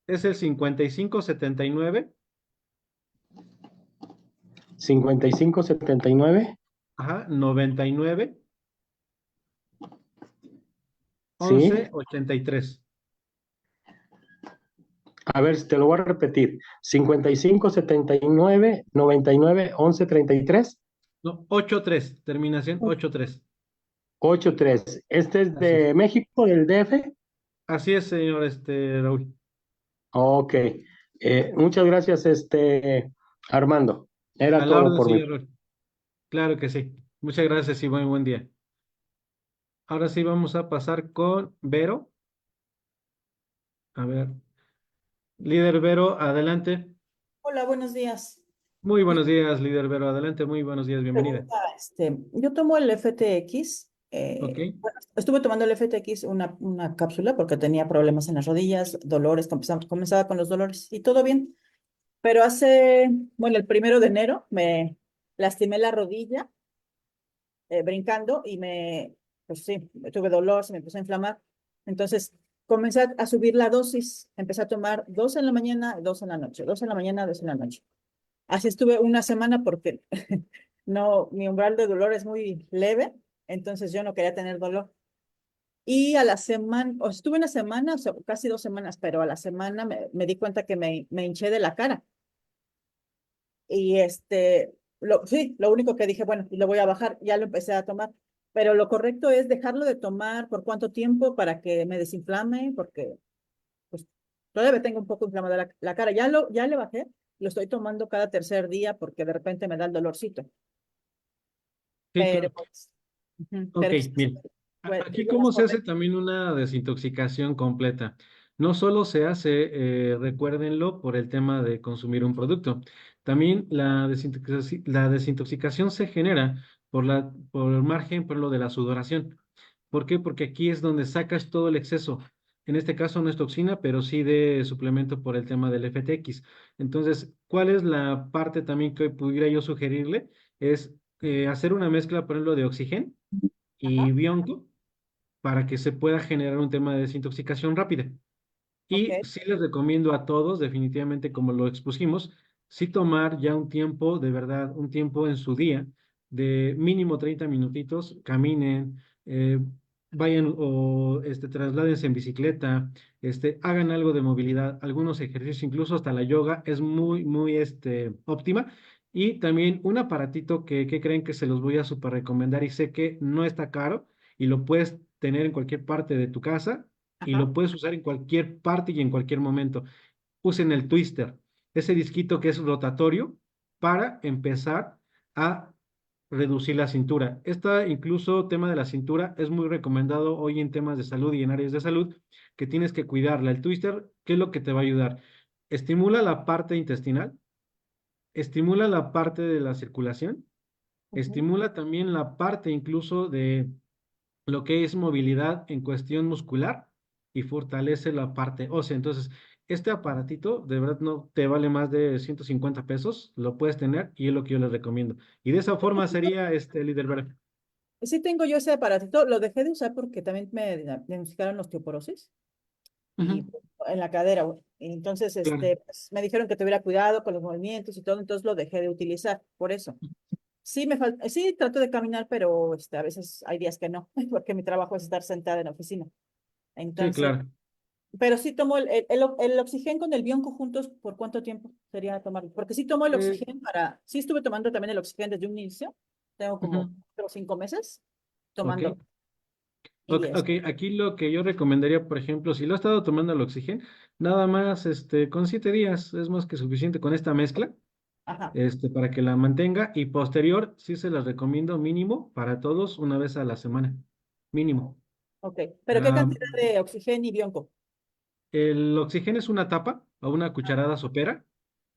Es el 5579, 5579. ajá, 99 11 ¿Sí? 83. A ver, te lo voy a repetir. 5579 99 11 33. No, 83, terminación 83. 83. Este es Así es. de México, del DF. Así es, señor Raúl. Ok. Muchas gracias, Armando. Era A la todo orden, por mí. señor Raúl. Claro que sí. Muchas gracias y buen día. Ahora sí vamos a pasar con Vero. A ver, líder Vero, adelante. Hola, buenos días. Muy Mi buenos días, líder Vero, adelante. Muy buenos días, bienvenida. pregunta, yo tomo el FTX, Ok, bueno, estuve tomando el FTX una cápsula porque tenía problemas en las rodillas, dolores, comenzaba con los dolores y todo bien, pero bueno, el 1 de enero me lastimé la rodilla brincando y pues sí, tuve dolor, se me empezó a inflamar, entonces comencé a subir la dosis, empecé a tomar 2 en la mañana, 2 en la noche, 2 en la mañana, 2 en la noche. Así estuve una semana porque no, mi umbral de dolor es muy leve, entonces yo no quería tener dolor. Y a la semana, o estuve una semana, o sea, casi 2 semanas, pero a la semana me di cuenta que me hinché de la cara. Y sí, lo único que dije, bueno, lo voy a bajar, ya lo empecé a tomar. Pero lo correcto es dejarlo de tomar por cuánto tiempo para que me desinflame, porque pues todavía tengo un poco inflamada la cara. Ya le bajé, lo estoy tomando cada tercer día porque de repente me da el dolorcito. sí, Pero claro. pues, Ok, bien. Aquí sigo las cómo se hace correctas. también una desintoxicación completa. No solo se hace, recuérdenlo, por el tema de consumir un producto. También la desintoxicación se genera por el margen, por lo de la sudoración. ¿Por qué? Porque aquí es donde sacas todo el exceso. En este caso no es toxina, pero sí de suplemento por el tema del FTX. Entonces, ¿cuál es la parte también que pudiera yo sugerirle? Es hacer una mezcla, por ejemplo, de oxígeno y Ajá, Bionco para que se pueda generar un tema de desintoxicación rápida. ok, Y sí les recomiendo a todos, definitivamente como lo expusimos, sí tomar ya un tiempo, de verdad, un tiempo en su día de mínimo 30 minutitos, caminen, vayan o trasládense en bicicleta, hagan algo de movilidad, algunos ejercicios, incluso hasta la yoga es muy, muy óptima. Y también un aparatito que creen que se los voy a súper recomendar y sé que no está caro y lo puedes tener en cualquier parte de tu casa y ajá, lo puedes usar en cualquier parte y en cualquier momento. Usen el twister, ese disquito que es rotatorio para empezar a reducir la cintura. Esta incluso tema de la cintura es muy recomendado hoy en temas de salud y en áreas de salud que tienes que cuidarla. El twister, ¿qué es lo que te va a ayudar? Estimula la parte intestinal, estimula la parte de la circulación, ujú, estimula también la parte incluso de lo que es movilidad en cuestión muscular y fortalece la parte ósea. Entonces, este aparatito de verdad no te vale más de 150 pesos, lo puedes tener y es lo que yo les recomiendo. Y de esa forma sería este líder verde. sí tengo yo ese aparatito, lo dejé de usar porque también me diagnosticaron osteoporosis y Ujú, en la cadera, güey. Entonces, claro. pues, me dijeron que tuviera cuidado con los movimientos y todo, entonces lo dejé de utilizar, por eso. Sí, sí, trato de caminar, pero a veces hay días que no, porque mi trabajo es estar sentada en la oficina. Sí, Entonces, claro. Pero sí tomo el Oxygen con el Bionco juntos, ¿por cuánto tiempo sería tomarlo? Porque sí tomo el Eh, Oxygen sí estuve tomando también el Oxygen desde un inicio. Tengo como ujú, 5 meses ok. tomando. Y Ok, ok, aquí lo que yo recomendaría, por ejemplo, si lo ha estado tomando el oxígeno, nada más con 7 días es más que suficiente con esta mezcla, ajá, para que la mantenga y posterior sí se las recomiendo mínimo para todos una vez a la semana, mínimo. ok. ¿Pero qué Ah, cantidad de Oxygen y Bionco? el oxígeno es una tapa o una cucharada sopera,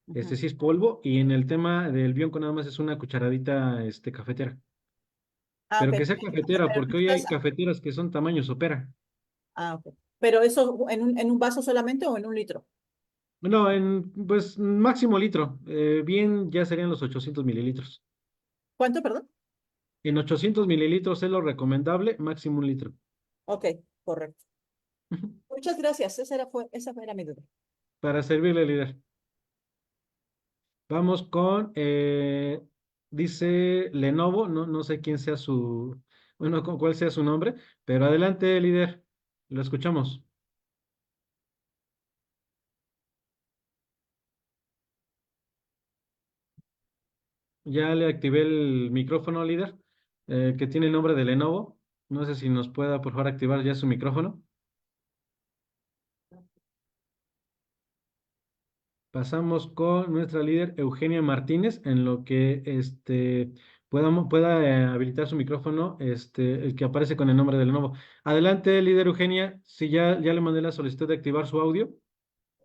Ujú. sí es polvo y en el tema del bionco nada más es una cucharadita, cafetera. Ah, ok. Pero que sea cafetera, Pero porque no hoy hay estás- cafeteras que son tamaño sopera. ok. ¿Pero eso en un vaso solamente o en un litro? No, pues máximo litro. Bien, ya serían los 800 mililitros. ¿Cuánto, perdón? En 800 mililitros es lo recomendable, máximo un litro. Ok, correcto. Muchas gracias. Esa era mi duda. Para servirle, líder. Vamos con, dice Lenovo, no sé quién sea bueno, cuál sea su nombre, pero adelante, líder. Lo escuchamos. Ya le activé el micrófono, líder, que tiene el nombre de Lenovo. No sé si nos pueda, por favor, activar ya su micrófono. Pasamos con nuestra líder Eugenia Martínez en lo que pueda habilitar su micrófono, el que aparece con el nombre del nuevo. Adelante, líder Eugenia, si ya le mandé la solicitud de activar su audio.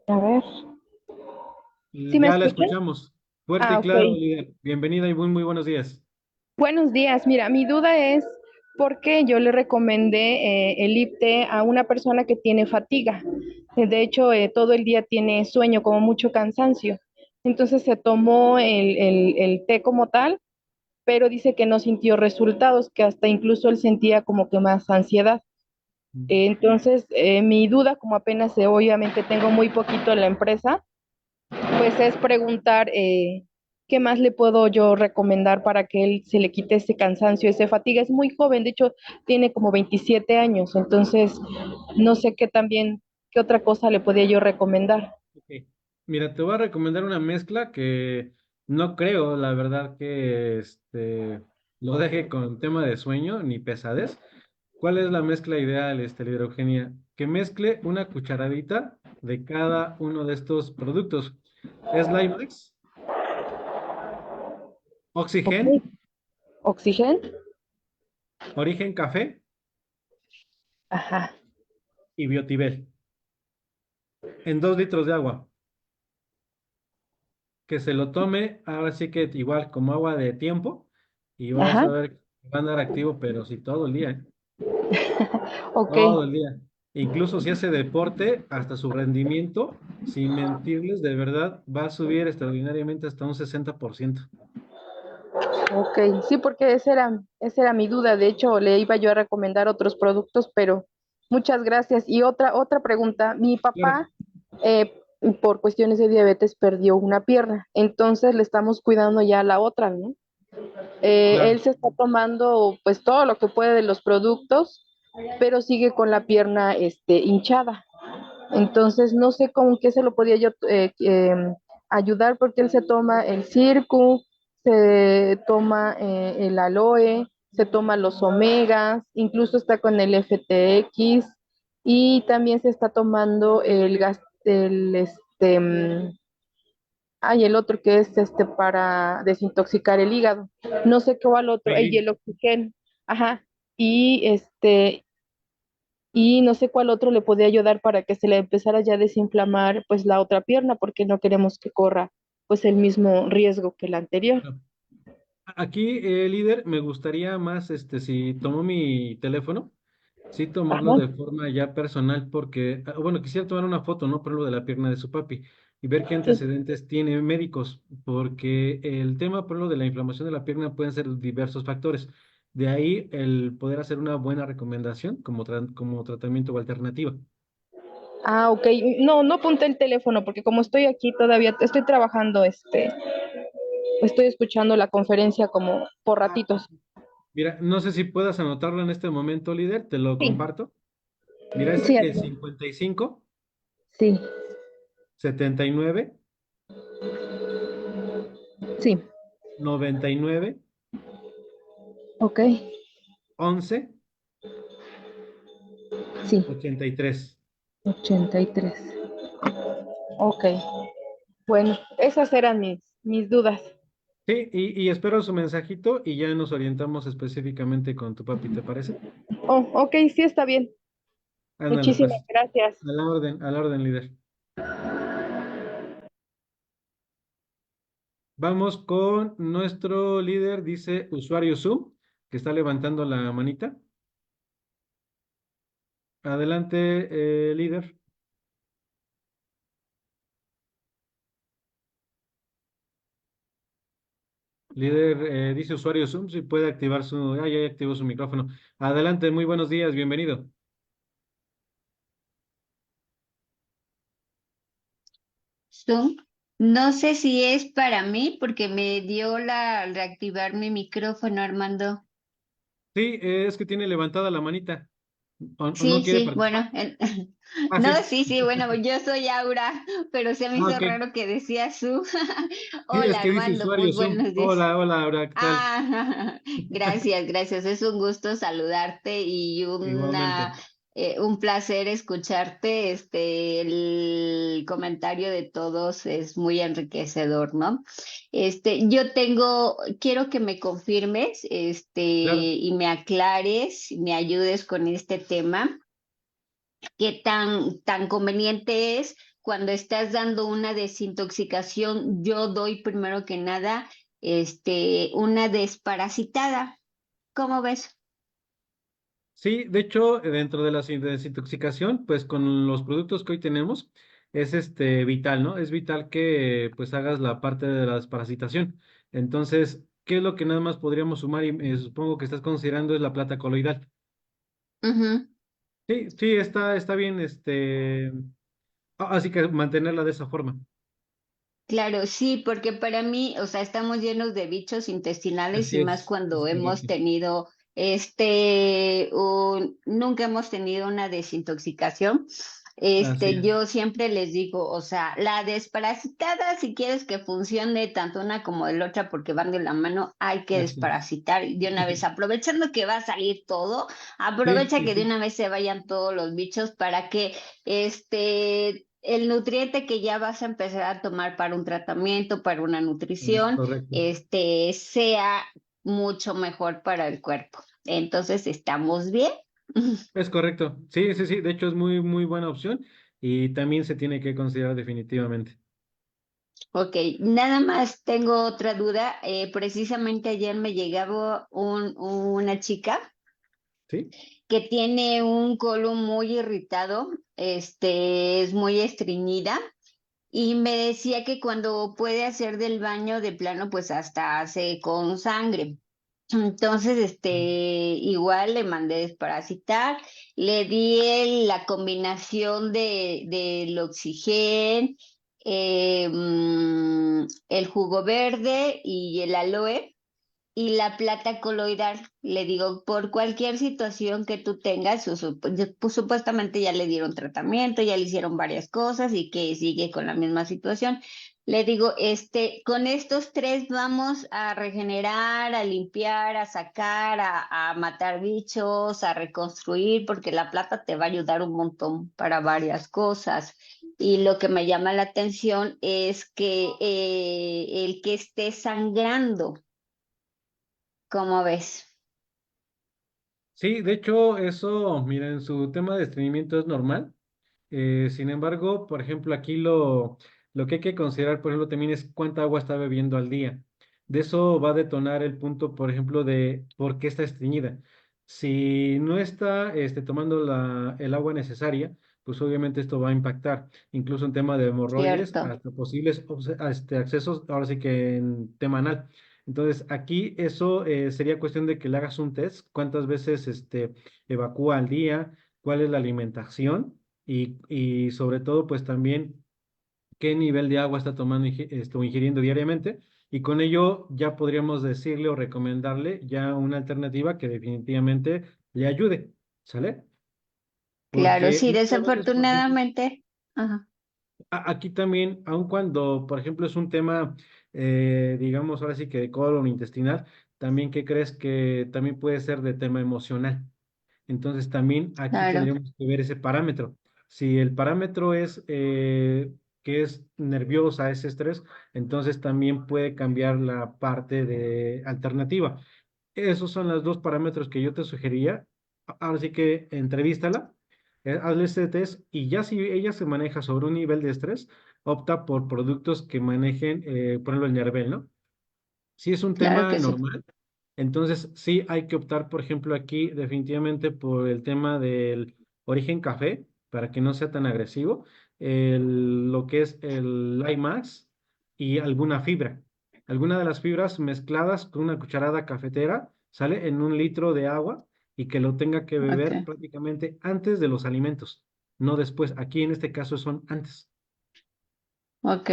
A ver, ¿sí me Ya la escuchan? escuchamos. Fuerte Ah, y ok. claro, líder. Bienvenida y muy buenos días. Buenos días. Mira, mi duda es por qué yo le recomendé el IPTE a una persona que tiene fatiga. De hecho, todo el día tiene sueño, como mucho cansancio. Entonces se tomó el té como tal, pero dice que no sintió resultados, que hasta incluso él sentía como que más ansiedad. Entonces, mi duda, como apenas obviamente tengo muy poquito en la empresa, pues es preguntar qué más le puedo yo recomendar para que él se le quite ese cansancio, ese fatiga. Es muy joven, de hecho tiene como 27 años, entonces no sé qué también, qué otra cosa le podía yo recomendar. Ok. Mira, te voy a recomendar una mezcla que no creo, la verdad, que lo deje con tema de sueño ni pesadez. ¿Cuál es la mezcla ideal, líder Eugenia? Que mezcle una cucharadita de cada uno de estos productos. Es Limax, ¿Ok? Oxygen, ¿Oxígeno? Origen Café Ajá. y Biotibel en 2 litros de agua. Que se lo tome, ahora sí que igual como agua de tiempo y vas Ajá. a ver que va a andar activo, pero sí todo el día, ¿eh? Ok. Todo el día. Incluso si hace deporte, hasta su rendimiento, sin mentirles, de verdad, va a subir extraordinariamente hasta un 60%. Ok, sí, porque esa era mi duda. De hecho, le iba yo a recomendar otros productos, pero muchas gracias. Y otra pregunta. Mi Claro, papá, eh, por cuestiones de diabetes, perdió una pierna. Entonces le estamos cuidando ya la otra, ¿no? Él claro. se está tomando pues todo lo que puede de los productos, pero sigue con la pierna hinchada. Entonces no sé con qué se lo podía yo ayudar porque él se toma el Circu, se toma el aloe, se toma los omegas, incluso está con el FTX y también se está tomando el gas, el otro que es para desintoxicar el hígado. No sé cuál otro, y Feliz. el oxígeno, ajá, y y no sé cuál otro le podía ayudar para que se le empezara ya a desinflamar pues la otra pierna, porque no queremos que corra pues el mismo riesgo que la anterior. Aquí, líder, me gustaría más, si tomó mi teléfono, sí tomarlo Ajá, de forma ya personal, porque, bueno, quisiera tomar una foto, ¿no? Por lo de la pierna de su papi y ver qué sí. antecedentes tiene médicos, porque el tema, por lo de la inflamación de la pierna pueden ser diversos factores. De ahí el poder hacer una buena recomendación como tratamiento o alternativa. Ah, ok. No apunté el teléfono porque como estoy aquí todavía, estoy trabajando, estoy escuchando la conferencia como por ratitos. Mira, no sé si puedas anotarlo en este momento, líder, te lo Sí, comparto. Mira, es sí, el 55. Sí, 79, sí, 99, ok, 11, sí, 83. 83. Ok, bueno, esas eran mis dudas. Sí, y espero su mensajito y ya nos orientamos específicamente con tu papi, ¿te parece? Oh, ok, sí está bien. Ándale, Muchísimas pues, gracias. a la orden, líder. Vamos con nuestro líder, dice usuario Zoom, que está levantando la manita. Adelante, líder. Líder, dice usuario Zoom, si puede activar su... Ah, ya activó su micrófono. Adelante, muy buenos días, bienvenido. Zoom. No sé si es para mí porque me dio la reactivar mi micrófono, Armando. Sí, es que tiene levantada la manita. O no Sí, quiere sí, bueno, participar? Ah, no, sí. sí, sí, bueno, yo soy Aura, pero se me Ah, hizo ok. raro que decía su. Sí, es Hola, que dice Armando, muy usuario Zoom. buenos días. Hola, hola, Aura, ¿qué tal? Ah, gracias, gracias. Es un gusto saludarte y Igualmente. un placer escucharte. El comentario de todos es muy enriquecedor, ¿no? Quiero que me confirmes, Claro. y me aclares, me ayudes con este tema. ¿Qué tan conveniente es cuando estás dando una desintoxicación? Yo doy primero que nada, una desparasitada. ¿Cómo ves? Sí, de hecho, dentro de la desintoxicación, pues con los productos que hoy tenemos, es vital, ¿no? Es vital que pues hagas la parte de la desparasitación. Entonces, ¿qué es lo que nada más podríamos sumar? Y supongo que estás considerando es la plata coloidal. Ujú. Sí, sí, está bien, así que mantenerla de esa forma. Claro, sí, porque para mí, o sea, estamos llenos de bichos intestinales y Así más es cuando hemos correcto. tenido, nunca hemos tenido una desintoxicación. Así es, Yo siempre les digo, o sea, la desparasitada, si quieres que funcione tanto una como la otra, porque van de la mano, hay que así es. desparasitar de una vez, aprovechando que va a salir todo, Sí, aprovecha sí, que de sí, una vez se vayan todos los bichos para que el nutriente que ya vas a empezar a tomar para un tratamiento, para una es nutrición, correcto. sea mucho mejor para el cuerpo. Entonces, ¿estamos bien? Es correcto. Sí, sí, sí. De hecho, es muy, muy buena opción y también se tiene que considerar definitivamente. Ok, nada más tengo otra duda. Precisamente ayer me llegaba una chica ¿Sí? que tiene un colon muy irritado, es muy estreñida. Y me decía que cuando puede hacer del baño de plano, pues hasta hace con sangre. Entonces, igual le mandé desparasitar, le di la combinación del oxigén, el jugo verde y el aloe y la plata coloidal. Le digo, por cualquier situación que tú tengas, pues, supuestamente ya le dieron tratamiento, ya le hicieron varias cosas y que sigue con la misma situación. Le digo, con estos tres vamos a regenerar, a limpiar, a sacar, a matar bichos, a reconstruir, porque la plata te va a ayudar un montón para varias cosas. Y lo que me llama la atención es que el que esté sangrando. ¿Cómo ves? Sí, de hecho, eso, miren, su tema de estreñimiento es normal. Sin embargo, por ejemplo, aquí lo que hay que considerar, por ejemplo, también es cuánta agua está bebiendo al día. De eso va a detonar el punto, por ejemplo, de por qué está estreñida. Si no está tomando el agua necesaria, pues obviamente esto va a impactar, incluso en tema de hemorroides, Cierto. hasta posibles accesos, ahora sí que en tema anal. Entonces, aquí eso sería cuestión de que le hagas un test, cuántas veces evacúa al día, cuál es la alimentación y sobre todo, pues también qué nivel de agua está tomando, ingiriendo diariamente. Y con ello ya podríamos decirle o recomendarle ya una alternativa que definitivamente le ayude, ¿sale? Claro, Porque sí, muchas veces, por ejemplo, desafortunadamente. Ajá. Aquí también, aun cuando, por ejemplo, es un tema, digamos, ahora sí que de colon intestinal, también, ¿qué crees que también puede ser de tema emocional? Entonces, también aquí Claro. tendríamos que ver ese parámetro. Si el parámetro es que es nerviosa, es estrés, entonces también puede cambiar la parte de alternativa. Esos son los dos parámetros que yo te sugeriría. Ahora sí que entrevístala, hazle este test y ya si ella se maneja sobre un nivel de estrés, opta por productos que manejen, por ejemplo, el Nervel, ¿no? Si es un Claro tema que sí. normal, entonces sí hay que optar, por ejemplo, aquí definitivamente por el tema del origen café, para que no sea tan agresivo, lo que es el IMAX y alguna fibra. Alguna de las fibras mezcladas con una cucharada cafetera, sale en 1 litro de agua y que lo tenga que beber Ok, prácticamente antes de los alimentos, no después. Aquí en este caso son antes. ok,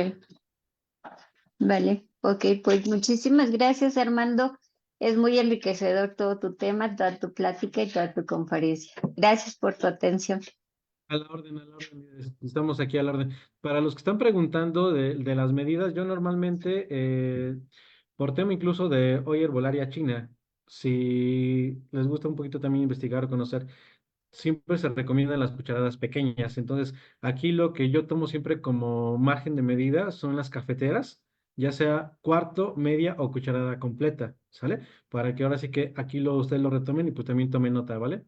vale. Ok, pues muchísimas gracias, Armando. Es muy enriquecedor todo tu tema, toda tu plática y toda tu conferencia. Gracias por tu atención. A la orden, a la orden. Estamos aquí a la orden. Para los que están preguntando de las medidas, yo normalmente, por tema incluso de hoy herbolaria china, si les gusta un poquito también investigar o conocer, siempre se recomiendan las cucharadas pequeñas. Entonces, aquí lo que yo tomo siempre como margen de medida son las cafeteras, ya sea cuarto, media o cucharada completa, ¿sale? Para que ahora sí que aquí ustedes lo retomen y pues también tomen nota, ¿vale?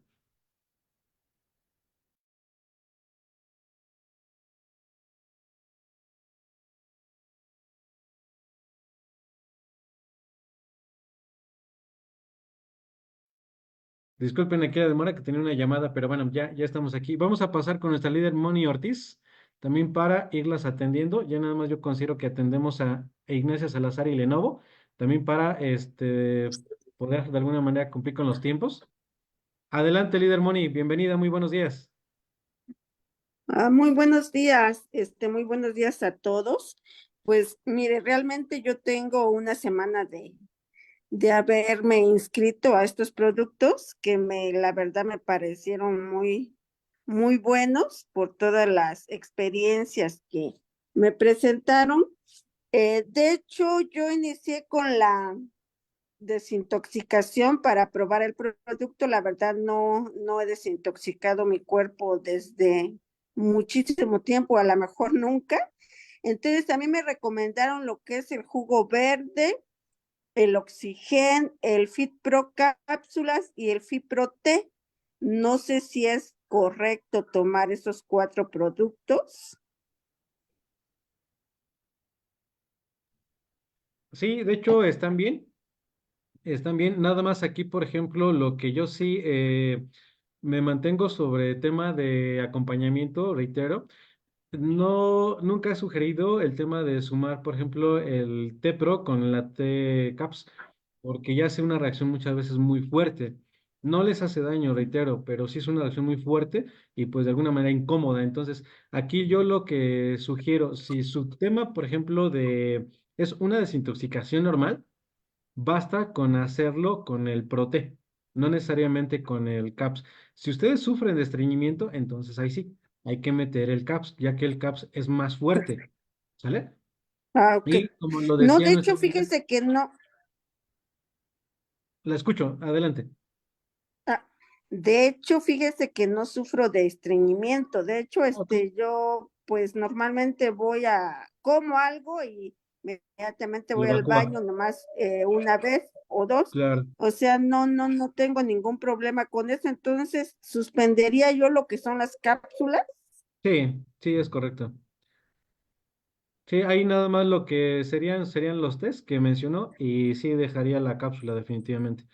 Disculpen aquí la demora que tenía una llamada, pero bueno, ya estamos aquí. Vamos a pasar con nuestra líder Moni Ortiz, también para irlas atendiendo. Ya nada más yo considero que atendemos a Ignacia Salazar y Lenovo, también para poder de alguna manera cumplir con los tiempos. Adelante, líder Moni, bienvenida, muy buenos días. Muy buenos días, muy buenos días a todos. Pues mire, realmente yo tengo una semana de haberme inscrito a estos productos que la verdad me parecieron muy buenos por todas las experiencias que me presentaron. De hecho, yo inicié con la desintoxicación para probar el producto. La verdad no he desintoxicado mi cuerpo desde muchísimo tiempo, a lo mejor nunca. Entonces a mí me recomendaron lo que es el jugo verde, el Oxigen, el Fit Pro cápsulas y el Fit Pro T. No sé si es correcto tomar esos 4 productos. Sí, de hecho están bien. Están bien, nada más aquí, por ejemplo, lo que yo sí me mantengo sobre tema de acompañamiento, reitero, no, nunca he sugerido el tema de sumar, por ejemplo, el T-Pro con la T-Caps, porque ya hace una reacción muchas veces muy fuerte. No les hace daño, reitero, pero sí es una reacción muy fuerte y pues de alguna manera incómoda. Entonces, aquí yo lo que sugiero, si su tema, por ejemplo, es una desintoxicación normal, basta con hacerlo con el Prote, no necesariamente con el CAPS. Si ustedes sufren de estreñimiento, entonces ahí sí, hay que meter el CAPS, ya que el CAPS es más fuerte, ¿sale? Ok. Y como lo No, decía de nuestra hecho, amiga, fíjense que no. la escucho, adelante. Ah, de hecho, fíjese que no sufro de estreñimiento. De hecho, Ok, yo pues normalmente como algo y inmediatamente el voy al evacúa, baño nomás una vez o dos. claro. O sea, no tengo ningún problema con eso. Entonces, suspendería yo lo que son las cápsulas. Sí, sí, es correcto. Sí, ahí nada más lo que serían los test que mencionó y sí dejaría la cápsula definitivamente.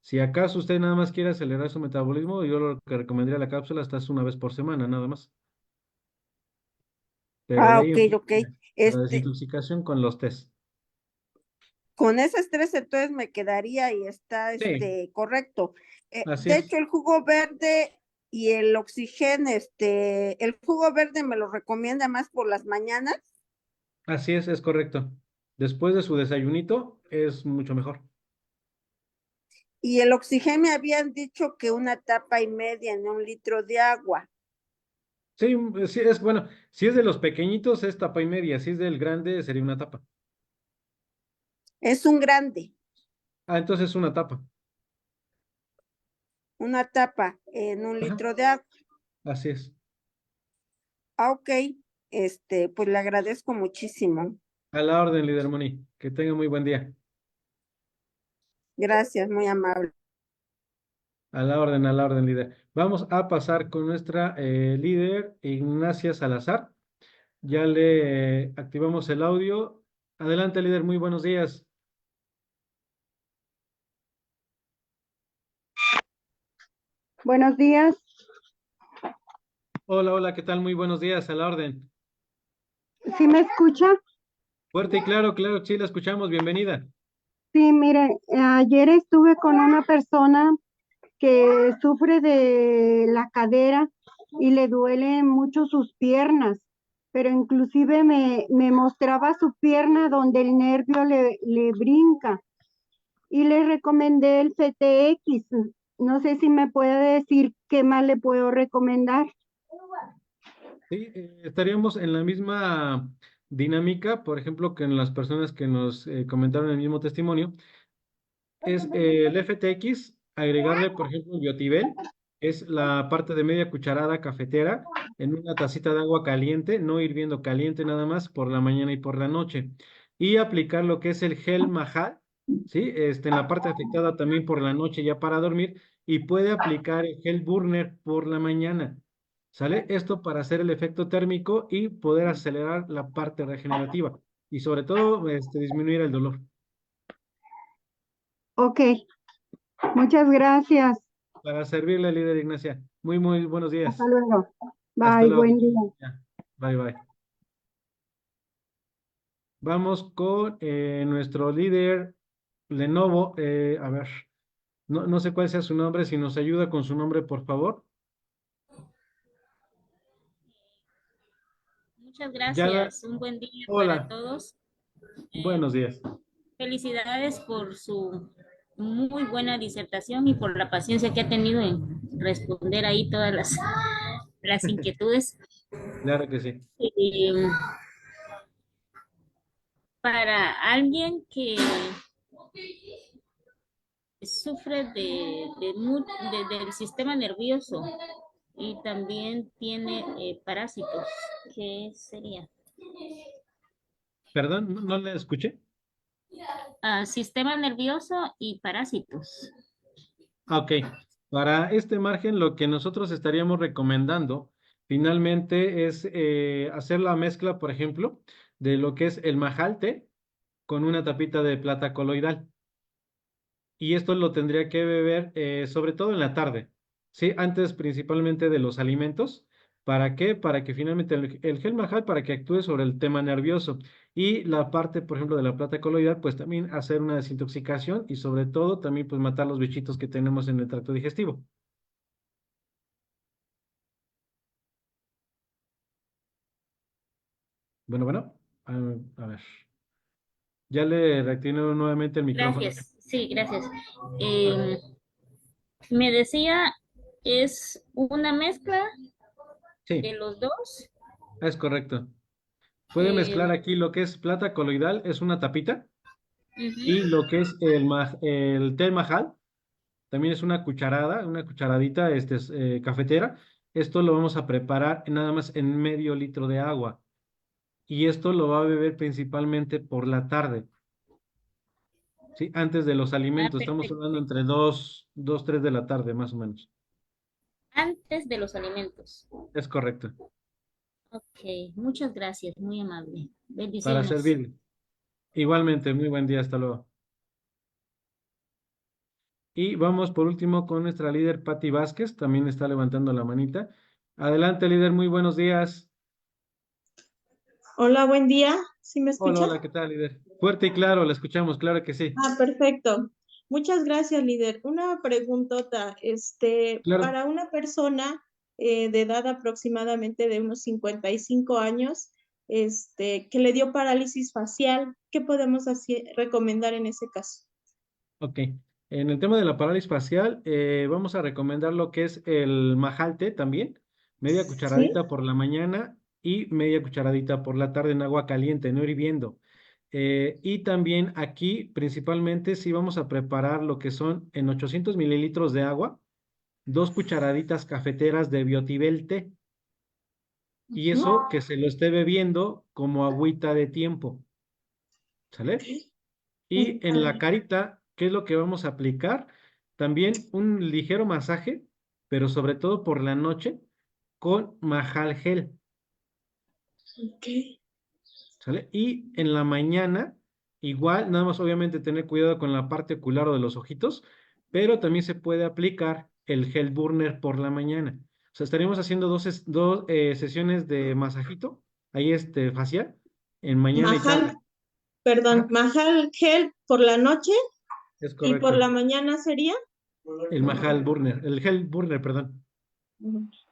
Si acaso usted nada más quiere acelerar su metabolismo, yo lo que recomendaría la cápsula hasta es 1 vez por semana, nada más. Pero de Ah, ahí ok, en fuera, ok. la desintoxicación con los test. Con esas 3 entonces me quedaría y está Sí, correcto. así De es. hecho, el jugo verde y el Oxigen, el jugo verde me lo recomienda más por las mañanas Así es correcto. Después de su desayunito es mucho mejor. y el Oxigen me habían dicho que 1,5 tapas en 1 litro de agua. Sí, sí, es bueno. Si es de los pequeñitos, es tapa y media. Si es del grande, sería una tapa. Es un grande, Ah, entonces una tapa. una tapa en un Ajá, litro de agua. así es. Ah, ok. Pues le agradezco muchísimo. A la orden, líder Moni. Que tenga muy buen día. Gracias, muy amable. A la orden, líder. Vamos a pasar con nuestra líder, Ignacia Salazar. Ya le activamos el audio. Adelante, líder. Muy buenos días. Buenos días. Hola, hola, ¿qué tal? Muy buenos días. A la orden. ¿Sí me escucha? Fuerte y claro, claro, sí, la escuchamos. Bienvenida. Sí, mire, ayer estuve con una persona que sufre de la cadera y le duelen mucho sus piernas, pero inclusive me mostraba su pierna donde el nervio le brinca y le recomendé el CTX. No sé si me puede decir qué más le puedo recomendar. Sí, estaríamos en la misma dinámica, por ejemplo, que en las personas que nos comentaron el mismo testimonio. Es el FTX, agregarle, por ejemplo, el Biotivel, es la parte de media cucharada cafetera en una tacita de agua caliente, no hirviendo, caliente nada más por la mañana y por la noche. Y aplicar lo que es el gel Mahal, ¿sí? En la parte afectada también por la noche ya para dormir. Y puede aplicar el gel Burner por la mañana, ¿sale? Esto para hacer el efecto térmico y poder acelerar la parte regenerativa. Y sobre todo, disminuir el dolor. Ok, muchas gracias. Para servirle, líder Ignacia. Muy, muy buenos Hasta días. luego. Hasta Bye, luego. buen día. Ya. Bye, bye. Vamos con nuestro líder Lenovo. A ver, no sé cuál sea su nombre. Si nos ayuda con su nombre, por favor. Muchas Ya gracias. Un buen día para Hola, todos. buenos días. Felicidades por su muy buena disertación y por la paciencia que ha tenido en responder ahí todas las inquietudes. Claro que sí. Eh, para alguien que sufre del sistema nervioso y también tiene parásitos, ¿qué sería? Perdón, no le escuché. Sistema nervioso y parásitos. Ok, para este margen lo que nosotros estaríamos recomendando finalmente es hacer la mezcla, por ejemplo, de lo que es el majalte con una tapita de plata coloidal. Y esto lo tendría que beber sobre todo en la tarde, ¿sí? Antes principalmente de los alimentos. ¿Para qué? Para que finalmente el gel Mahal para que actúe sobre el tema nervioso. Y la parte, por ejemplo, de la plata coloidal, pues también hacer una desintoxicación y sobre todo también pues matar los bichitos que tenemos en el tracto digestivo. Bueno, bueno, a ver. Ya le reactivé nuevamente el micrófono. Gracias, sí, gracias. Eh, Me decía, es una mezcla de Sí, los dos. es correcto. Puede Eh, mezclar aquí lo que es plata coloidal, es una tapita, y ujú. lo que es el té Mahal, también es una cucharadita cafetera. Esto lo vamos a preparar nada más en medio litro de agua. Y esto lo va a beber principalmente por la tarde, ¿sí? Antes de los alimentos. Estamos Perfecto. hablando entre 3 de la tarde, más o menos. Antes de los alimentos. Es correcto. Ok, muchas gracias, muy amable. Para Bendiciones. servirle. Igualmente, muy buen día. Hasta luego. Y vamos por último con nuestra líder Patti Vázquez. También está levantando la manita. Adelante, líder. Muy buenos días. Hola, buen día. ¿Sí me Hola, escucha? hola, ¿qué tal, líder? Fuerte y claro, la escuchamos, claro que sí. Perfecto. Muchas gracias, líder. Una preguntota, Claro. para una persona de edad aproximadamente de unos 55 años, que le dio parálisis facial, ¿qué podemos recomendar en ese caso? Ok. En el tema de la parálisis facial, vamos a recomendar lo que es el majalte también, media Sí. cucharadita por la mañana y media cucharadita por la tarde en agua caliente, no hirviendo. Y también aquí, principalmente, sí vamos a preparar lo que son en 800 mililitros de agua, 2 cucharaditas cafeteras de Biotibel té, y Ujú. eso que se lo esté bebiendo como agüita de tiempo, ¿sale? Y en la carita, ¿qué es lo que vamos a aplicar? También un ligero masaje, pero sobre todo por la noche, con Majal Gel, Ok. ¿sale? Y en la mañana, igual, nada más obviamente tener cuidado con la parte ocular o de los ojitos, pero también se puede aplicar el Gel Burner por la mañana. O sea, estaríamos haciendo dos sesiones de masajito, ahí facial, en mañana y tarde. Majal, perdón, Ajá, Majal Gel por la noche es y por la correcto. mañana sería. El Majal Burner, el Gel Burner, perdón.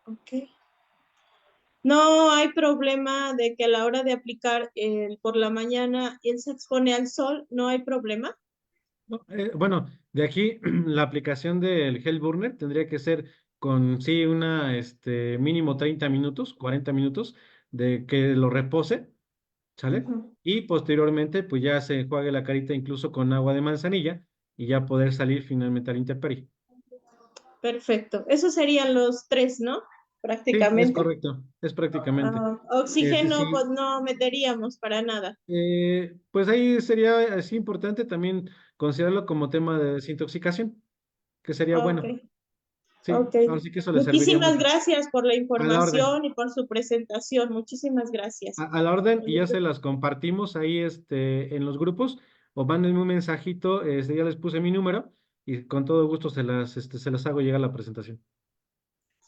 Ok. No hay problema de que a la hora de aplicar por la mañana él se expone al sol, no hay problema. No, bueno, de aquí la aplicación del Gel Burner tendría que ser con, sí, mínimo 30 minutos, 40 minutos de que lo repose, ¿sale? Ujú. Y posteriormente, pues ya se enjuague la carita incluso con agua de manzanilla y ya poder salir finalmente al intemperie. Perfecto. Esos serían los tres, ¿no? Sí, es Prácticamente. correcto, es prácticamente. Oxígeno, Sí, pues no meteríamos para nada. pues ahí sería así importante también considerarlo como tema de desintoxicación, que sería Ok, bueno. Sí, ok. ahora sí que eso le serviría Muchísimas mucho. gracias por la A la orden. información y por su presentación. Muchísimas gracias. A la orden, y ya se las compartimos ahí en los grupos, o mándenme un mensajito, ya les puse mi número, y con todo gusto se las hago llegar la presentación.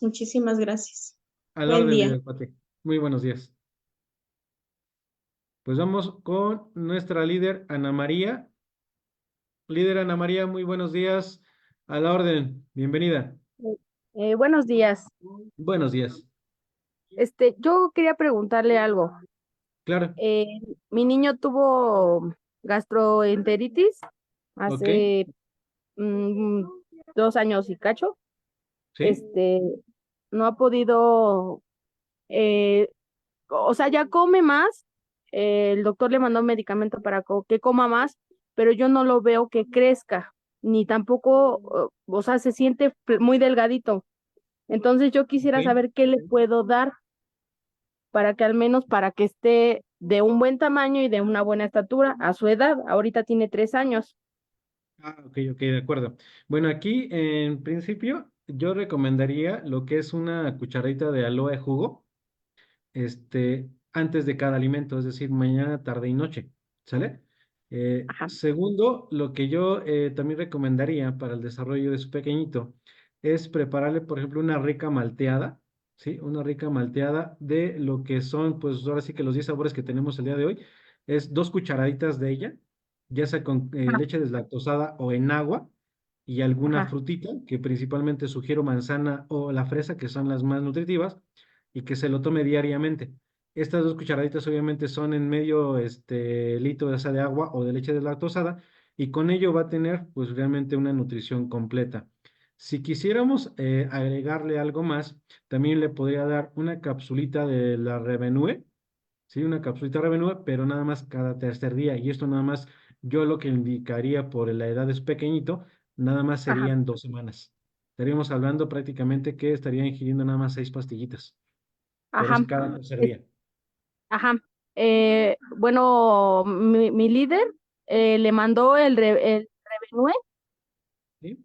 Muchísimas gracias. A la Buen orden, día. líder Pati. Muy buenos días. Pues vamos con nuestra líder Ana María. Líder Ana María, muy buenos días. A la orden, bienvenida. Buenos días. Buenos días. Yo quería preguntarle algo. Claro, Eh, Mi niño tuvo gastroenteritis ok, hace mm, 2 años y cacho. sí, No ha podido, eh, o sea, ya come más. El doctor le mandó medicamento para que coma más, pero yo no lo veo que crezca, ni tampoco, o sea, se siente muy delgadito. Entonces yo quisiera ok. saber qué le puedo dar para que al menos para que esté de un buen tamaño y de una buena estatura a su edad. Ahorita tiene 3 años. Ok, de acuerdo. Bueno, aquí en principio yo recomendaría lo que es una cucharadita de aloe jugo, antes de cada alimento, es decir, mañana, tarde y noche, ¿sale? Ajá, Segundo, lo que yo también recomendaría para el desarrollo de su pequeñito es prepararle, por ejemplo, una rica malteada, ¿sí? Una rica malteada de lo que son, pues ahora sí que los 10 sabores que tenemos el día de hoy, es 2 cucharaditas de ella, ya sea con ajá, leche deslactosada o en agua, y alguna ajá, frutita, que principalmente sugiero manzana o la fresa, que son las más nutritivas, y que se lo tome diariamente. Estas 2 cucharaditas obviamente son en medio litro ya sea de agua o de leche deslactosada, y con ello va a tener pues realmente una nutrición completa. Si quisiéramos agregarle algo más, también le podría dar una capsulita de la Revenue, ¿sí? Una capsulita Revenue, pero nada más cada tercer día. Y esto nada más, yo lo que indicaría por la edad es pequeñito, nada más ajá, serían 2 semanas. Estaríamos hablando prácticamente que estaría ingiriendo nada más 6 pastillitas, pero ajá, es cada tercer día. ajá. Bueno, mi líder le mandó el Revenue, ¿Sí?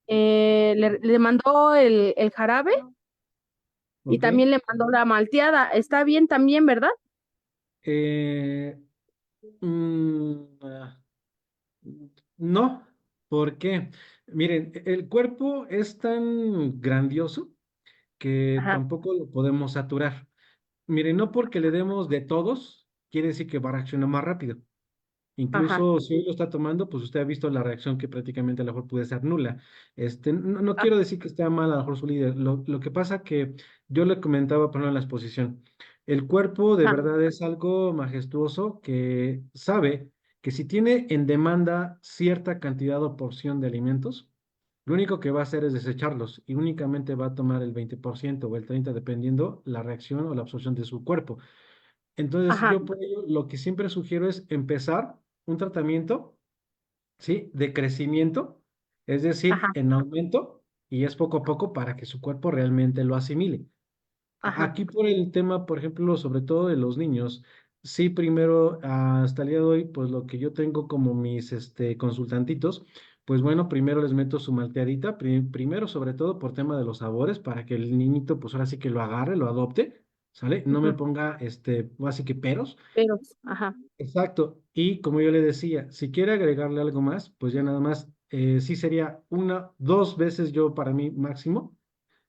le mandó el jarabe y Ok. también le mandó la malteada. Está bien también, ¿verdad? Eh, mm, ah, no, ¿por qué? Miren, el cuerpo es tan grandioso que Ajá, tampoco lo podemos saturar. Miren, no porque le demos de todos, quiere decir que va a reaccionar más rápido. ajá, Incluso si hoy lo está tomando, pues usted ha visto la reacción que prácticamente a lo mejor puede ser nula. No ah, quiero decir que esté mal a lo mejor su líder. Lo que pasa que yo le comentaba, por ejemplo, en la exposición, el cuerpo de ajá, verdad es algo majestuoso que sabe que si tiene en demanda cierta cantidad o porción de alimentos, lo único que va a hacer es desecharlos y únicamente va a tomar el 20% o el 30%, dependiendo la reacción o la absorción de su cuerpo. Entonces, Ajá, yo por ello lo que siempre sugiero es empezar un tratamiento, ¿sí? De crecimiento, es decir, ajá, en aumento, y es poco a poco para que su cuerpo realmente lo asimile. ajá, Aquí por el tema, por ejemplo, sobre todo de los niños, sí, primero, hasta el día de hoy, pues lo que yo tengo como mis consultantitos, pues bueno, primero les meto su malteadita, primero sobre todo por tema de los sabores, para que el niñito, pues ahora sí que lo agarre, lo adopte, ¿sale? No me ujú, ponga, así que peros. pero, ajá, Exacto. Y como yo le decía, si quiere agregarle algo más, pues ya nada más, sí sería una, dos veces yo para mí máximo,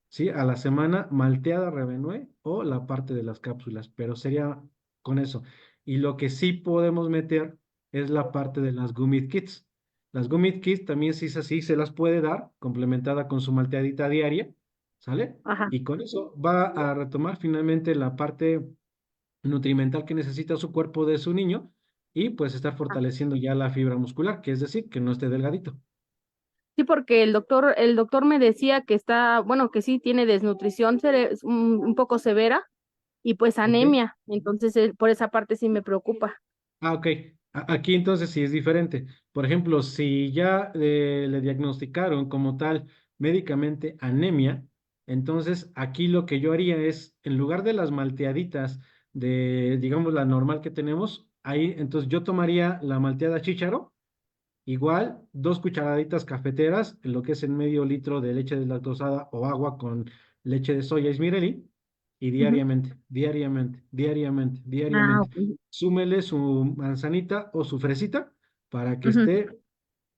¿sí? A la semana, malteada Revenue o la parte de las cápsulas, pero sería con eso. Y lo que sí podemos meter es la parte de las Gummy Kits. Las Gummy Kits también, si es así, se las puede dar, complementada con su malteadita diaria, ¿sale? ajá. Y con eso va a retomar finalmente la parte nutrimental que necesita su cuerpo de su niño y pues estar fortaleciendo ya la fibra muscular, que es decir, que no esté delgadito. Sí, porque el doctor me decía que está, bueno, que sí tiene desnutrición un poco severa y pues ¿Ok? anemia. Entonces, por esa parte sí me preocupa. Ah, ok. Aquí entonces sí es diferente. Por ejemplo, si ya le diagnosticaron como tal médicamente anemia, entonces aquí lo que yo haría es, en lugar de las malteaditas de, digamos, la normal que tenemos, ahí entonces yo tomaría la malteada chícharo. Igual, 2 cucharaditas cafeteras, en lo que es en medio litro de leche deslactosada o agua con leche de soya Ismirelli, y Ujú. diariamente, diariamente, diariamente, Ah, diariamente. ok. Súmele su manzanita o su fresita para que Ujú. esté,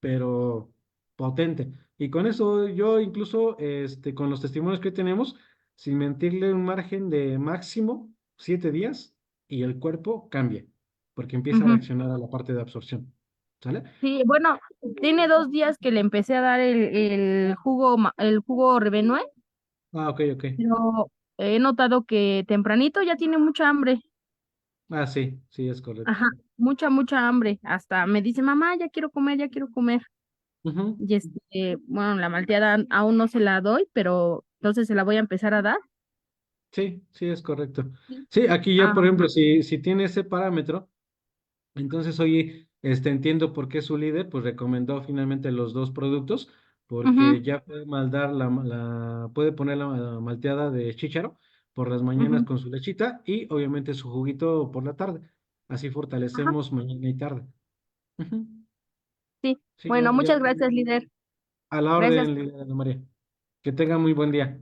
pero potente. Y con eso yo incluso, con los testimonios que tenemos, sin mentirle un margen de máximo 7 días y el cuerpo cambia, porque empieza a Ujú. reaccionar a la parte de absorción. ¿Sale? Sí, bueno, tiene 2 días que le empecé a dar el jugo Revenue, Ah, ok, ok. pero he notado que tempranito ya tiene mucha hambre. Ah, sí, sí, es correcto. Ajá, mucha hambre. Hasta me dice, mamá, ya quiero comer, ya quiero comer. Ujú. Y bueno, la malteada aún no se la doy, pero entonces se la voy a empezar a dar. Sí, sí, es correcto. Sí. Sí, aquí ya, Ah, por ejemplo, si tiene ese parámetro, entonces, oye, entiendo por qué su líder, pues, recomendó finalmente los dos productos, porque ujú, ya puede maldar puede poner la malteada de chícharo por las mañanas ujú. con su lechita y obviamente su juguito por la tarde. Así Ajá, fortalecemos mañana y tarde. Ujú. sí. Sí, Bueno, ya muchas gracias, líder. a la Gracias. orden, líder Ana María. Que tenga muy buen día.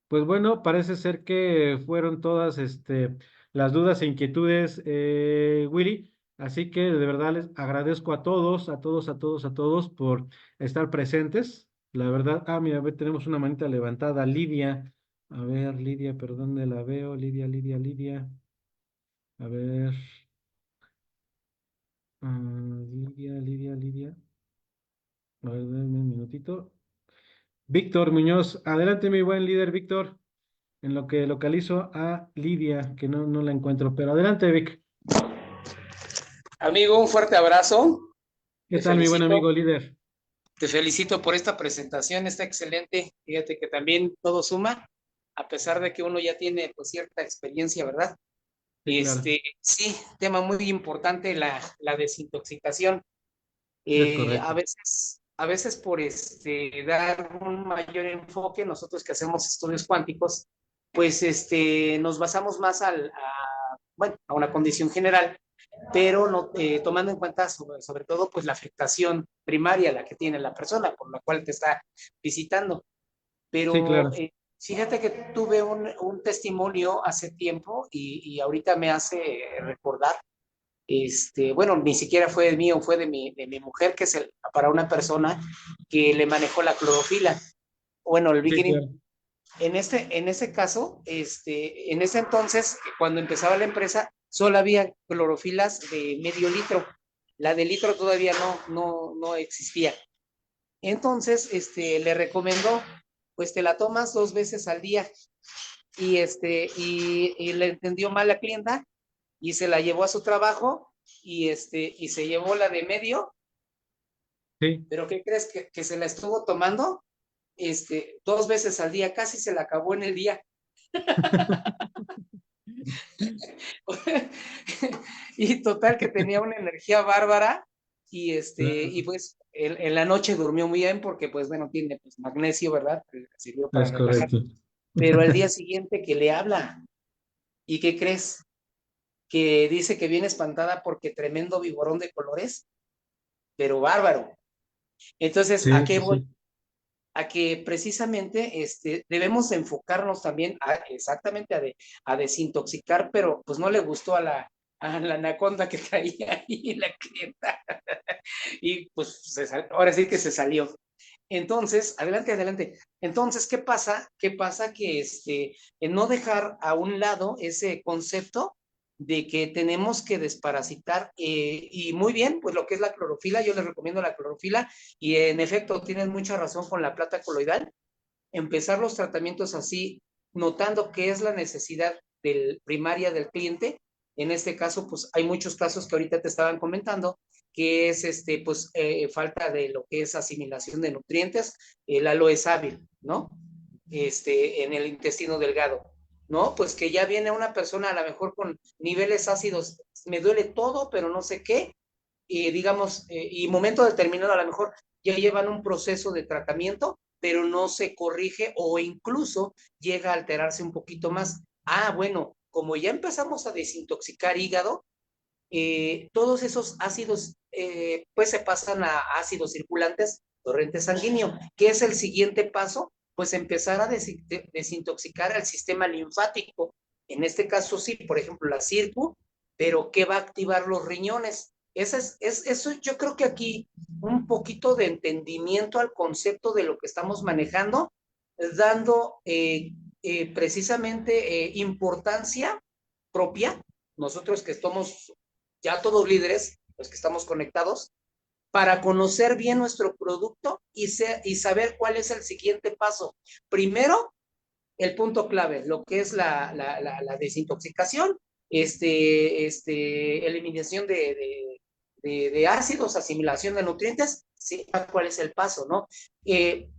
Pues bueno, parece ser que fueron todas las dudas e inquietudes, Willy. Así que de verdad les agradezco a todos, a todos, a todos, a todos por estar presentes. La verdad, mira, a ver, tenemos una manita levantada, Lidia. A ver, Lidia, perdón, ¿dónde la veo? Lidia, Lidia, Lidia. A ver, Lidia, Lidia, Lidia. A ver, denme un minutito. Víctor Muñoz, adelante, mi buen líder, Víctor. En lo que localizo a Lidia, que no la encuentro. Pero adelante, Vic. Amigo, un fuerte abrazo. ¿Qué tal, mi buen amigo líder? Te felicito por esta presentación, está excelente. Fíjate que también todo suma, a pesar de que uno ya tiene pues cierta experiencia, ¿verdad? Sí, claro. Sí, tema muy importante, la desintoxicación. Es correcto. A veces por dar un mayor enfoque, nosotros que hacemos estudios cuánticos, pues nos basamos más bueno, a una condición general, pero no, tomando en cuenta sobre todo pues la afectación primaria la que tiene la persona por la cual te está visitando. Sí, Pero claro. fíjate que tuve un testimonio hace tiempo y ahorita me hace recordar, bueno, ni siquiera fue mío, fue de mi mujer, que es para una persona que le manejó la clorofila, bueno, el Sí, Vigirin. claro. En ese caso, en ese entonces, cuando empezaba la empresa, solo había clorofilas de medio litro. La de litro todavía no existía. Entonces, le recomendó, pues te la tomas 2 veces al día. Y le entendió mal la clienta y se la llevó a su trabajo y se llevó la de medio Sí. Pero ¿qué crees que se la estuvo tomando? 2 veces al día, casi se la acabó en el día. Y total que tenía una energía bárbara y pues en la noche durmió muy bien porque pues bueno, tiene pues magnesio, ¿verdad? Que le sirvió para Es relajar. correcto. Pero al día siguiente que le habla, ¿y qué crees? Que dice que viene espantada porque tremendo vigorón de colores, pero bárbaro. Entonces, ¿a Sí, qué sí, voy? sí. A que precisamente debemos enfocarnos también exactamente a desintoxicar, pero pues no le gustó a la anaconda que traía ahí la clienta. Y pues ahora sí que se salió. Entonces, adelante, adelante. Entonces, ¿qué pasa? ¿Qué pasa? Que en no dejar a un lado ese concepto de que tenemos que desparasitar, y muy bien, pues lo que es la clorofila, yo les recomiendo la clorofila, y en efecto, tienes mucha razón con la plata coloidal, empezar los tratamientos así, notando qué es la necesidad primaria del cliente. En este caso, pues hay muchos casos que ahorita te estaban comentando, que es pues falta de lo que es asimilación de nutrientes, el aloe sábil, ¿no? En el intestino delgado, ¿no? Pues que ya viene una persona a lo mejor con niveles ácidos, me duele todo, pero no sé qué, y digamos, y momento determinado a lo mejor ya llevan un proceso de tratamiento, pero no se corrige o incluso llega a alterarse un poquito más. Ah, bueno, como ya empezamos a desintoxicar hígado, todos esos ácidos pues se pasan a ácidos circulantes, torrente sanguíneo. ¿Qué es el siguiente paso? Pues empezar a desintoxicar al sistema linfático. En este caso sí, por ejemplo, la CIRCU, pero ¿qué va a activar los riñones? Eso yo creo que aquí un poquito de entendimiento al concepto de lo que estamos manejando, dando precisamente importancia propia, nosotros que somos ya todos líderes, los que estamos conectados, para conocer bien nuestro producto y saber cuál es el siguiente paso. Primero, el punto clave, lo que es la desintoxicación, eliminación de ácidos, asimilación de nutrientes, sí, cuál es el paso, ¿no?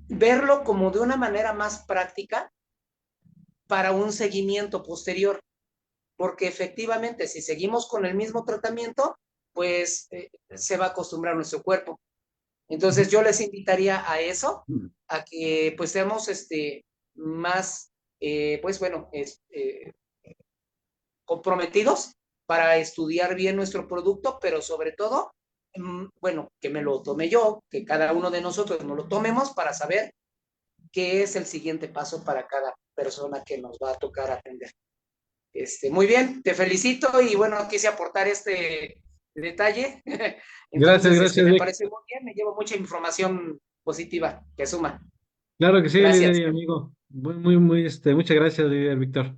Verlo como de una manera más práctica para un seguimiento posterior, porque efectivamente si seguimos con el mismo tratamiento, pues se va a acostumbrar nuestro cuerpo. Entonces yo les invitaría a eso, a que pues seamos más, pues bueno, comprometidos para estudiar bien nuestro producto, pero sobre todo, bueno, que me lo tome yo, que cada uno de nosotros nos lo tomemos para saber qué es el siguiente paso para cada persona que nos va a tocar atender. Muy bien, te felicito y bueno, quise aportar este detalle. Gracias, Entonces, gracias, me Vic. parece muy bien, me llevo mucha información positiva que suma. Claro que sí, líder Gracias. y amigo. Muchas gracias, líder Víctor.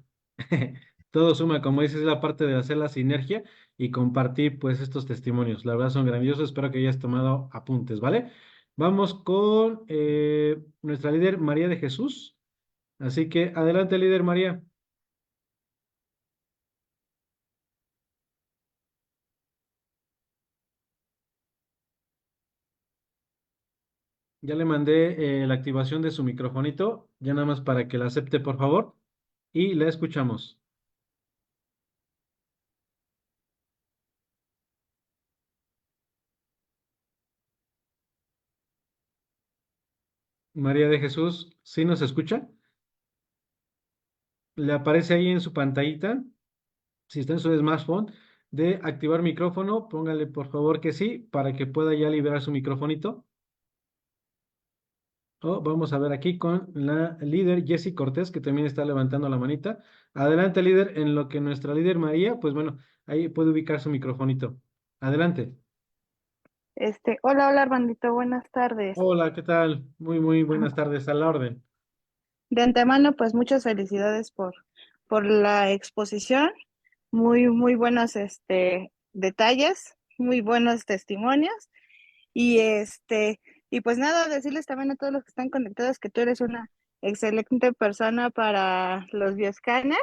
Todo suma, como dices, es la parte de hacer la sinergia y compartir pues estos testimonios. La verdad son grandiosos, espero que hayas tomado apuntes, ¿vale? Vamos con nuestra líder María de Jesús. Así que adelante, líder María. Ya le mandé la activación de su microfonito, ya nada más para que la acepte, por favor, y la escuchamos. María de Jesús, ¿sí nos escucha? Le aparece ahí en su pantallita, si está en su smartphone, de activar micrófono, póngale por favor que sí, para que pueda ya liberar su microfonito. Vamos a ver aquí con la líder Jessie Cortés, que también está levantando la manita. Adelante, líder, en lo que nuestra líder María, pues bueno, ahí puede ubicar su microfonito. Adelante. Hola, hola, Armandito, buenas tardes. Hola, ¿qué tal? Muy buenas tardes, a la orden. De antemano, pues muchas felicidades por la exposición. Muy buenos detalles, muy buenos testimonios. Y y pues nada, decirles también a todos los que están conectados que tú eres una excelente persona para los bioscáner.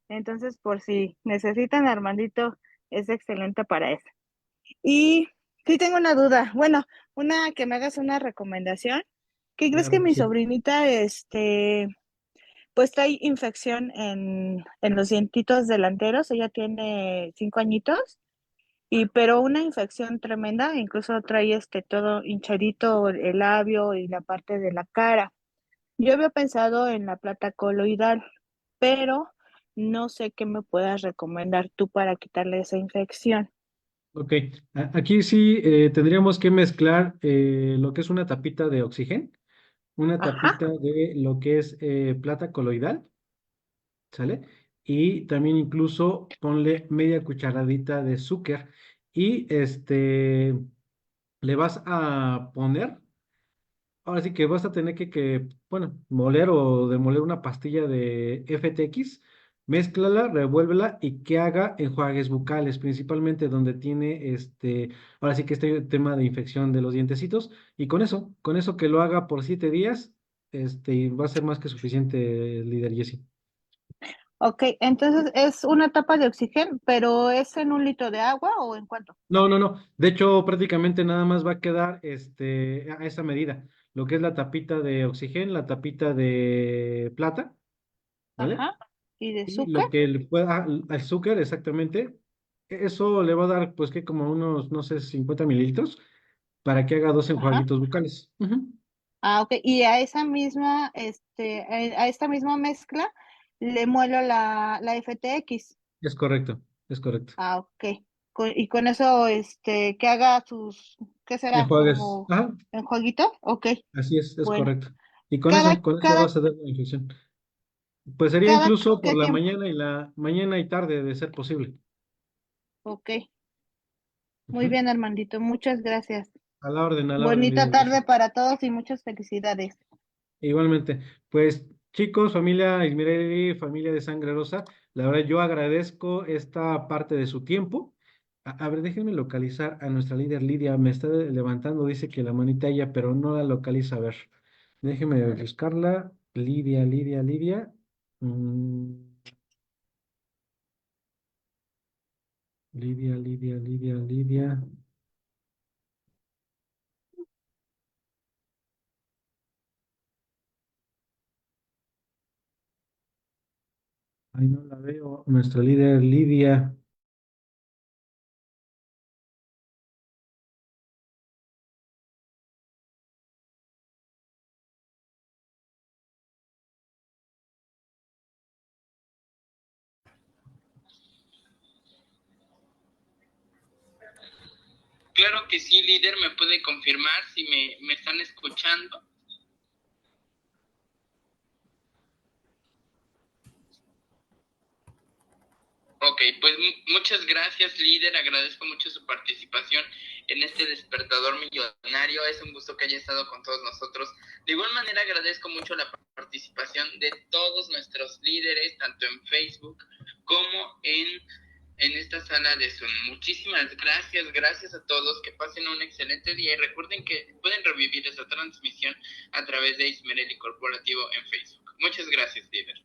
Entonces, por si necesitan, Armandito es excelente para eso. Y Sí, tengo una duda. Bueno, que me hagas una recomendación. ¿Qué crees que Claro, mi sí. sobrinita, pues trae infección en los dientitos delanteros? Ella tiene 5 añitos, pero una infección tremenda, incluso trae todo hinchadito el labio y la parte de la cara. Yo había pensado en la plata coloidal, pero no sé qué me puedas recomendar tú para quitarle esa infección. Ok, aquí sí tendríamos que mezclar lo que es una tapita de oxígeno, una Ajá. tapita de lo que es plata coloidal, ¿sale? Y también incluso ponle media cucharadita de azúcar y le vas a poner, ahora sí que vas a tener bueno, moler o demoler una pastilla de FTX, mézclala, revuélvela y que haga enjuagues bucales, principalmente donde tiene ahora sí que este tema de infección de los dientecitos, y con eso que lo haga por 7 días, y va a ser más que suficiente, líder Jessy. Ok, entonces es una tapa de oxígeno, pero ¿es en 1 litro de agua o en cuánto? No, no, no. De hecho, prácticamente nada más va a quedar a esa medida. Lo que es la tapita de oxígeno, la tapita de plata, ¿vale? Ajá. ¿Y de Y azúcar? lo que le pueda, azúcar, exactamente. Eso le va a dar, pues, que como unos, no sé, 50 mililitros para que haga dos Ajá. enjuaguitos bucales. Ujú. Ah, ok. Y a esa misma, a esta misma mezcla le muelo la FTX. Es correcto, es correcto. Ah, ok. Y con eso, que haga ¿qué será? Enjuagues. ¿Como Ajá, en jueguito? Ok. así es Bueno. correcto. Y Cada, con eso cada, vas a dar la infección. Pues sería cada incluso por qué la tiempo. mañana mañana y tarde de ser posible. Ok. Muy Ujú. bien, Armandito. Muchas gracias. A la orden, Bonita líder Jessy. tarde para todos y muchas felicidades. Igualmente, pues chicos, familia Ismirelli, familia de Sangre Rosa, la verdad yo agradezco esta parte de su tiempo. A ver, déjenme localizar a nuestra líder Lidia, me está levantando, dice que la manita ella, pero no la localiza. A ver, déjenme buscarla. Lidia, Lidia, Lidia. Mm, Lidia, Lidia, Lidia, Lidia. Ay, no la veo. Nuestra líder Lidia. Claro que sí, líder, me puede confirmar si me están escuchando. Ok, pues muchas gracias, líder. Agradezco mucho su participación en este despertador millonario. Es un gusto que haya estado con todos nosotros. De igual manera, agradezco mucho la participación de todos nuestros líderes, tanto en Facebook como en esta sala de Zoom. Muchísimas gracias a todos, que pasen un excelente día y recuerden que pueden revivir esta transmisión a través de Ismerelli Corporativo en Facebook. Muchas gracias, líder.